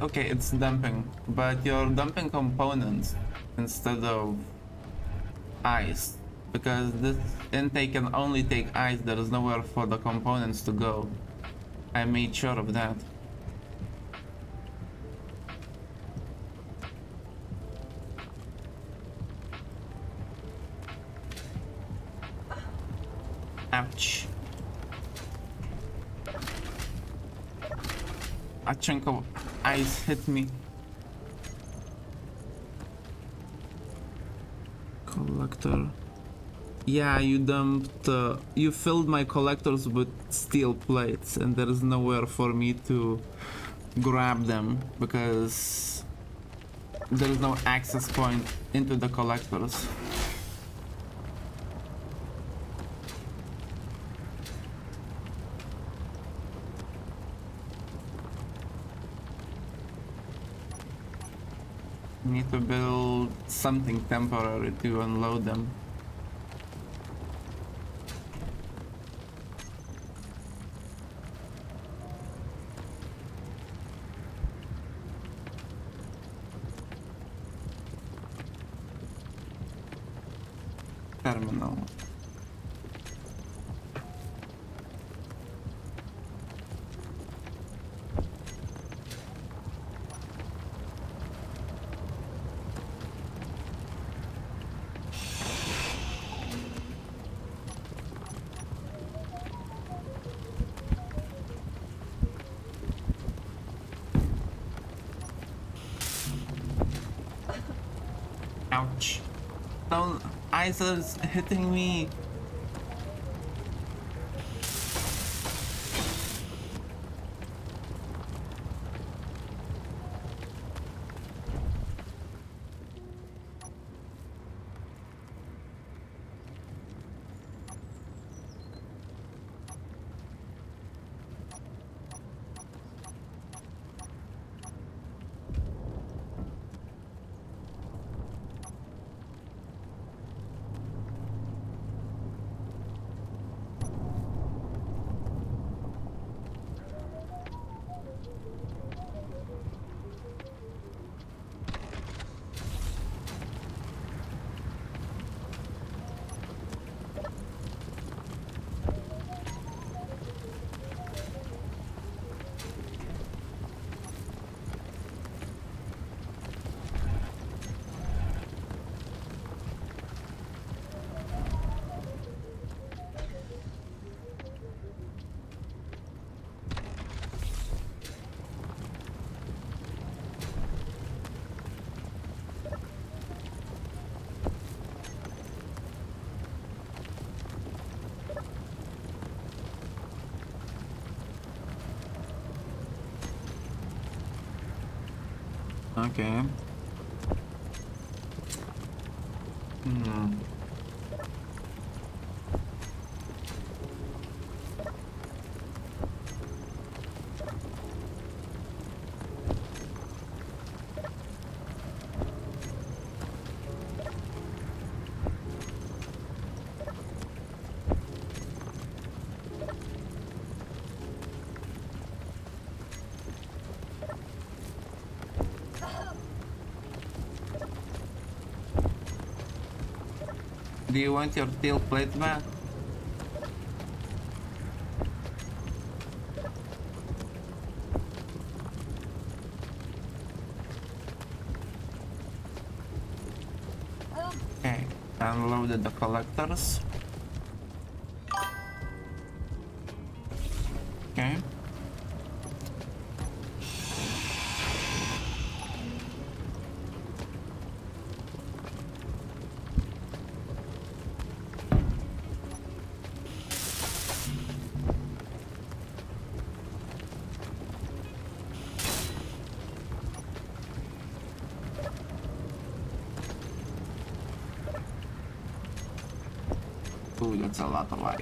okay, it's dumping, but you're dumping components instead of ice, because this intake can only take ice. There is nowhere for the components to go. I made sure of that. Ouch. A chunk of ice hit me. Collector. Yeah, you dumped, you filled my collectors with steel plates, and there is nowhere for me to grab them because there is no access point into the collectors. Need to build something temporary to unload them. Terminal. Ouch. Don't, ice is hitting me. Okay. Do you want your steel plates back? Okay, unloaded the collectors. Okay. Ooh, that's a lot of ice.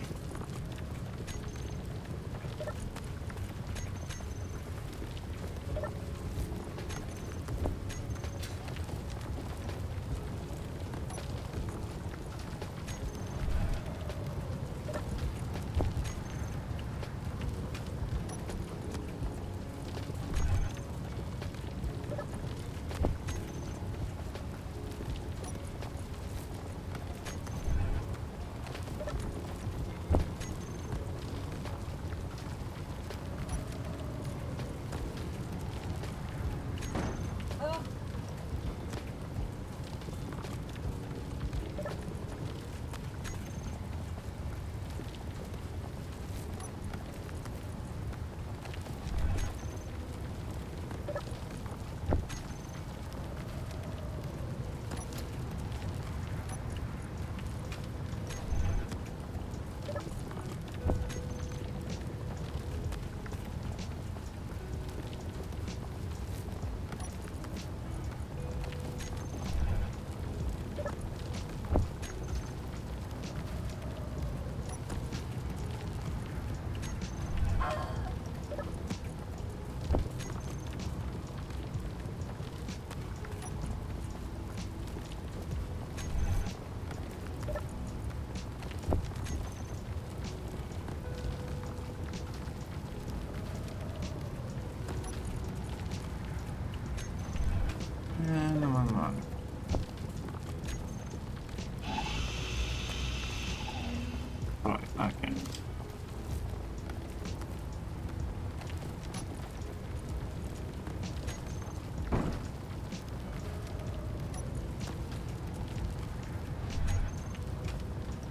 Right, okay.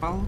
Well,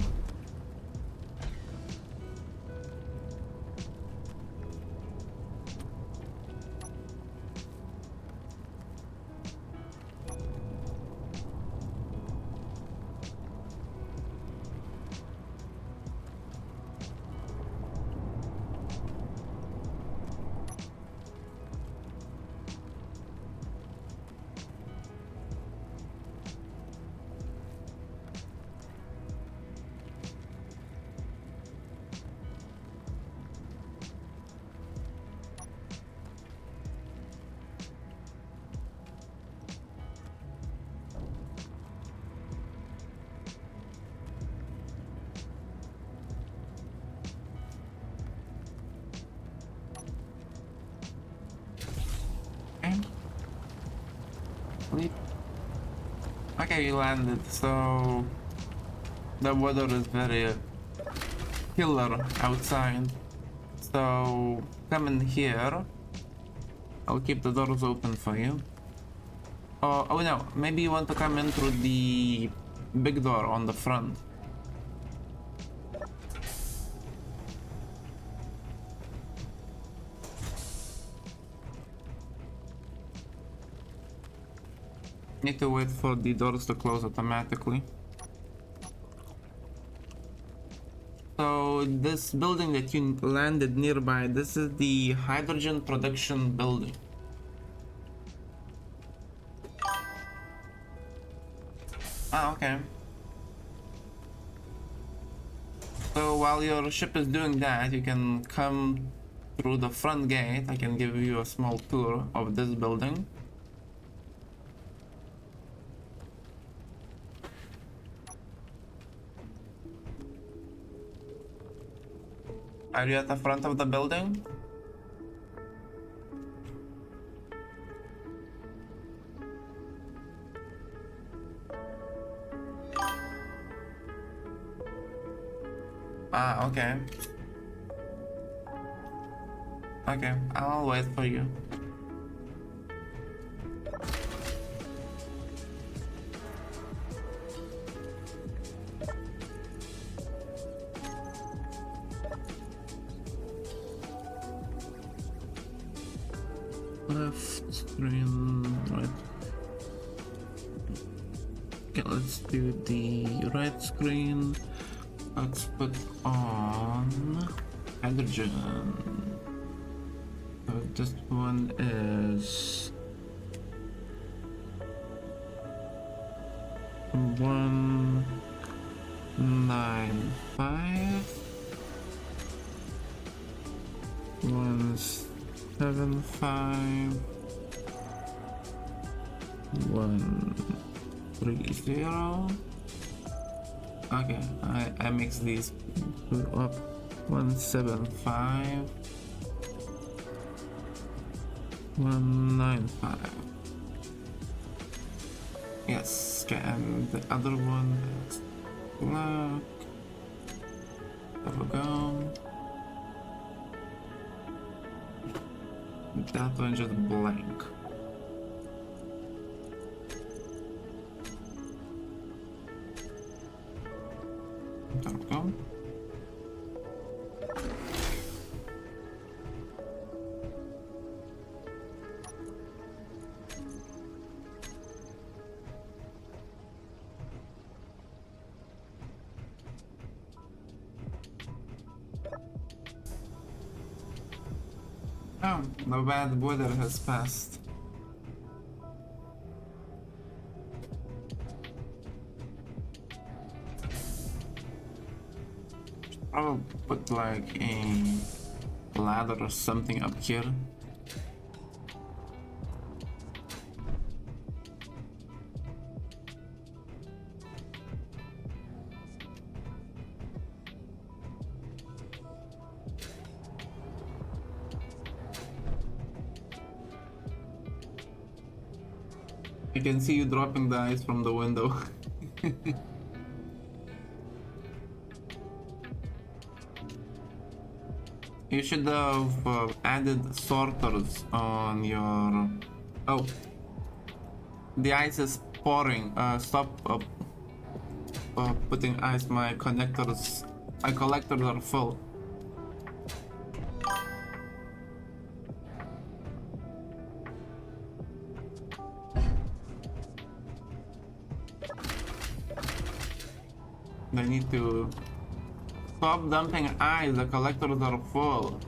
okay. Leap. Okay, you landed, so the weather is very killer outside. So come in here. I'll keep the doors open for you. Oh no, maybe you want to come in through the big door on the front. Need to wait for the doors to close automatically. So this building that you landed nearby, this is the hydrogen production building. Ah, okay. So while your ship is doing that, you can come through the front gate. I can give you a small tour of this building. Are you at the front of the building? Ah, okay. Okay, I'll wait for you. Left screen, right. Okay, let's do the right screen. Let's put on hydrogen. So this one is 195, 175, 130. Okay, I mix these two up. 175, 195. Yes, okay, and the other one is black. There we go. That one just blank. There we go. Oh, the bad weather has passed. I'll put like a ladder or something up here. I can see you dropping the ice from the window. You should have added sorters on your... Oh. The ice is pouring. Stop putting ice. My collectors are full. They need to stop dumping ice. The collectors are full.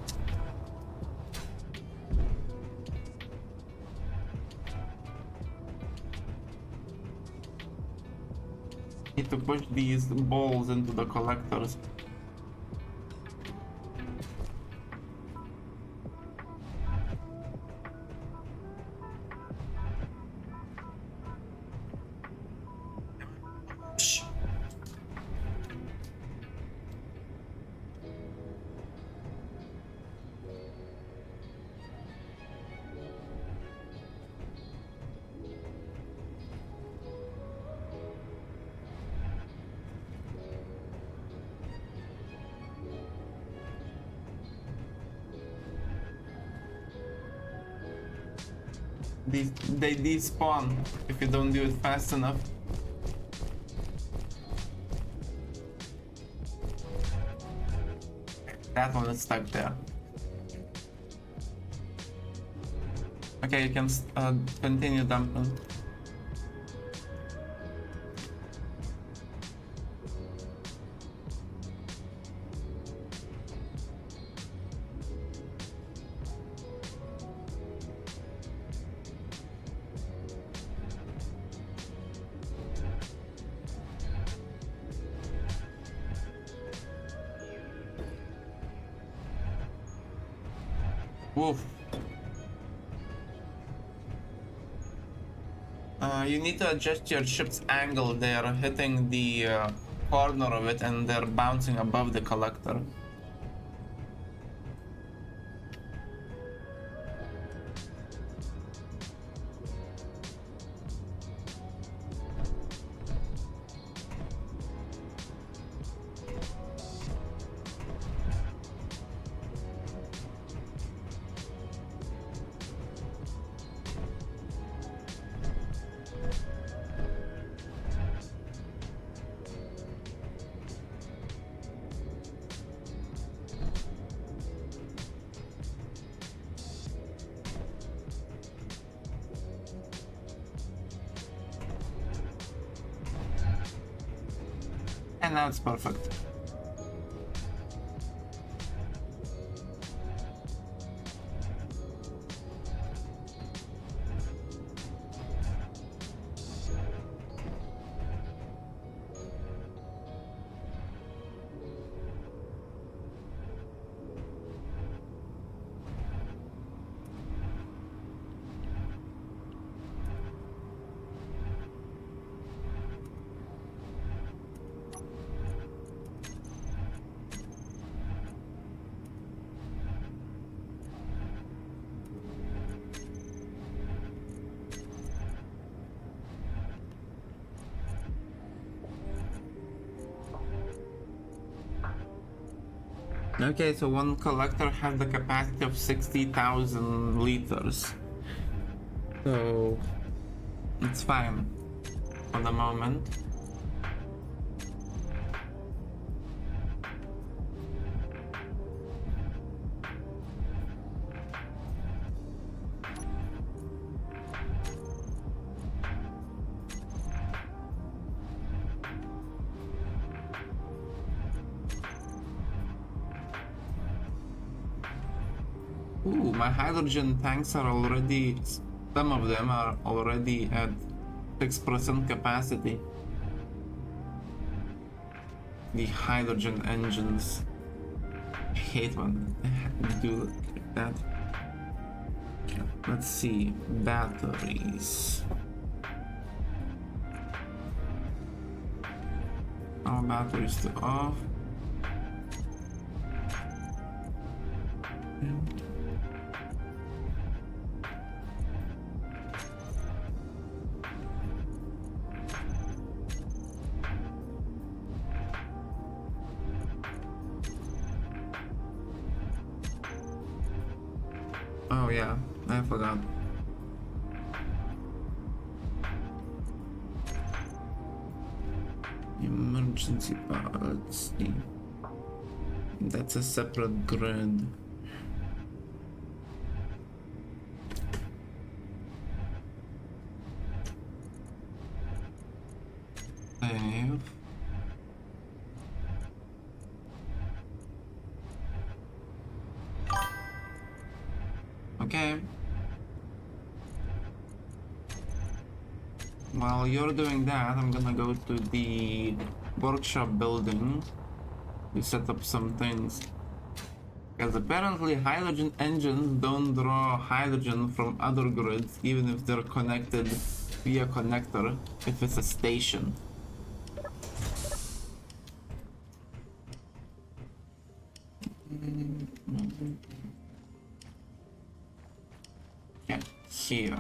Need to push these balls into the collectors. Psh. They despawn if you don't do it fast enough. That one is stuck there. Okay, you can continue dumping. Woof. You need to adjust your ship's angle. They are hitting the corner of it and they're bouncing above the collector. And now it's perfect. Okay, so one collector has the capacity of 60,000 liters. So it's fine for the moment. Ooh, my hydrogen tanks are already, some of them are already at 6% capacity. The hydrogen engines. I hate when they do that. Let's see, batteries. Our batteries to off. Oh yeah, I forgot. Emergency power, let's see. That's a separate grid. Save. Okay. While you're doing that, I'm gonna go to the workshop building to set up some things. Because apparently hydrogen engines don't draw hydrogen from other grids, even if they're connected via connector, if it's a station. Yeah, here.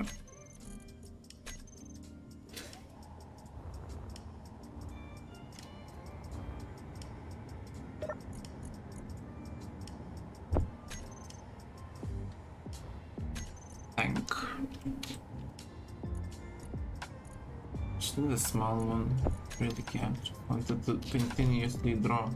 Tank. Just need a small one. Really can't. Wanted to continuously draw.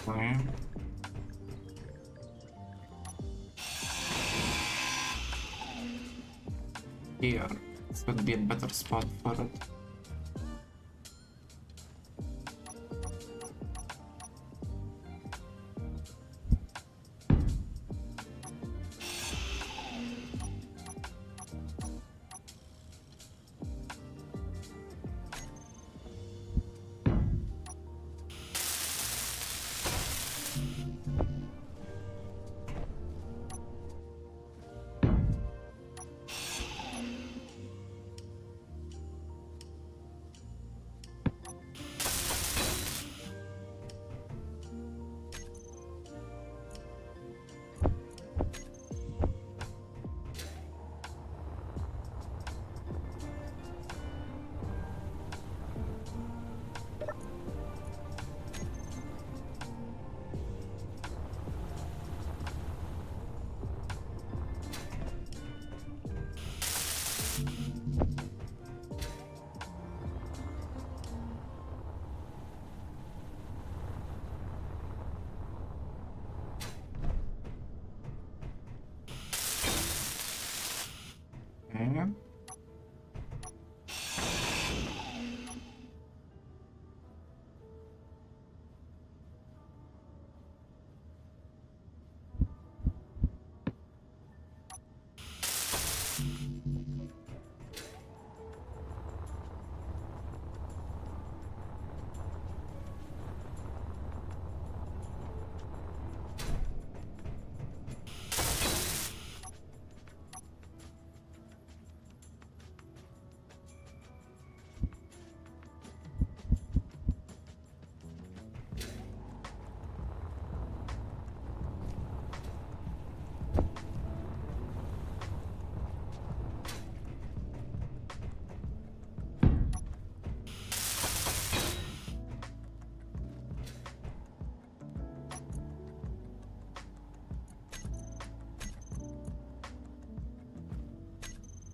Okay. Here. This would be a better spot for it. Okay.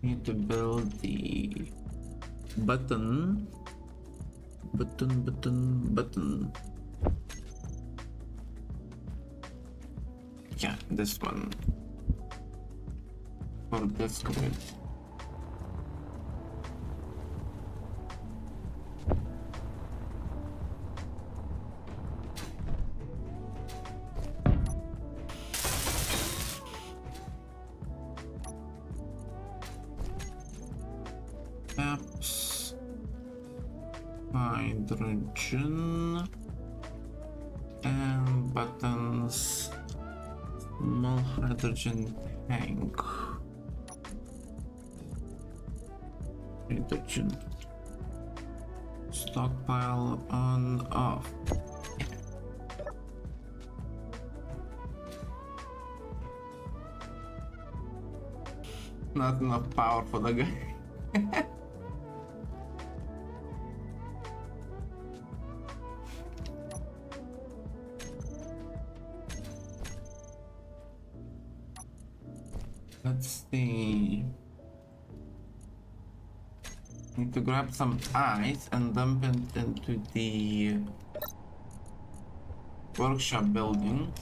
Need to build the button. Button. Yeah, this one. For this grid. Apps. Hydrogen. And buttons. Small hydrogen tank. Hydrogen. Stockpile on off. Not enough power for the guy. Let's see. Need to grab some ice and dump it into the workshop building.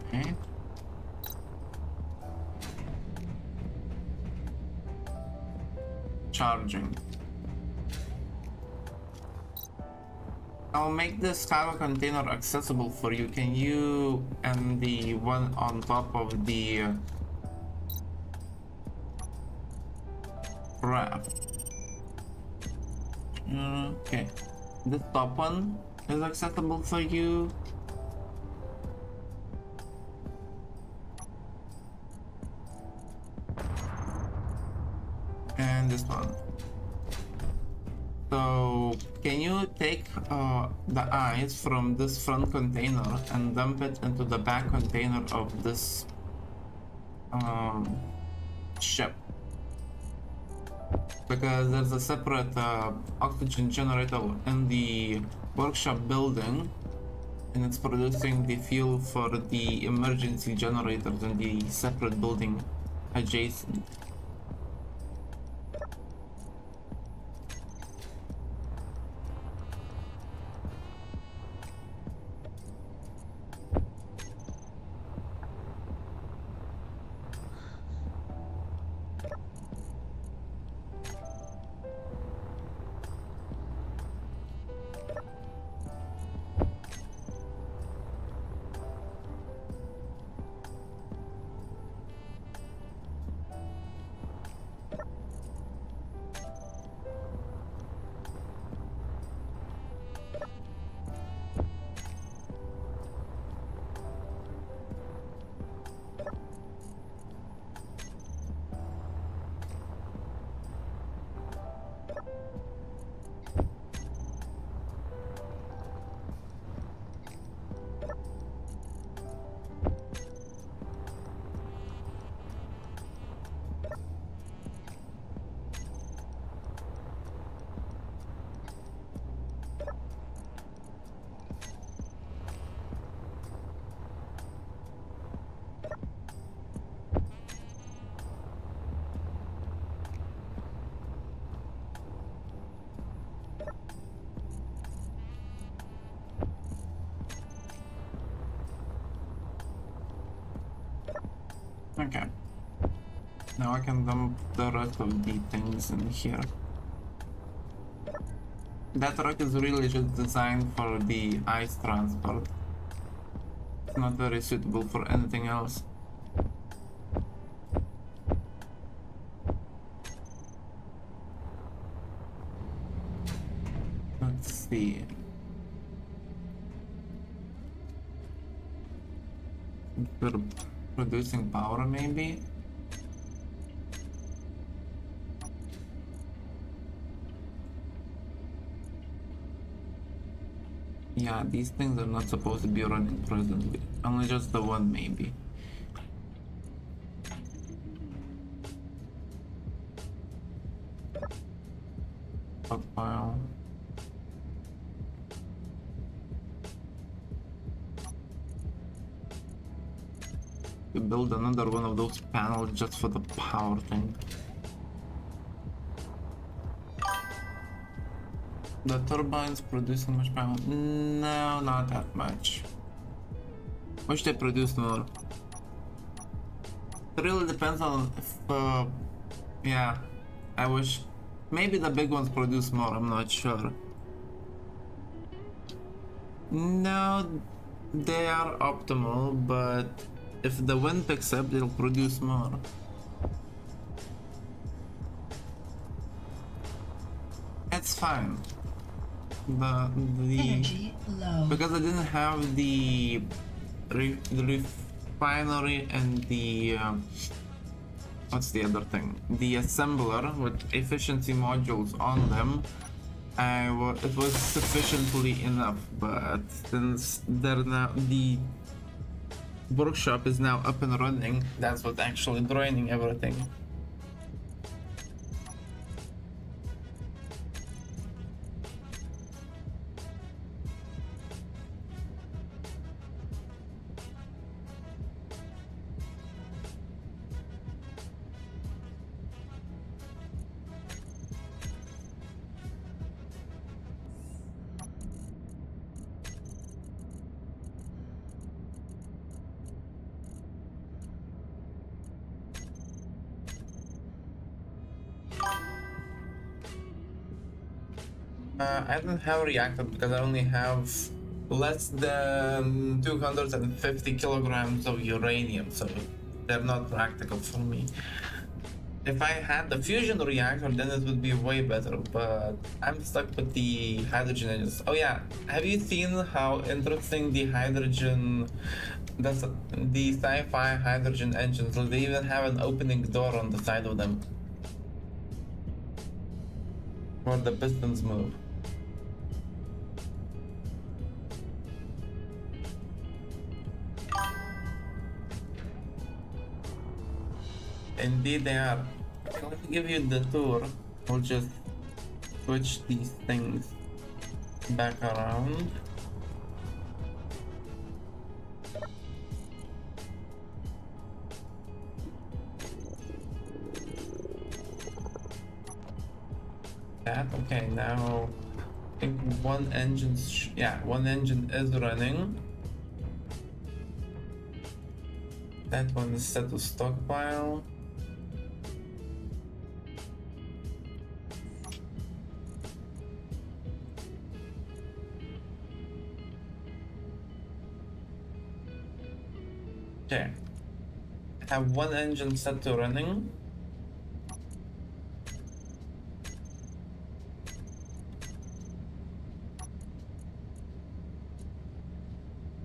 Okay. Charging. I'll make this cargo container accessible for you. Can you and the one on top of the raft? Okay. This top one is accessible for you. And this one. So can you take the ice from this front container and dump it into the back container of this ship? Because there's a separate oxygen generator in the workshop building, and it's producing the fuel for the emergency generators in the separate building adjacent. Okay. Now I can dump the rest of the things in here. That truck is really just designed for the ice transport. It's not very suitable for anything else. Let's see. We're producing power maybe? Yeah, these things are not supposed to be running presently. Only just the one maybe. Stockpile. To build another one of those panels just for the power thing. The turbines producing much power? No, not that much. Wish they produced more. It really depends on if, yeah, I wish. Maybe the big ones produce more, I'm not sure. No, they are optimal, but if the wind picks up, they'll produce more. fine. The Energy low. because I didn't have the refinery and the what's the other thing? The assembler with efficiency modules on them. It was sufficiently enough, but since they're now the workshop is now up and running, that's what's actually draining everything. I don't have a reactor because I only have less than 250 kilograms of uranium, so they're not practical for me. If I had the fusion reactor, then it would be way better, but I'm stuck with the hydrogen engines. Oh yeah, have you seen how interesting the hydrogen, the sci-fi hydrogen engines, they even have an opening door on the side of them where the pistons move. Indeed they are. I'm going to give you the tour. We'll just switch these things back around. That, okay, now I think one engine, one engine is running. That one is set to stockpile. Okay, I have one engine set to running.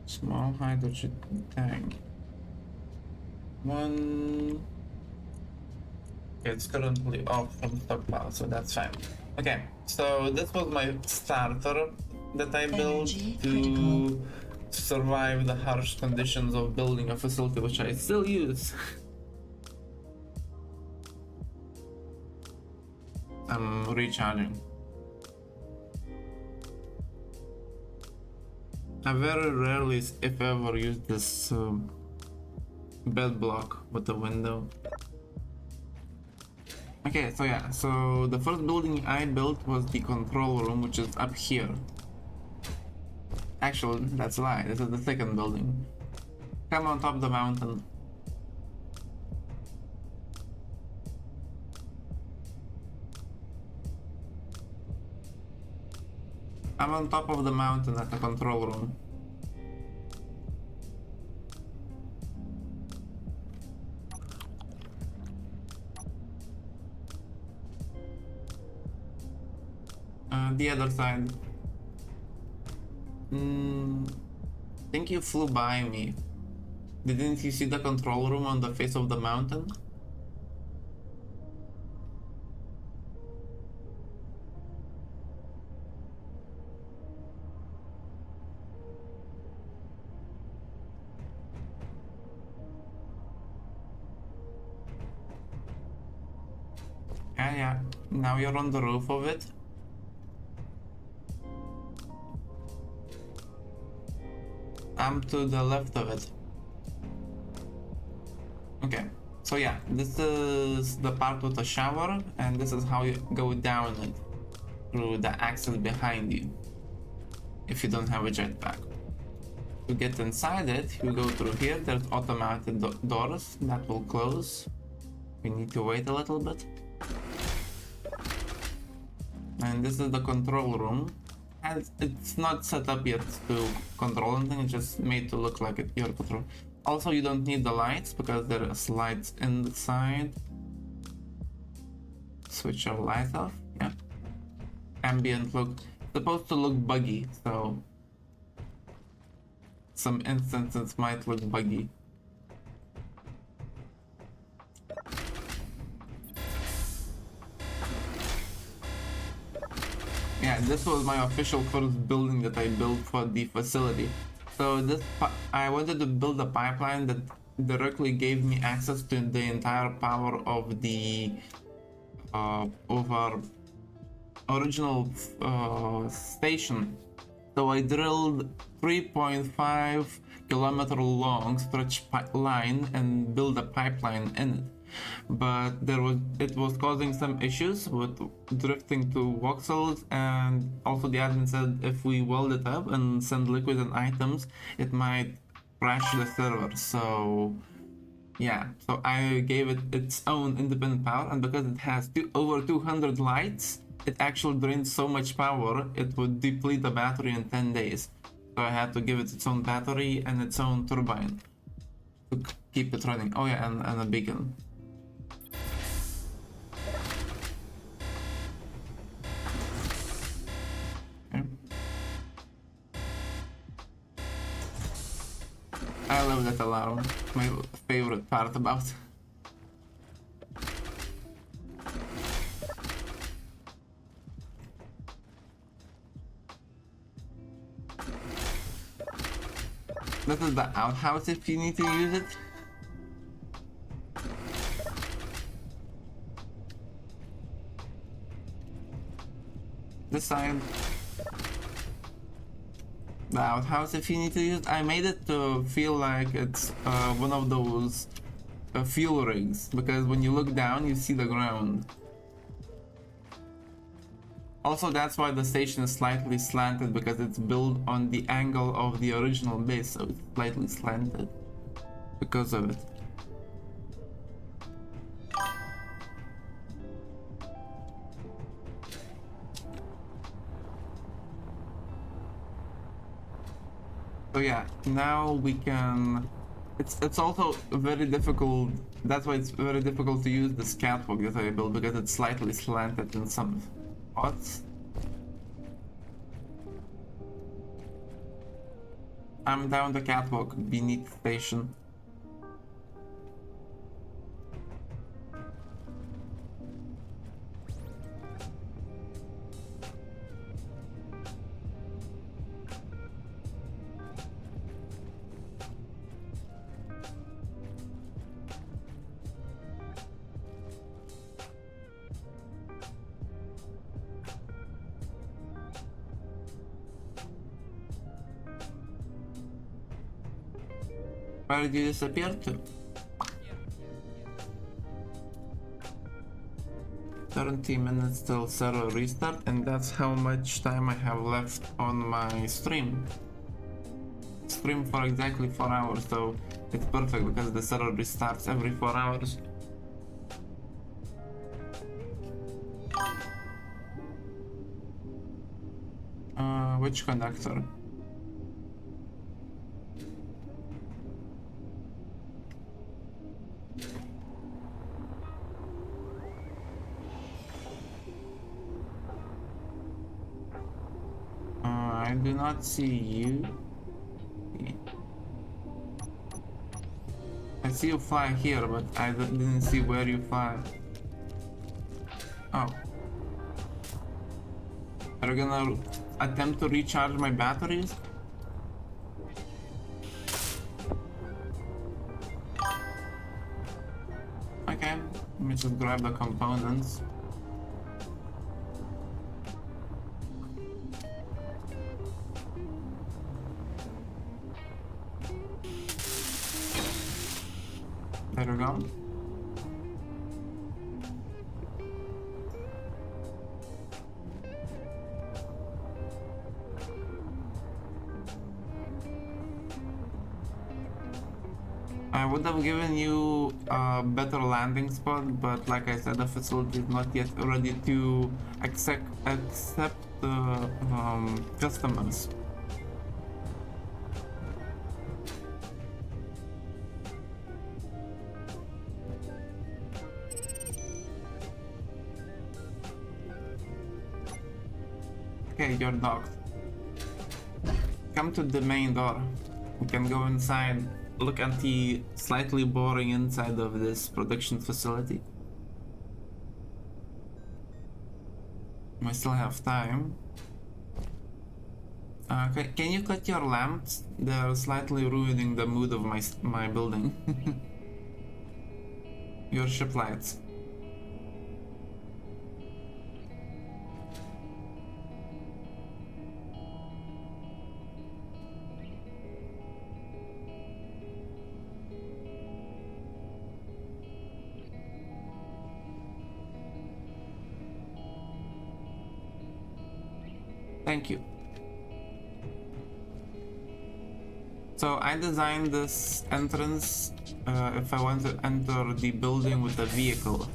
Small hydrogen tank. One. It's currently off from stockpile, so that's fine. Okay, so this was my starter that I built to survive the harsh conditions of building a facility, which I still use. I'm recharging. I very rarely, if ever, use this bed block with the window. Okay, so yeah, so the first building I built was the control room, which is up here. Actually, that's a lie. This is the second building. Come on top of the mountain. I'm on top of the mountain at the control room. The other side. I think you flew by me. Didn't you see the control room on the face of the mountain? Yeah, now you're on the roof of it. I'm to the left of it. Okay, so yeah, this is the part with the shower, and this is how you go down it through the access behind you if you don't have a jetpack. To get inside it, you go through here. There's automatic doors that will close. We need to wait a little bit. And this is the control room. And it's not set up yet to control anything, it's just made to look like your control. Also, you don't need the lights because there are lights inside. Switch your lights off, yeah. ambient look. It's supposed to look buggy, so some instances might look buggy. Yeah, this was my official first building that I built for the facility. So I wanted to build a pipeline that directly gave me access to the entire power of the of our original station. So I drilled 3.5 kilometer long stretch line and built a pipeline in it. But it was causing some issues with drifting to voxels, and also the admin said if we weld it up and send liquid and items, it might crash the server. So yeah, so I gave it its own independent power, and because it has over 200 lights, it actually drains so much power it would deplete the battery in 10 days. So I had to give it its own battery and its own turbine to keep it running. Oh yeah, and a beacon. Okay. I love that alarm. My favorite part about it. This is the outhouse if you need to use it. This side. The outhouse if you need to use it. I made it to feel like it's one of those fuel rigs, because when you look down you see the ground. Also, that's why the station is slightly slanted, because it's built on the angle of the original base, so it's slightly slanted because of it. So yeah, now we can... It's also very difficult, that's why it's very difficult to use this catwalk that I built, because it's slightly slanted in some spots. I'm down the catwalk beneath the station. Where did you disappear to? 30 minutes till server restart, and that's how much time I have left on my stream. Stream for exactly 4 hours, so it's perfect because the server restarts every 4 hours. Which conductor? I do not see you. I see you fly here, but I didn't see where you fly. Oh. Are you gonna attempt to recharge my batteries? Okay, let me just grab the components. There we go. I would have given you a better landing spot, but like I said, the facility is not yet ready to accept customers. Okay, you're docked. Come to the main door. We can go inside, look at the slightly boring inside of this production facility. We still have time. Can you cut your lamps? They're slightly ruining the mood of my building. Your ship lights. Thank you. So I designed this entrance if I want to enter the building with a vehicle.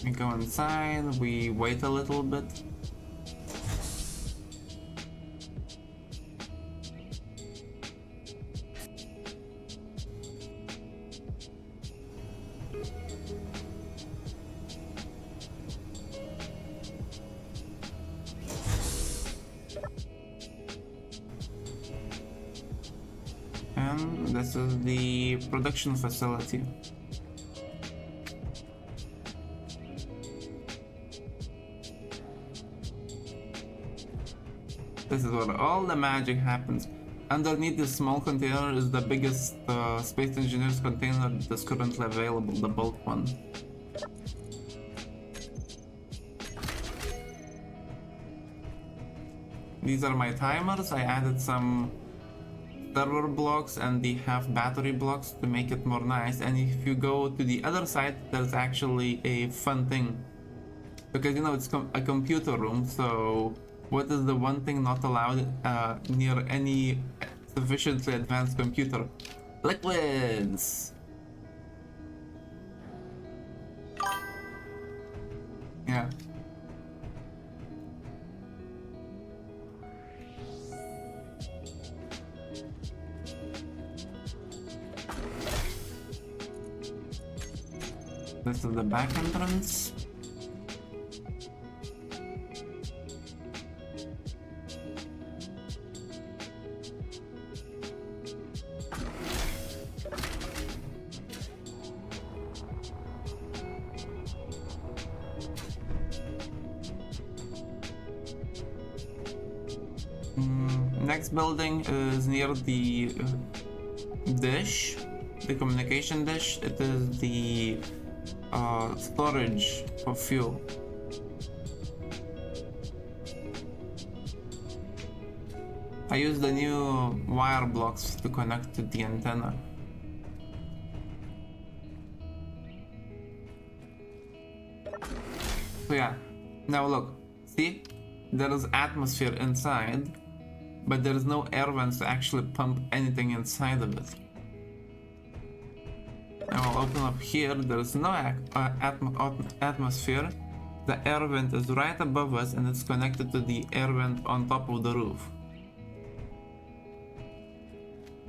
We go inside, we wait a little bit. And this is the production facility. This is where all the magic happens. Underneath this small container is the biggest Space Engineers container that's currently available, the bulk one. These are my timers. I added some server blocks and the half battery blocks to make it more nice. And if you go to the other side, there's actually a fun thing. Because you know it's a computer room, so what is the one thing not allowed near any sufficiently advanced computer? Liquids! Yeah. This is the back entrance. Next building is near the dish, the communication dish. It is the storage for fuel. I use the new wire blocks to connect to the antenna. So yeah, now look, see? There is atmosphere inside, but there is no air vents to actually pump anything inside of it. Now I'll open up here, there is no atmosphere. The air vent is right above us and it's connected to the air vent on top of the roof.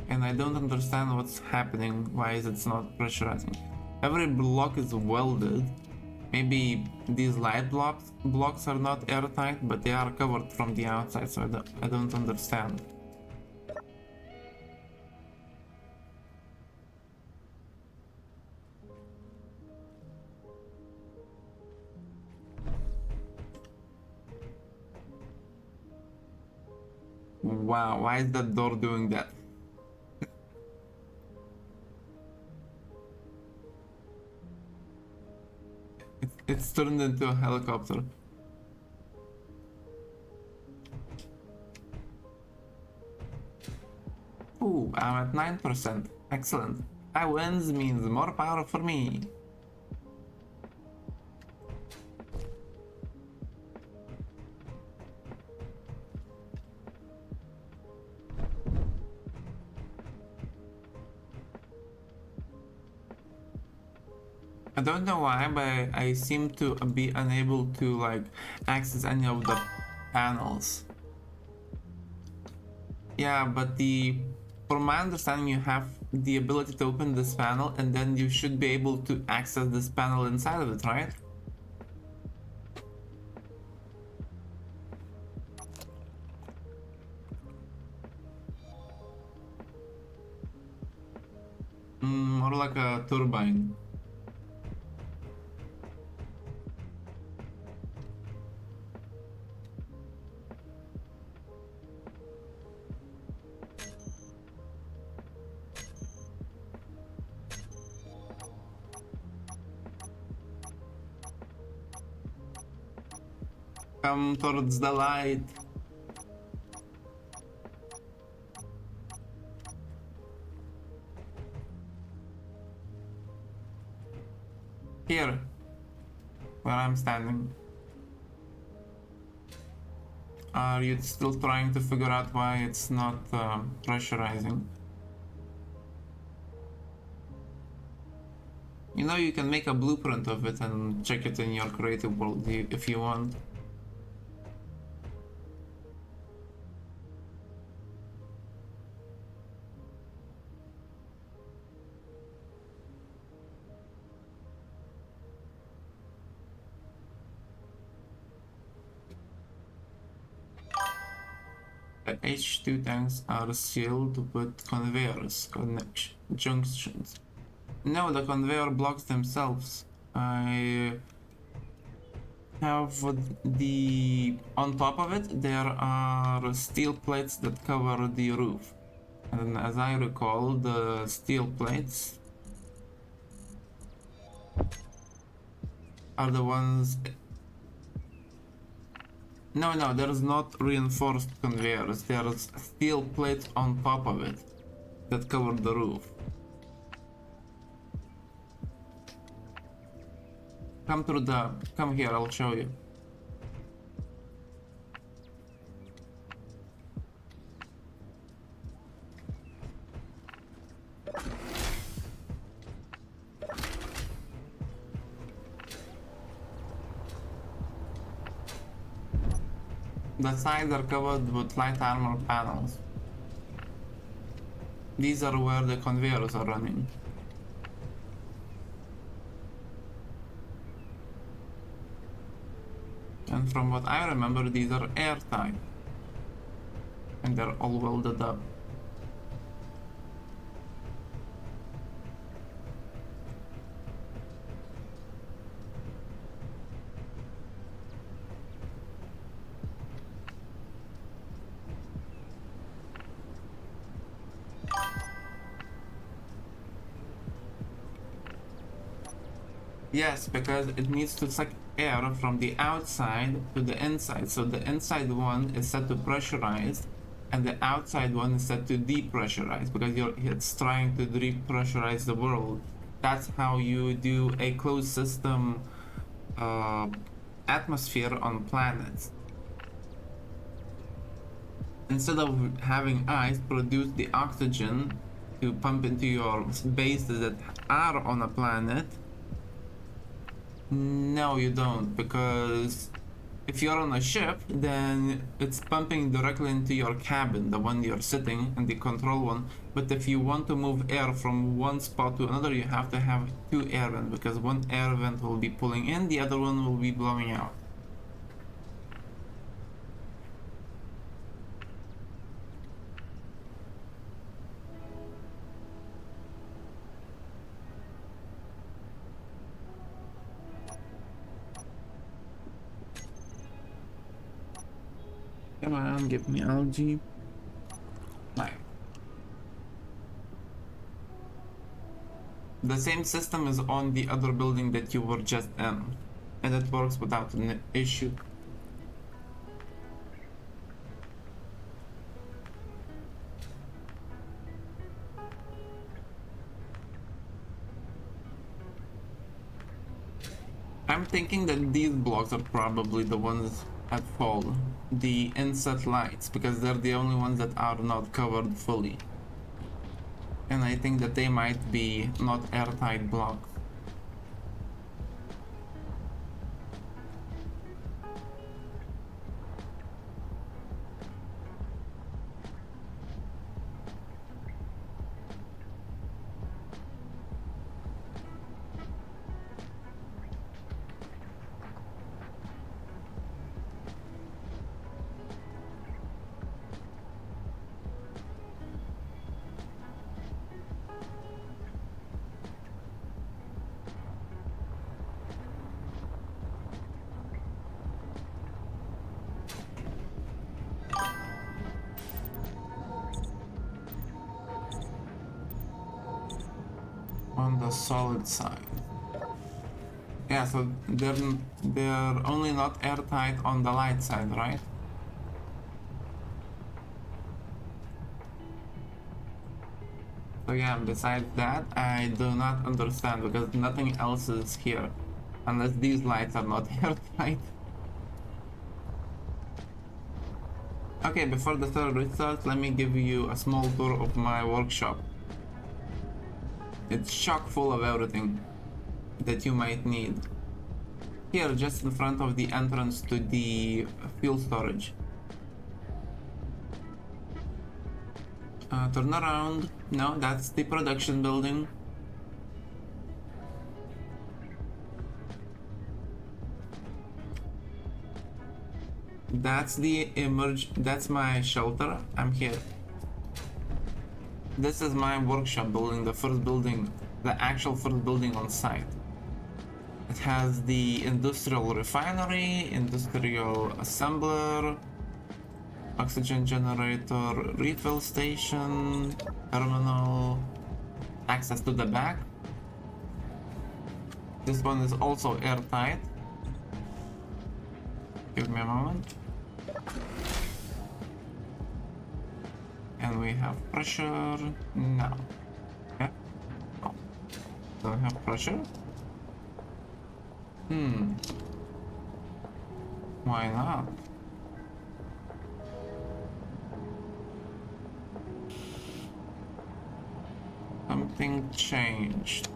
And I don't understand what's happening, why is it not pressurizing. Every block is welded. Maybe these light blocks are not airtight, but they are covered from the outside, so I don't understand. Wow, why is that door doing that? It's turned into a helicopter. Ooh, I'm at 9%. Excellent. I wins means more power for me. I don't know why, but I seem to be unable to like access any of the panels. Yeah, but from my understanding, you have the ability to open this panel, and then you should be able to access this panel inside of it, right? More like a turbine. Come towards the light. Here, where I'm standing. Are you still trying to figure out why it's not pressurizing? You know, you can make a blueprint of it and check it in your creative world if you want. The H2 tanks are sealed with conveyors, junctions. No, the conveyor blocks themselves. I have the... On top of it, there are steel plates that cover the roof. And as I recall, the steel plates are the ones... No, there's not reinforced conveyors. There's steel plates on top of it that cover the roof. Come here, I'll show you. The sides are covered with light armor panels. These are where the conveyors are running. And from what I remember, these are airtight. And they're all welded up. Yes, because it needs to suck air from the outside to the inside. So the inside one is set to pressurized, and the outside one is set to depressurize because it's trying to depressurize the world. That's how you do a closed system atmosphere on planets. Instead of having ice produce the oxygen to pump into your bases that are on a planet, no, you don't, because if you're on a ship, then it's pumping directly into your cabin, the one you're sitting in, the control one. But if you want to move air from one spot to another, you have to have two air vents, because one air vent will be pulling in, the other one will be blowing out. Come on, give me algae. Right. The same system is on the other building that you were just in, and it works without an issue. I'm thinking that these blocks are probably the ones at fault, the inset lights, because they're the only ones that are not covered fully. And I think that they might be not airtight blocks. on the solid side. Yeah, so they're only not airtight on the light side, right? So yeah, besides that, I do not understand because nothing else is here. Unless these lights are not airtight. Okay, before the third restart, let me give you a small tour of my workshop. It's chock full of everything that you might need. Here, just in front of the entrance to the fuel storage. Turn around. No, that's the production building. That's my shelter. I'm here. This is my workshop building, the first building, the actual first building on site. It has the industrial refinery, industrial assembler, oxygen generator, refill station, terminal, access to the back. This one is also airtight. Give me a moment. And we have pressure. No. Yeah. Oh. Don't have pressure. Why not? Something changed.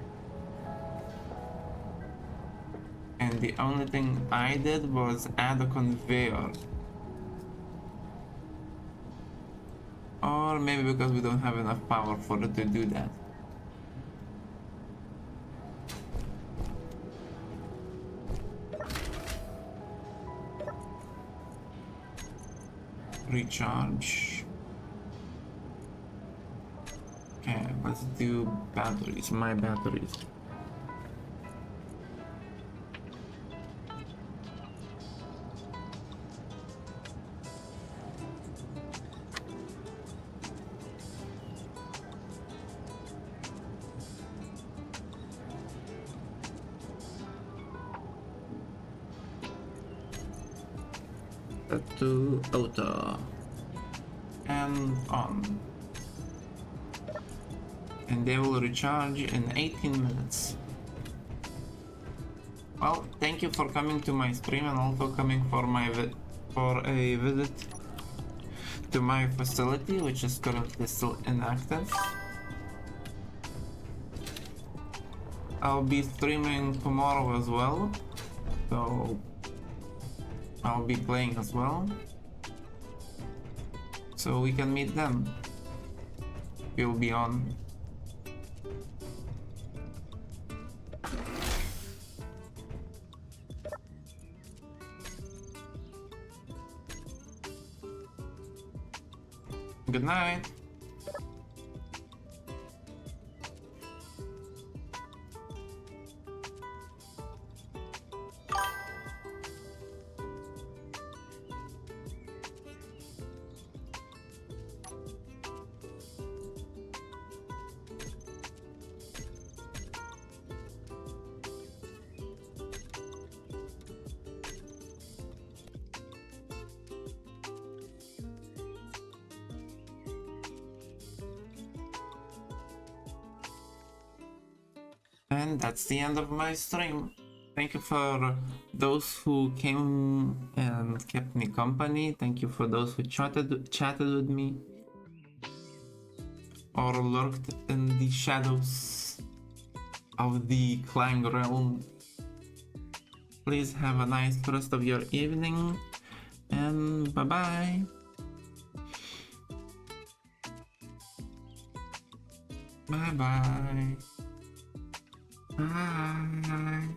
And the only thing I did was add a conveyor. Or maybe because we don't have enough power for it to do that. Recharge. Okay, let's do batteries, my batteries. To auto and on, and they will recharge in 18 minutes. Well, thank you for coming to my stream and also coming for a visit to my facility, which is currently still inactive. I'll be streaming tomorrow as well, so I'll be playing as well, so we can meet them. You'll be on. Good night. And that's the end of my stream. Thank you for those who came and kept me company. Thank you for those who chatted with me or lurked in the shadows of the Clang realm. Please have a nice rest of your evening and bye-bye. Bye-bye. Bye.